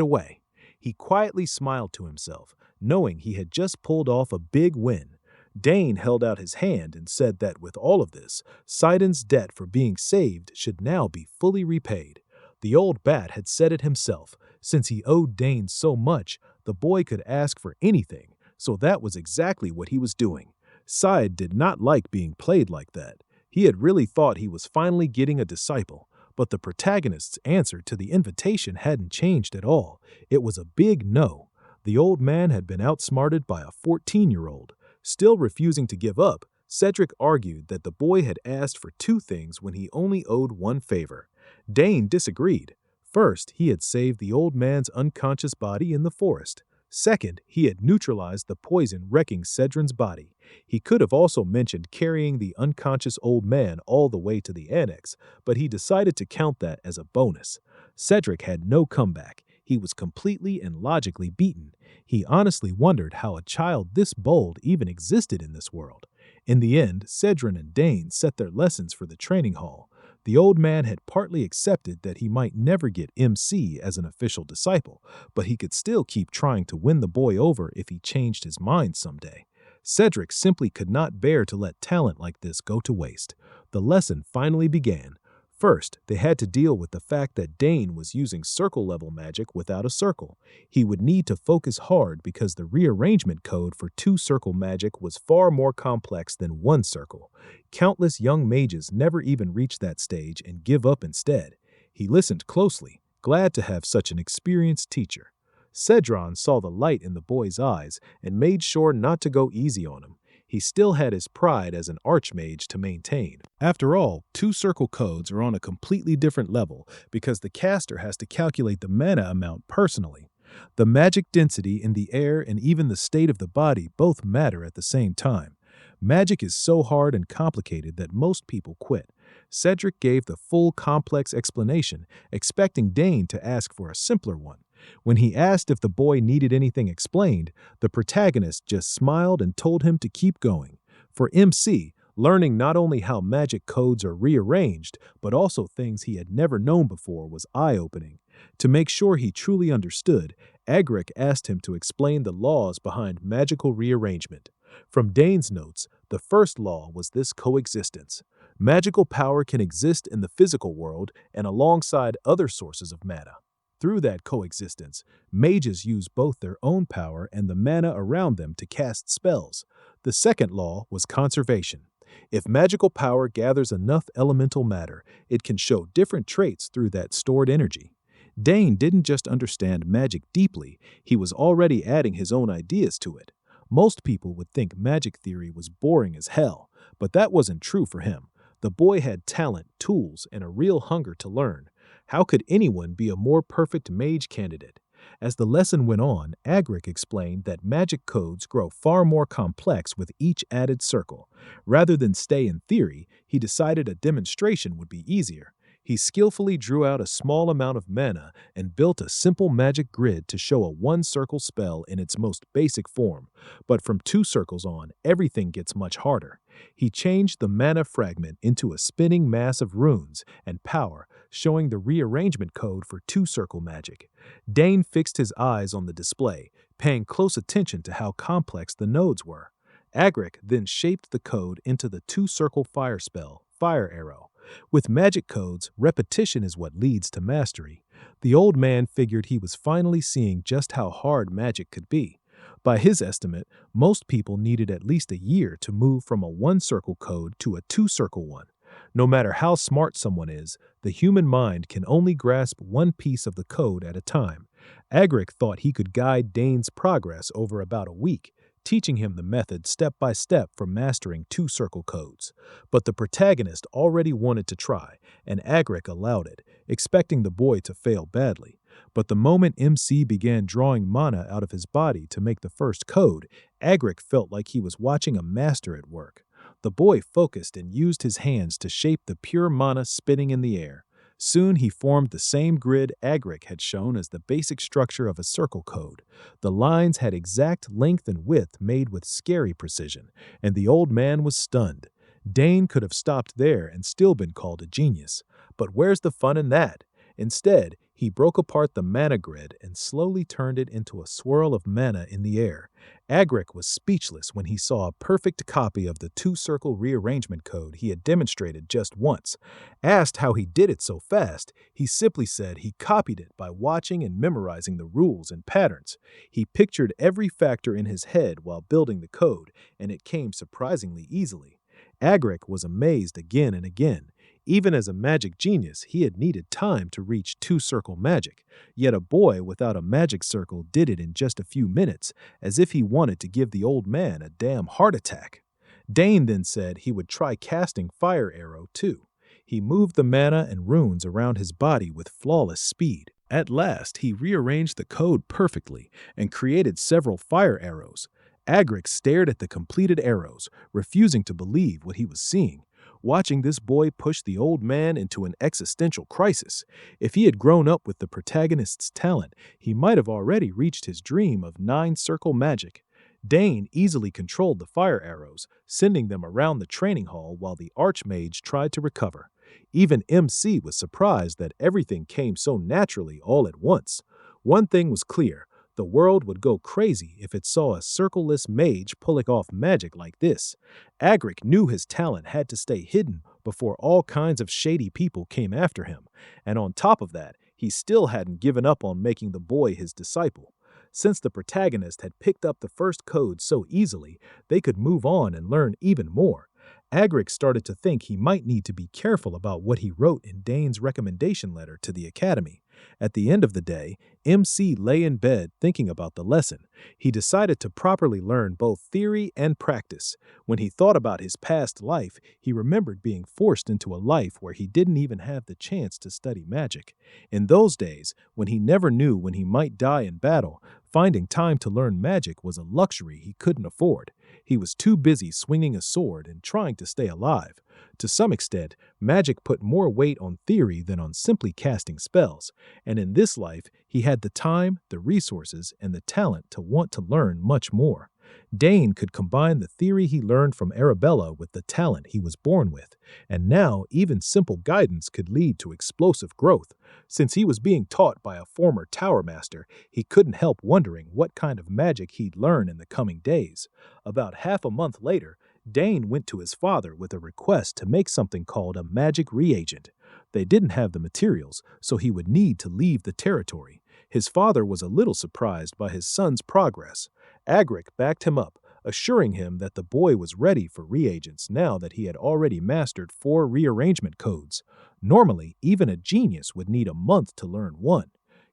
away. He quietly smiled to himself, knowing he had just pulled off a big win. Dane held out his hand and said that with all of this, Sidon's debt for being saved should now be fully repaid. The old bat had said it himself. Since he owed Dane so much, the boy could ask for anything, so that was exactly what he was doing. Sid did not like being played like that. He had really thought he was finally getting a disciple, but the protagonist's answer to the invitation hadn't changed at all. It was a big no. The old man had been outsmarted by a 14-year-old. Still refusing to give up, Cedric argued that the boy had asked for 2 things when he only owed 1 favor. Dane disagreed. First, he had saved the old man's unconscious body in the forest. Second, he had neutralized the poison wrecking Cedrin's body. He could have also mentioned carrying the unconscious old man all the way to the annex, but he decided to count that as a bonus. Cedric had no comeback. He was completely and logically beaten. He honestly wondered how a child this bold even existed in this world. In the end, Cedrin and Dane set their lessons for the training hall. The old man had partly accepted that he might never get MC as an official disciple, but he could still keep trying to win the boy over if he changed his mind someday. Cedric simply could not bear to let talent like this go to waste. The lesson finally began. First, they had to deal with the fact that Dane was using circle-level magic without a circle. He would need to focus hard because the rearrangement code for 2-circle magic was far more complex than 1 circle. Countless young mages never even reach that stage and give up instead. He listened closely, glad to have such an experienced teacher. Cedron saw the light in the boy's eyes and made sure not to go easy on him. He still had his pride as an archmage to maintain. After all, 2-circle codes are on a completely different level because the caster has to calculate the mana amount personally. The magic density in the air and even the state of the body both matter at the same time. Magic is so hard and complicated that most people quit. Cedric gave the full complex explanation, expecting Dane to ask for a simpler one. When he asked if the boy needed anything explained, the protagonist just smiled and told him to keep going. For MC, learning not only how magic codes are rearranged, but also things he had never known before was eye-opening. To make sure he truly understood, Agric asked him to explain the laws behind magical rearrangement. From Dane's notes, the first law was this coexistence. Magical power can exist in the physical world and alongside other sources of mana. Through that coexistence, mages use both their own power and the mana around them to cast spells. The second law was conservation. If magical power gathers enough elemental matter, it can show different traits through that stored energy. Dane didn't just understand magic deeply, he was already adding his own ideas to it. Most people would think magic theory was boring as hell, but that wasn't true for him. The boy had talent, tools, and a real hunger to learn. How could anyone be a more perfect mage candidate? As the lesson went on, Agric explained that magic codes grow far more complex with each added circle. Rather than stay in theory, he decided a demonstration would be easier. He skillfully drew out a small amount of mana and built a simple magic grid to show a one-circle spell in its most basic form. But from two circles on, everything gets much harder. He changed the mana fragment into a spinning mass of runes and power, showing the rearrangement code for two-circle magic. Dane fixed his eyes on the display, paying close attention to how complex the nodes were. Agric then shaped the code into the two-circle fire spell, Fire Arrow. With magic codes, repetition is what leads to mastery. The old man figured he was finally seeing just how hard magic could be. By his estimate, most people needed at least a year to move from a one-circle code to a two-circle one. No matter how smart someone is, the human mind can only grasp one piece of the code at a time. Agric thought he could guide Dane's progress over about a week, teaching him the method step by step for mastering two-circle codes. But the protagonist already wanted to try, and Agric allowed it, expecting the boy to fail badly. But the moment MC began drawing mana out of his body to make the first code, Agric felt like he was watching a master at work. The boy focused and used his hands to shape the pure mana spinning in the air. Soon he formed the same grid Agric had shown as the basic structure of a circle code. The lines had exact length and width made with scary precision, and the old man was stunned. Dane could have stopped there and still been called a genius. But where's the fun in that? Instead, he broke apart the mana grid and slowly turned it into a swirl of mana in the air. Agric was speechless when he saw a perfect copy of the two-circle rearrangement code he had demonstrated just once. Asked how he did it so fast, he simply said he copied it by watching and memorizing the rules and patterns. He pictured every factor in his head while building the code, and it came surprisingly easily. Agric was amazed again and again. Even as a magic genius, he had needed time to reach two-circle magic, yet a boy without a magic circle did it in just a few minutes, as if he wanted to give the old man a damn heart attack. Dane then said he would try casting Fire Arrow too. He moved the mana and runes around his body with flawless speed. At last, he rearranged the code perfectly and created several fire arrows. Agric stared at the completed arrows, refusing to believe what he was seeing. Watching this boy push the old man into an existential crisis. If he had grown up with the protagonist's talent, he might have already reached his dream of nine-circle magic. Dane easily controlled the fire arrows, sending them around the training hall while the archmage tried to recover. Even MC was surprised that everything came so naturally all at once. One thing was clear. The world would go crazy if it saw a circleless mage pulling off magic like this. Agric knew his talent had to stay hidden before all kinds of shady people came after him. And on top of that, he still hadn't given up on making the boy his disciple. Since the protagonist had picked up the first code so easily, they could move on and learn even more. Agric started to think he might need to be careful about what he wrote in Dane's recommendation letter to the academy. At the end of the day, MC lay in bed thinking about the lesson. He decided to properly learn both theory and practice. When he thought about his past life, he remembered being forced into a life where he didn't even have the chance to study magic. In those days, when he never knew when he might die in battle, finding time to learn magic was a luxury he couldn't afford. He was too busy swinging a sword and trying to stay alive. To some extent, magic put more weight on theory than on simply casting spells, and in this life, he had the time, the resources, and the talent to want to learn much more. Dane could combine the theory he learned from Arabella with the talent he was born with, and now even simple guidance could lead to explosive growth. Since he was being taught by a former tower master, he couldn't help wondering what kind of magic he'd learn in the coming days. About half a month later, Dane went to his father with a request to make something called a magic reagent. They didn't have the materials, so he would need to leave the territory. His father was a little surprised by his son's progress. Agric backed him up, assuring him that the boy was ready for reagents now that he had already mastered 4 rearrangement codes. Normally, even a genius would need a month to learn one.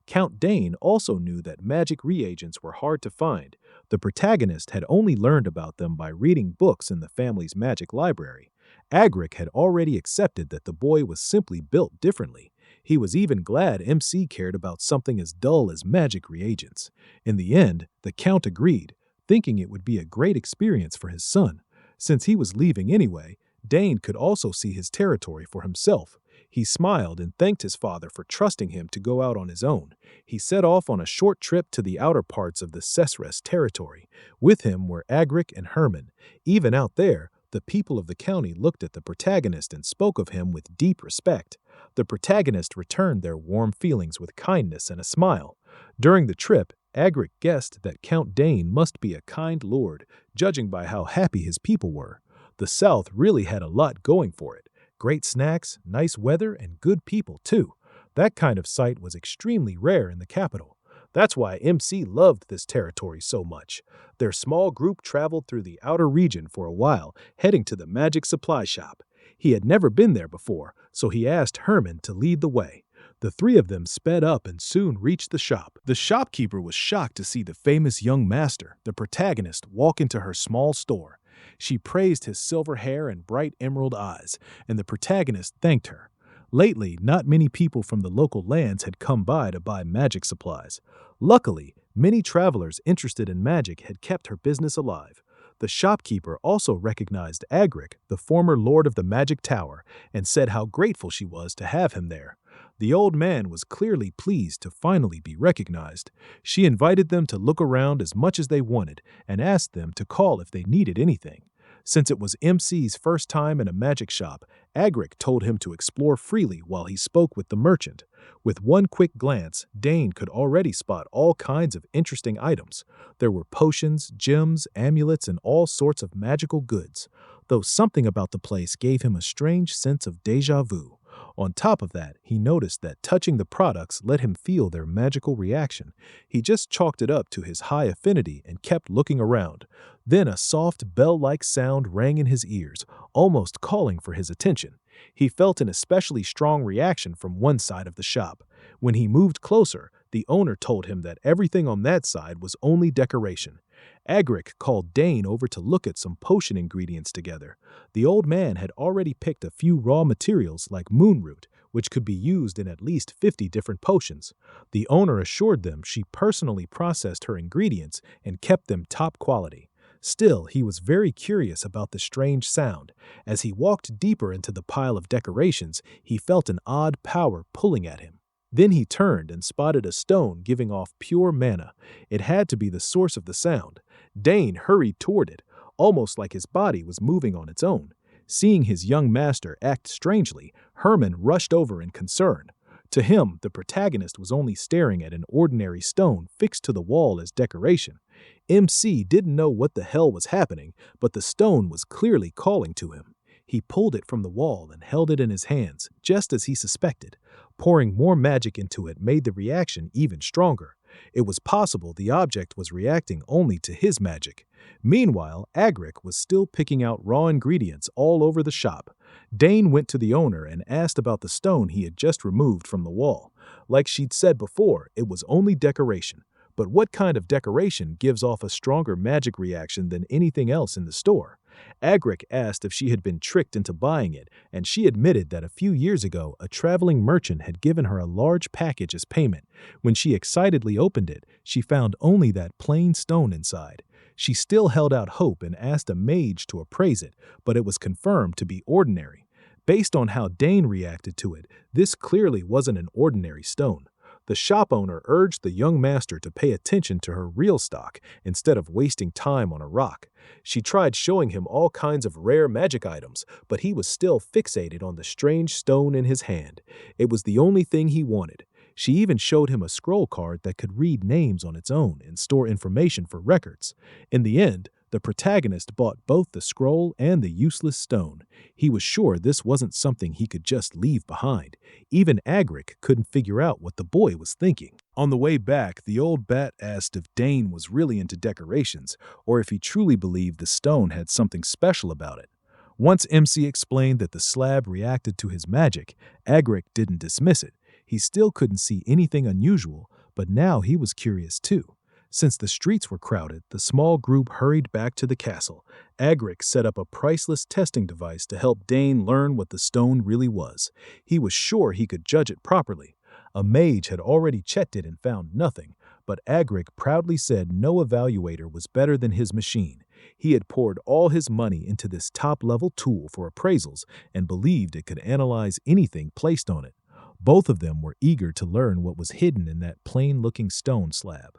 Count Dane also knew that magic reagents were hard to find. The protagonist had only learned about them by reading books in the family's magic library. Agric had already accepted that the boy was simply built differently. He was even glad MC cared about something as dull as magic reagents. In the end, the Count agreed, thinking it would be a great experience for his son. Since he was leaving anyway, Dane could also see his territory for himself. He smiled and thanked his father for trusting him to go out on his own. He set off on a short trip to the outer parts of the Cesres territory. With him were Agric and Herman. Even out there, the people of the county looked at the protagonist and spoke of him with deep respect. The protagonist returned their warm feelings with kindness and a smile. During the trip, Agric guessed that Count Dane must be a kind lord, judging by how happy his people were. The South really had a lot going for it. Great snacks, nice weather, and good people, too. That kind of sight was extremely rare in the capital. That's why MC loved this territory so much. Their small group traveled through the outer region for a while, heading to the magic supply shop. He had never been there before, so he asked Herman to lead the way. The 3 of them sped up and soon reached the shop. The shopkeeper was shocked to see the famous young master, the protagonist, walk into her small store. She praised his silver hair and bright emerald eyes, and the protagonist thanked her. Lately, not many people from the local lands had come by to buy magic supplies. Luckily, many travelers interested in magic had kept her business alive. The shopkeeper also recognized Agric, the former lord of the magic tower, and said how grateful she was to have him there. The old man was clearly pleased to finally be recognized. She invited them to look around as much as they wanted and asked them to call if they needed anything. Since it was MC's first time in a magic shop, Agric told him to explore freely while he spoke with the merchant. With one quick glance, Dane could already spot all kinds of interesting items. There were potions, gems, amulets, and all sorts of magical goods, though something about the place gave him a strange sense of déjà vu. On top of that, he noticed that touching the products let him feel their magical reaction. He just chalked it up to his high affinity and kept looking around. Then a soft bell-like sound rang in his ears, almost calling for his attention. He felt an especially strong reaction from one side of the shop. When he moved closer, the owner told him that everything on that side was only decoration. Agric called Dane over to look at some potion ingredients together. The old man had already picked a few raw materials like moonroot, which could be used in at least 50 different potions. The owner assured them she personally processed her ingredients and kept them top quality. Still, he was very curious about the strange sound. As he walked deeper into the pile of decorations, he felt an odd power pulling at him. Then he turned and spotted a stone giving off pure mana. It had to be the source of the sound. Dane hurried toward it, almost like his body was moving on its own. Seeing his young master act strangely, Herman rushed over in concern. To him, the protagonist was only staring at an ordinary stone fixed to the wall as decoration. MC didn't know what the hell was happening, but the stone was clearly calling to him. He pulled it from the wall and held it in his hands, just as he suspected. Pouring more magic into it made the reaction even stronger. It was possible the object was reacting only to his magic. Meanwhile, Agric was still picking out raw ingredients all over the shop. Dane went to the owner and asked about the stone he had just removed from the wall. Like she'd said before, it was only decoration. But what kind of decoration gives off a stronger magic reaction than anything else in the store? Agric asked if she had been tricked into buying it, and she admitted that a few years ago a traveling merchant had given her a large package as payment. When she excitedly opened it, she found only that plain stone inside. She still held out hope and asked a mage to appraise it, but it was confirmed to be ordinary. Based on how Dane reacted to it, this clearly wasn't an ordinary stone. The shop owner urged the young master to pay attention to her real stock instead of wasting time on a rock. She tried showing him all kinds of rare magic items, but he was still fixated on the strange stone in his hand. It was the only thing he wanted. She even showed him a scroll card that could read names on its own and store information for records. In the end, the protagonist bought both the scroll and the useless stone. He was sure this wasn't something he could just leave behind. Even Agric couldn't figure out what the boy was thinking. On the way back, the old bat asked if Dane was really into decorations, or if he truly believed the stone had something special about it. Once MC explained that the slab reacted to his magic, Agric didn't dismiss it. He still couldn't see anything unusual, but now he was curious too. Since the streets were crowded, the small group hurried back to the castle. Agric set up a priceless testing device to help Dane learn what the stone really was. He was sure he could judge it properly. A mage had already checked it and found nothing, but Agric proudly said no evaluator was better than his machine. He had poured all his money into this top-level tool for appraisals and believed it could analyze anything placed on it. Both of them were eager to learn what was hidden in that plain-looking stone slab.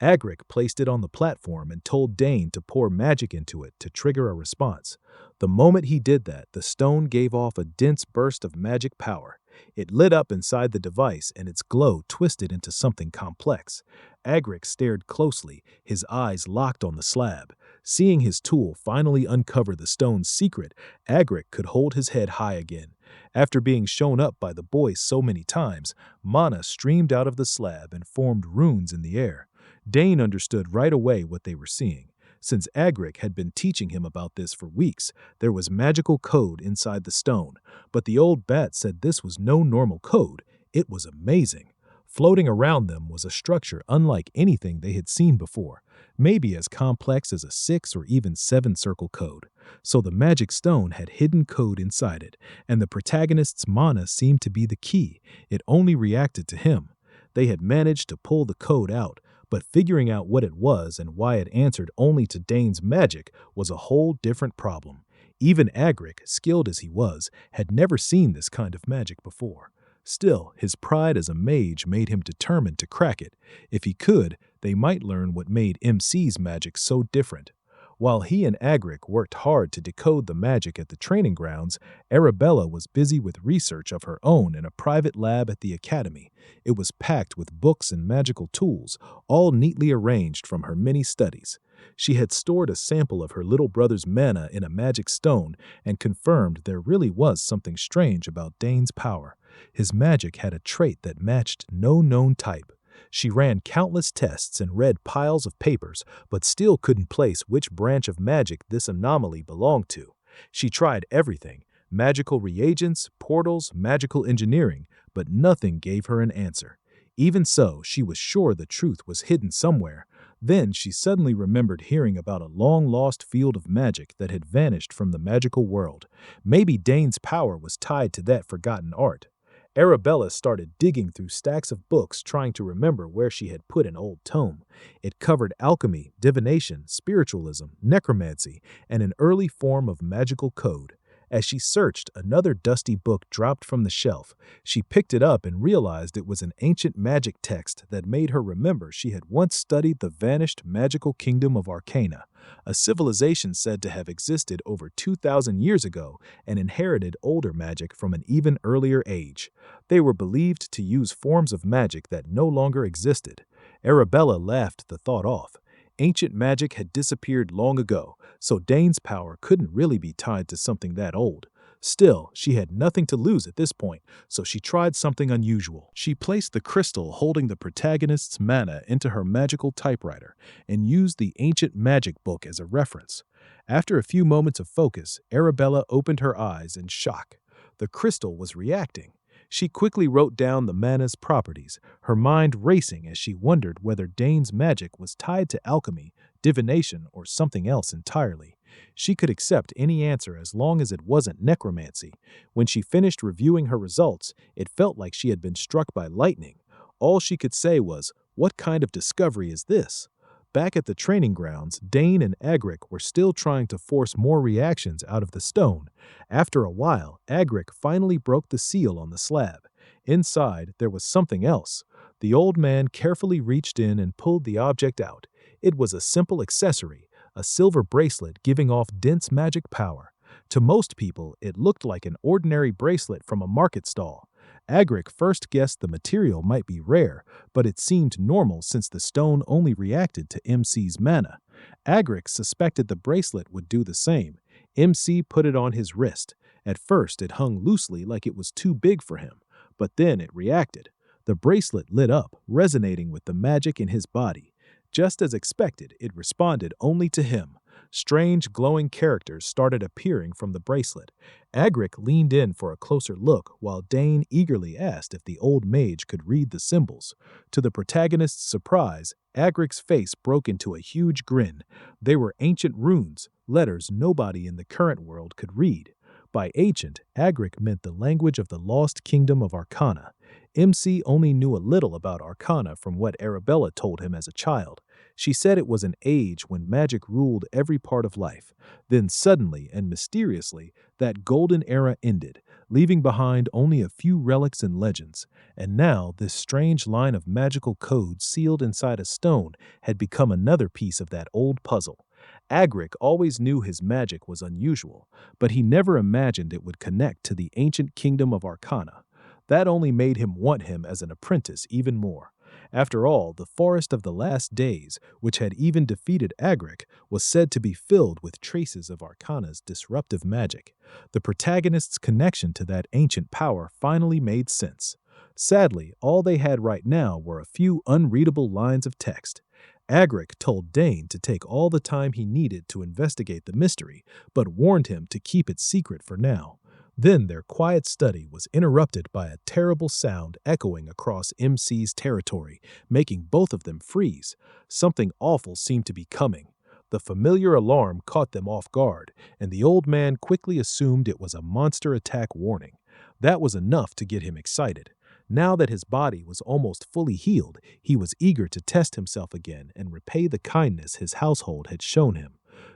Agric placed it on the platform and told Dane to pour magic into it to trigger a response. The moment he did that, the stone gave off a dense burst of magic power. It lit up inside the device and its glow twisted into something complex. Agric stared closely, his eyes locked on the slab. Seeing his tool finally uncover the stone's secret, Agric could hold his head high again. After being shown up by the boy so many times, mana streamed out of the slab and formed runes in the air. Dane understood right away what they were seeing. Since Agric had been teaching him about this for weeks, there was magical code inside the stone, but the old bat said this was no normal code. It was amazing. Floating around them was a structure unlike anything they had seen before, maybe as complex as a 6 or even 7-circle code. So the magic stone had hidden code inside it, and the protagonist's mana seemed to be the key. It only reacted to him. They had managed to pull the code out, but figuring out what it was and why it answered only to Dane's magic was a whole different problem. Even Agric, skilled as he was, had never seen this kind of magic before. Still, his pride as a mage made him determined to crack it. If he could, they might learn what made MC's magic so different. While he and Agric worked hard to decode the magic at the training grounds, Arabella was busy with research of her own in a private lab at the academy. It was packed with books and magical tools, all neatly arranged from her many studies. She had stored a sample of her little brother's mana in a magic stone and confirmed there really was something strange about Dane's power. His magic had a trait that matched no known type. She ran countless tests and read piles of papers, but still couldn't place which branch of magic this anomaly belonged to. She tried everything: magical reagents, portals, magical engineering, but nothing gave her an answer. Even so, she was sure the truth was hidden somewhere. Then she suddenly remembered hearing about a long-lost field of magic that had vanished from the magical world. Maybe Dane's power was tied to that forgotten art. Arabella started digging through stacks of books trying to remember where she had put an old tome. It covered alchemy, divination, spiritualism, necromancy, and an early form of magical code. As she searched, another dusty book dropped from the shelf. She picked it up and realized it was an ancient magic text that made her remember she had once studied the vanished magical kingdom of Arcana, a civilization said to have existed over 2,000 years ago and inherited older magic from an even earlier age. They were believed to use forms of magic that no longer existed. Arabella laughed the thought off. Ancient magic had disappeared long ago, so Dane's power couldn't really be tied to something that old. Still, she had nothing to lose at this point, so she tried something unusual. She placed the crystal holding the protagonist's mana into her magical typewriter and used the ancient magic book as a reference. After a few moments of focus, Arabella opened her eyes in shock. The crystal was reacting. She quickly wrote down the mana's properties, her mind racing as she wondered whether Dane's magic was tied to alchemy, divination, or something else entirely. She could accept any answer as long as it wasn't necromancy. When she finished reviewing her results, it felt like she had been struck by lightning. All she could say was, "What kind of discovery is this?" Back at the training grounds, Dane and Agric were still trying to force more reactions out of the stone. After a while, Agric finally broke the seal on the slab. Inside, there was something else. The old man carefully reached in and pulled the object out. It was a simple accessory, a silver bracelet giving off dense magic power. To most people, it looked like an ordinary bracelet from a market stall. Agric first guessed the material might be rare, but it seemed normal since the stone only reacted to MC's mana. Agric suspected the bracelet would do the same. MC put it on his wrist. At first, it hung loosely like it was too big for him, but then it reacted. The bracelet lit up, resonating with the magic in his body. Just as expected, it responded only to him. Strange, glowing characters started appearing from the bracelet. Agric leaned in for a closer look, while Dane eagerly asked if the old mage could read the symbols. To the protagonist's surprise, Agric's face broke into a huge grin. They were ancient runes, letters nobody in the current world could read. By ancient, Agric meant the language of the lost kingdom of Arcana. MC only knew a little about Arcana from what Arabella told him as a child. She said it was an age when magic ruled every part of life. Then suddenly and mysteriously, that golden era ended, leaving behind only a few relics and legends. And now, this strange line of magical code sealed inside a stone had become another piece of that old puzzle. Agric always knew his magic was unusual, but he never imagined it would connect to the ancient kingdom of Arcana. That only made him want him as an apprentice even more. After all, the Forest of the Last Days, which had even defeated Agric, was said to be filled with traces of Arcana's disruptive magic. The protagonist's connection to that ancient power finally made sense. Sadly, all they had right now were a few unreadable lines of text. Agric told Dane to take all the time he needed to investigate the mystery, but warned him to keep it secret for now. Then their quiet study was interrupted by a terrible sound echoing across MC's territory, making both of them freeze. Something awful seemed to be coming. The familiar alarm caught them off guard, and the old man quickly assumed it was a monster attack warning. That was enough to get him excited. Now that his body was almost fully healed, he was eager to test himself again and repay the kindness his household had shown him.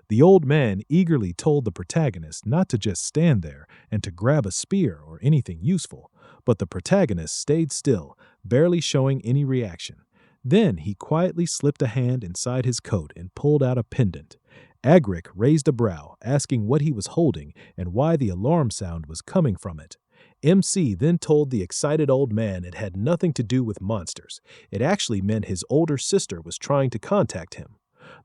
The old man eagerly told the protagonist not to just stand there and to grab a spear or anything useful, but the protagonist stayed still, barely showing any reaction. Then he quietly slipped a hand inside his coat and pulled out a pendant. Agric raised a brow, asking what he was holding and why the alarm sound was coming from it. MC then told the excited old man it had nothing to do with monsters. It actually meant his older sister was trying to contact him.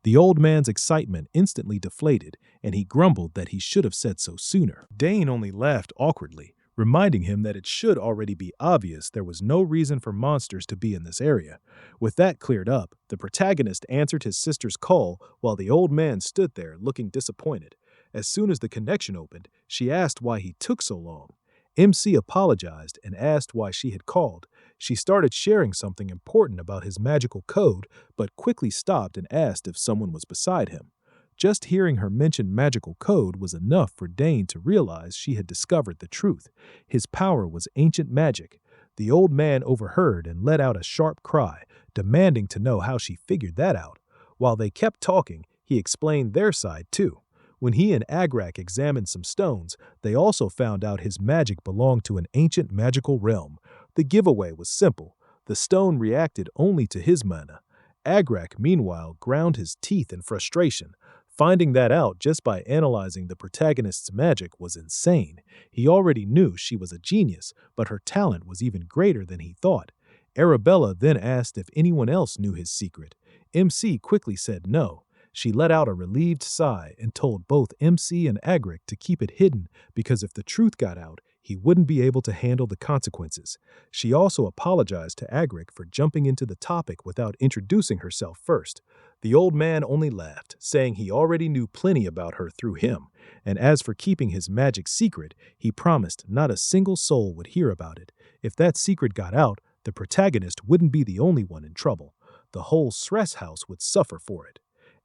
The old man's excitement instantly deflated, and he grumbled that he should have said so sooner. Dane only laughed awkwardly, reminding him that it should already be obvious there was no reason for monsters to be in this area. With that cleared up, the protagonist answered his sister's call while the old man stood there looking disappointed. As soon as the connection opened, she asked why he took so long. MC apologized and asked why she had called. She started sharing something important about his magical code, but quickly stopped and asked if someone was beside him. Just hearing her mention magical code was enough for Dane to realize she had discovered the truth. His power was ancient magic. The old man overheard and let out a sharp cry, demanding to know how she figured that out. While they kept talking, he explained their side too. When he and Agric examined some stones, they also found out his magic belonged to an ancient magical realm. The giveaway was simple. The stone reacted only to his mana. Agric, meanwhile, ground his teeth in frustration. Finding that out just by analyzing the protagonist's magic was insane. He already knew she was a genius, but her talent was even greater than he thought. Arabella then asked if anyone else knew his secret. MC quickly said no. She let out a relieved sigh and told both MC and Agric to keep it hidden because if the truth got out, he wouldn't be able to handle the consequences. She also apologized to Agric for jumping into the topic without introducing herself first. The old man only laughed, saying he already knew plenty about her through him, and as for keeping his magic secret, he promised not a single soul would hear about it. If that secret got out, the protagonist wouldn't be the only one in trouble. The whole Sress house would suffer for it.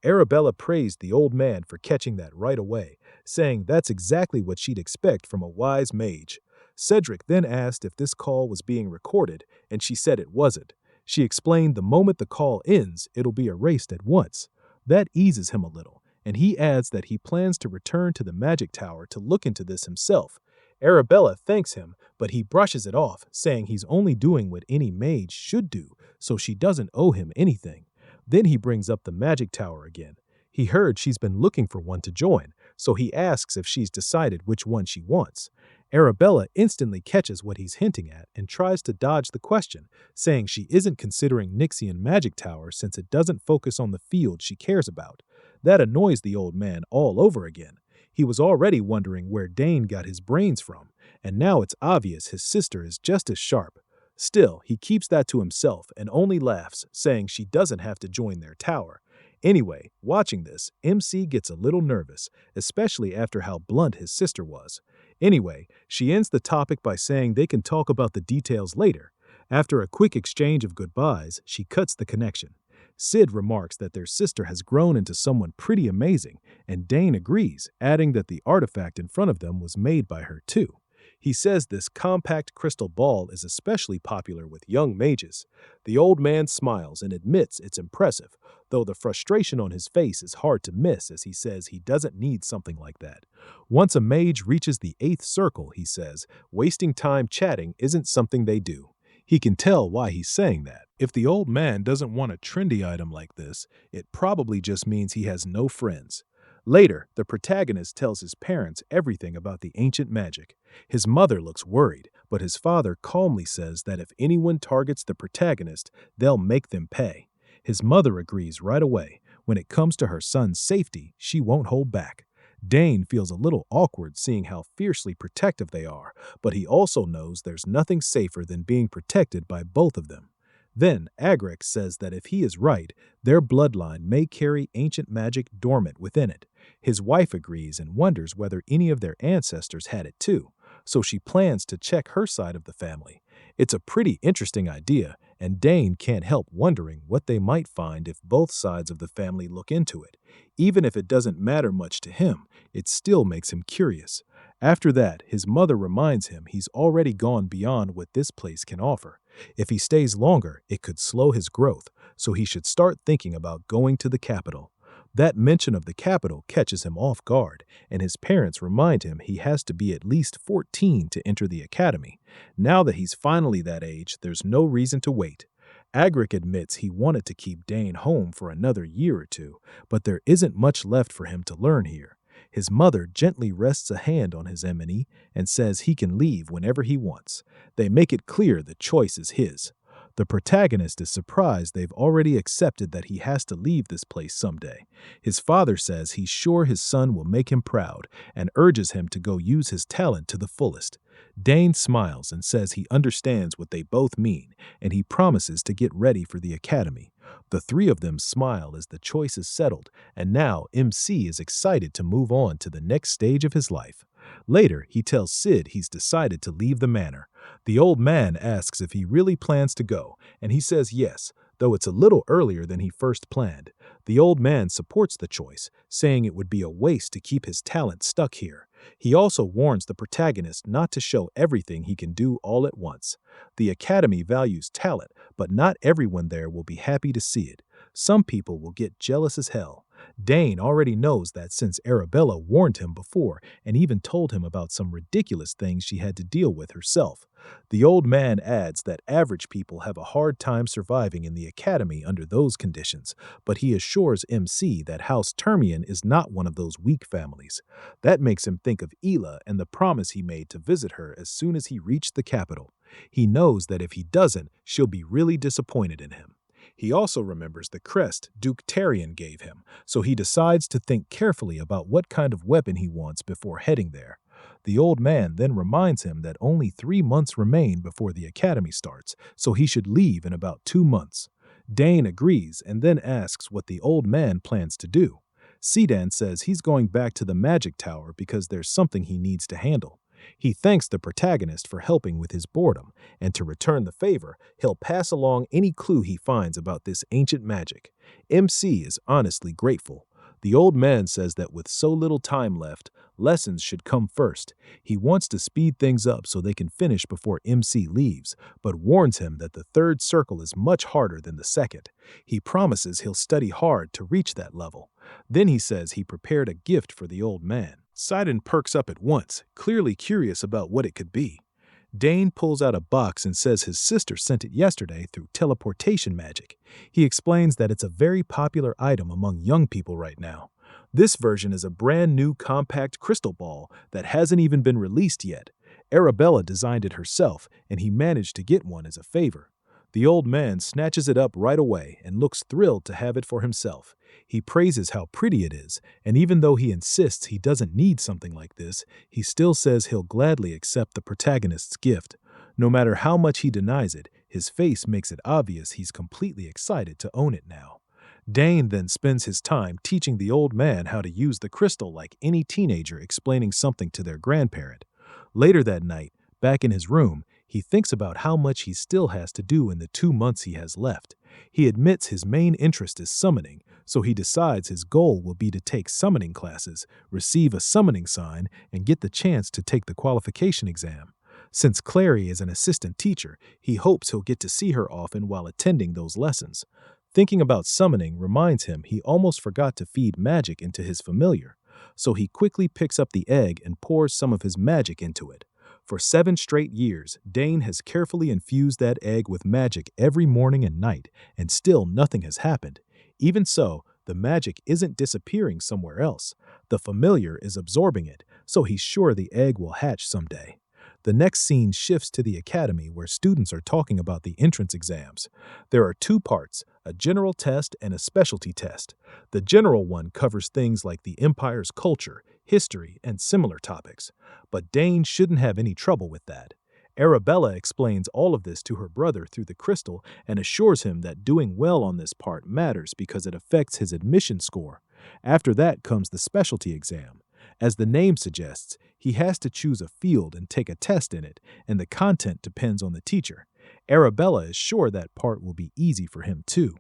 Arabella praised the old man for catching that right away, saying that's exactly what she'd expect from a wise mage. Cedric then asked if this call was being recorded, and she said it wasn't. She explained the moment the call ends, it'll be erased at once. That eases him a little, and he adds that he plans to return to the magic tower to look into this himself. Arabella thanks him, but he brushes it off, saying he's only doing what any mage should do, so she doesn't owe him anything. Then he brings up the magic tower again. He heard she's been looking for one to join, so he asks if she's decided which one she wants. Arabella instantly catches what he's hinting at and tries to dodge the question, saying she isn't considering Nixian Magic Tower since it doesn't focus on the field she cares about. That annoys the old man all over again. He was already wondering where Dane got his brains from, and now it's obvious his sister is just as sharp. Still, he keeps that to himself and only laughs, saying she doesn't have to join their tower. Anyway, watching this, MC gets a little nervous, especially after how blunt his sister was. Anyway, she ends the topic by saying they can talk about the details later. After a quick exchange of goodbyes, she cuts the connection. Sid remarks that their sister has grown into someone pretty amazing, and Dane agrees, adding that the artifact in front of them was made by her too. He says this compact crystal ball is especially popular with young mages. The old man smiles and admits it's impressive, though the frustration on his face is hard to miss as he says he doesn't need something like that. Once a mage reaches the 8th circle, he says, wasting time chatting isn't something they do. He can tell why he's saying that. If the old man doesn't want a trendy item like this, it probably just means he has no friends. Later, the protagonist tells his parents everything about the ancient magic. His mother looks worried, but his father calmly says that if anyone targets the protagonist, they'll make them pay. His mother agrees right away. When it comes to her son's safety, she won't hold back. Dane feels a little awkward seeing how fiercely protective they are, but he also knows there's nothing safer than being protected by both of them. Then, Agrek says that if he is right, their bloodline may carry ancient magic dormant within it. His wife agrees and wonders whether any of their ancestors had it too, so she plans to check her side of the family. It's a pretty interesting idea, and Dane can't help wondering what they might find if both sides of the family look into it. Even if it doesn't matter much to him, it still makes him curious. After that, his mother reminds him he's already gone beyond what this place can offer. If he stays longer, it could slow his growth, so he should start thinking about going to the capital. That mention of the capital catches him off guard, and his parents remind him he has to be at least 14 to enter the academy. Now that he's finally that age, there's no reason to wait. Agrek admits he wanted to keep Dane home for another year or two, but there isn't much left for him to learn here. His mother gently rests a hand on his M&E and says he can leave whenever he wants. They make it clear the choice is his. The protagonist is surprised they've already accepted that he has to leave this place someday. His father says he's sure his son will make him proud and urges him to go use his talent to the fullest. Dane smiles and says he understands what they both mean, and he promises to get ready for the academy. The three of them smile as the choice is settled, and now MC is excited to move on to the next stage of his life. Later, he tells Sid he's decided to leave the manor. The old man asks if he really plans to go, and he says yes, though it's a little earlier than he first planned. The old man supports the choice, saying it would be a waste to keep his talent stuck here. He also warns the protagonist not to show everything he can do all at once. The academy values talent, but not everyone there will be happy to see it. Some people will get jealous as hell. Dane already knows that since Arabella warned him before and even told him about some ridiculous things she had to deal with herself. The old man adds that average people have a hard time surviving in the academy under those conditions, but he assures MC that House Termian is not one of those weak families. That makes him think of Ela and the promise he made to visit her as soon as he reached the capital. He knows that if he doesn't, she'll be really disappointed in him. He also remembers the crest Duke Tarian gave him, so he decides to think carefully about what kind of weapon he wants before heading there. The old man then reminds him that only 3 months remain before the academy starts, so he should leave in about 2 months. Dane agrees and then asks what the old man plans to do. Sedan says he's going back to the magic tower because there's something he needs to handle. He thanks the protagonist for helping with his boredom, and to return the favor, he'll pass along any clue he finds about this ancient magic. MC is honestly grateful. The old man says that with so little time left, lessons should come first. He wants to speed things up so they can finish before MC leaves, but warns him that the third circle is much harder than the second. He promises he'll study hard to reach that level. Then he says he prepared a gift for the old man. Sidon perks up at once, clearly curious about what it could be. Dane pulls out a box and says his sister sent it yesterday through teleportation magic. He explains that it's a very popular item among young people right now. This version is a brand new compact crystal ball that hasn't even been released yet. Arabella designed it herself, and he managed to get one as a favor. The old man snatches it up right away and looks thrilled to have it for himself. He praises how pretty it is, and even though he insists he doesn't need something like this, he still says he'll gladly accept the protagonist's gift. No matter how much he denies it, his face makes it obvious he's completely excited to own it now. Dane then spends his time teaching the old man how to use the crystal like any teenager explaining something to their grandparent. Later that night, back in his room, he thinks about how much he still has to do in the 2 months he has left. He admits his main interest is summoning, so he decides his goal will be to take summoning classes, receive a summoning sign, and get the chance to take the qualification exam. Since Clary is an assistant teacher, he hopes he'll get to see her often while attending those lessons. Thinking about summoning reminds him he almost forgot to feed magic into his familiar, so he quickly picks up the egg and pours some of his magic into it. For 7 straight years, Dane has carefully infused that egg with magic every morning and night, and still nothing has happened. Even so, the magic isn't disappearing somewhere else. The familiar is absorbing it, so he's sure the egg will hatch someday. The next scene shifts to the academy where students are talking about the entrance exams. There are 2 parts, a general test and a specialty test. The general one covers things like the Empire's culture, history, and similar topics. But Dane shouldn't have any trouble with that. Arabella explains all of this to her brother through the crystal and assures him that doing well on this part matters because it affects his admission score. After that comes the specialty exam. As the name suggests, he has to choose a field and take a test in it, and the content depends on the teacher. Arabella is sure that part will be easy for him too.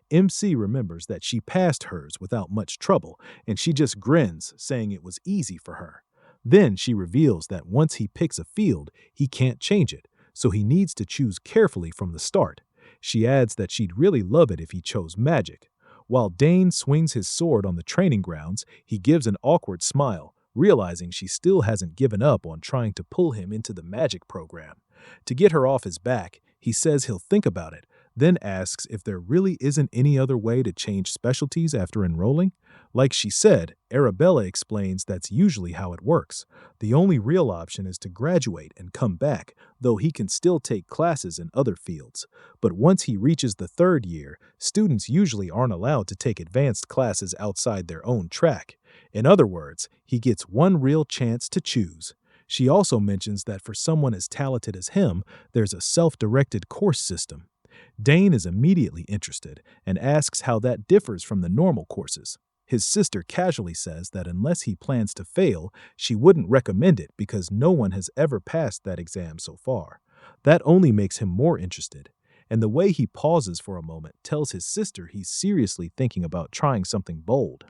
MC remembers that she passed hers without much trouble, and she just grins, saying it was easy for her. Then she reveals that once he picks a field, he can't change it, so he needs to choose carefully from the start. She adds that she'd really love it if he chose magic. While Dane swings his sword on the training grounds, he gives an awkward smile, realizing she still hasn't given up on trying to pull him into the magic program. To get her off his back, he says he'll think about it, then asks if there really isn't any other way to change specialties after enrolling. Like she said, Arabella explains that's usually how it works. The only real option is to graduate and come back, though he can still take classes in other fields. But once he reaches the 3rd year, students usually aren't allowed to take advanced classes outside their own track. In other words, he gets one real chance to choose. She also mentions that for someone as talented as him, there's a self-directed course system. Dane is immediately interested and asks how that differs from the normal courses. His sister casually says that unless he plans to fail, she wouldn't recommend it because no one has ever passed that exam so far. That only makes him more interested, and the way he pauses for a moment tells his sister he's seriously thinking about trying something bold.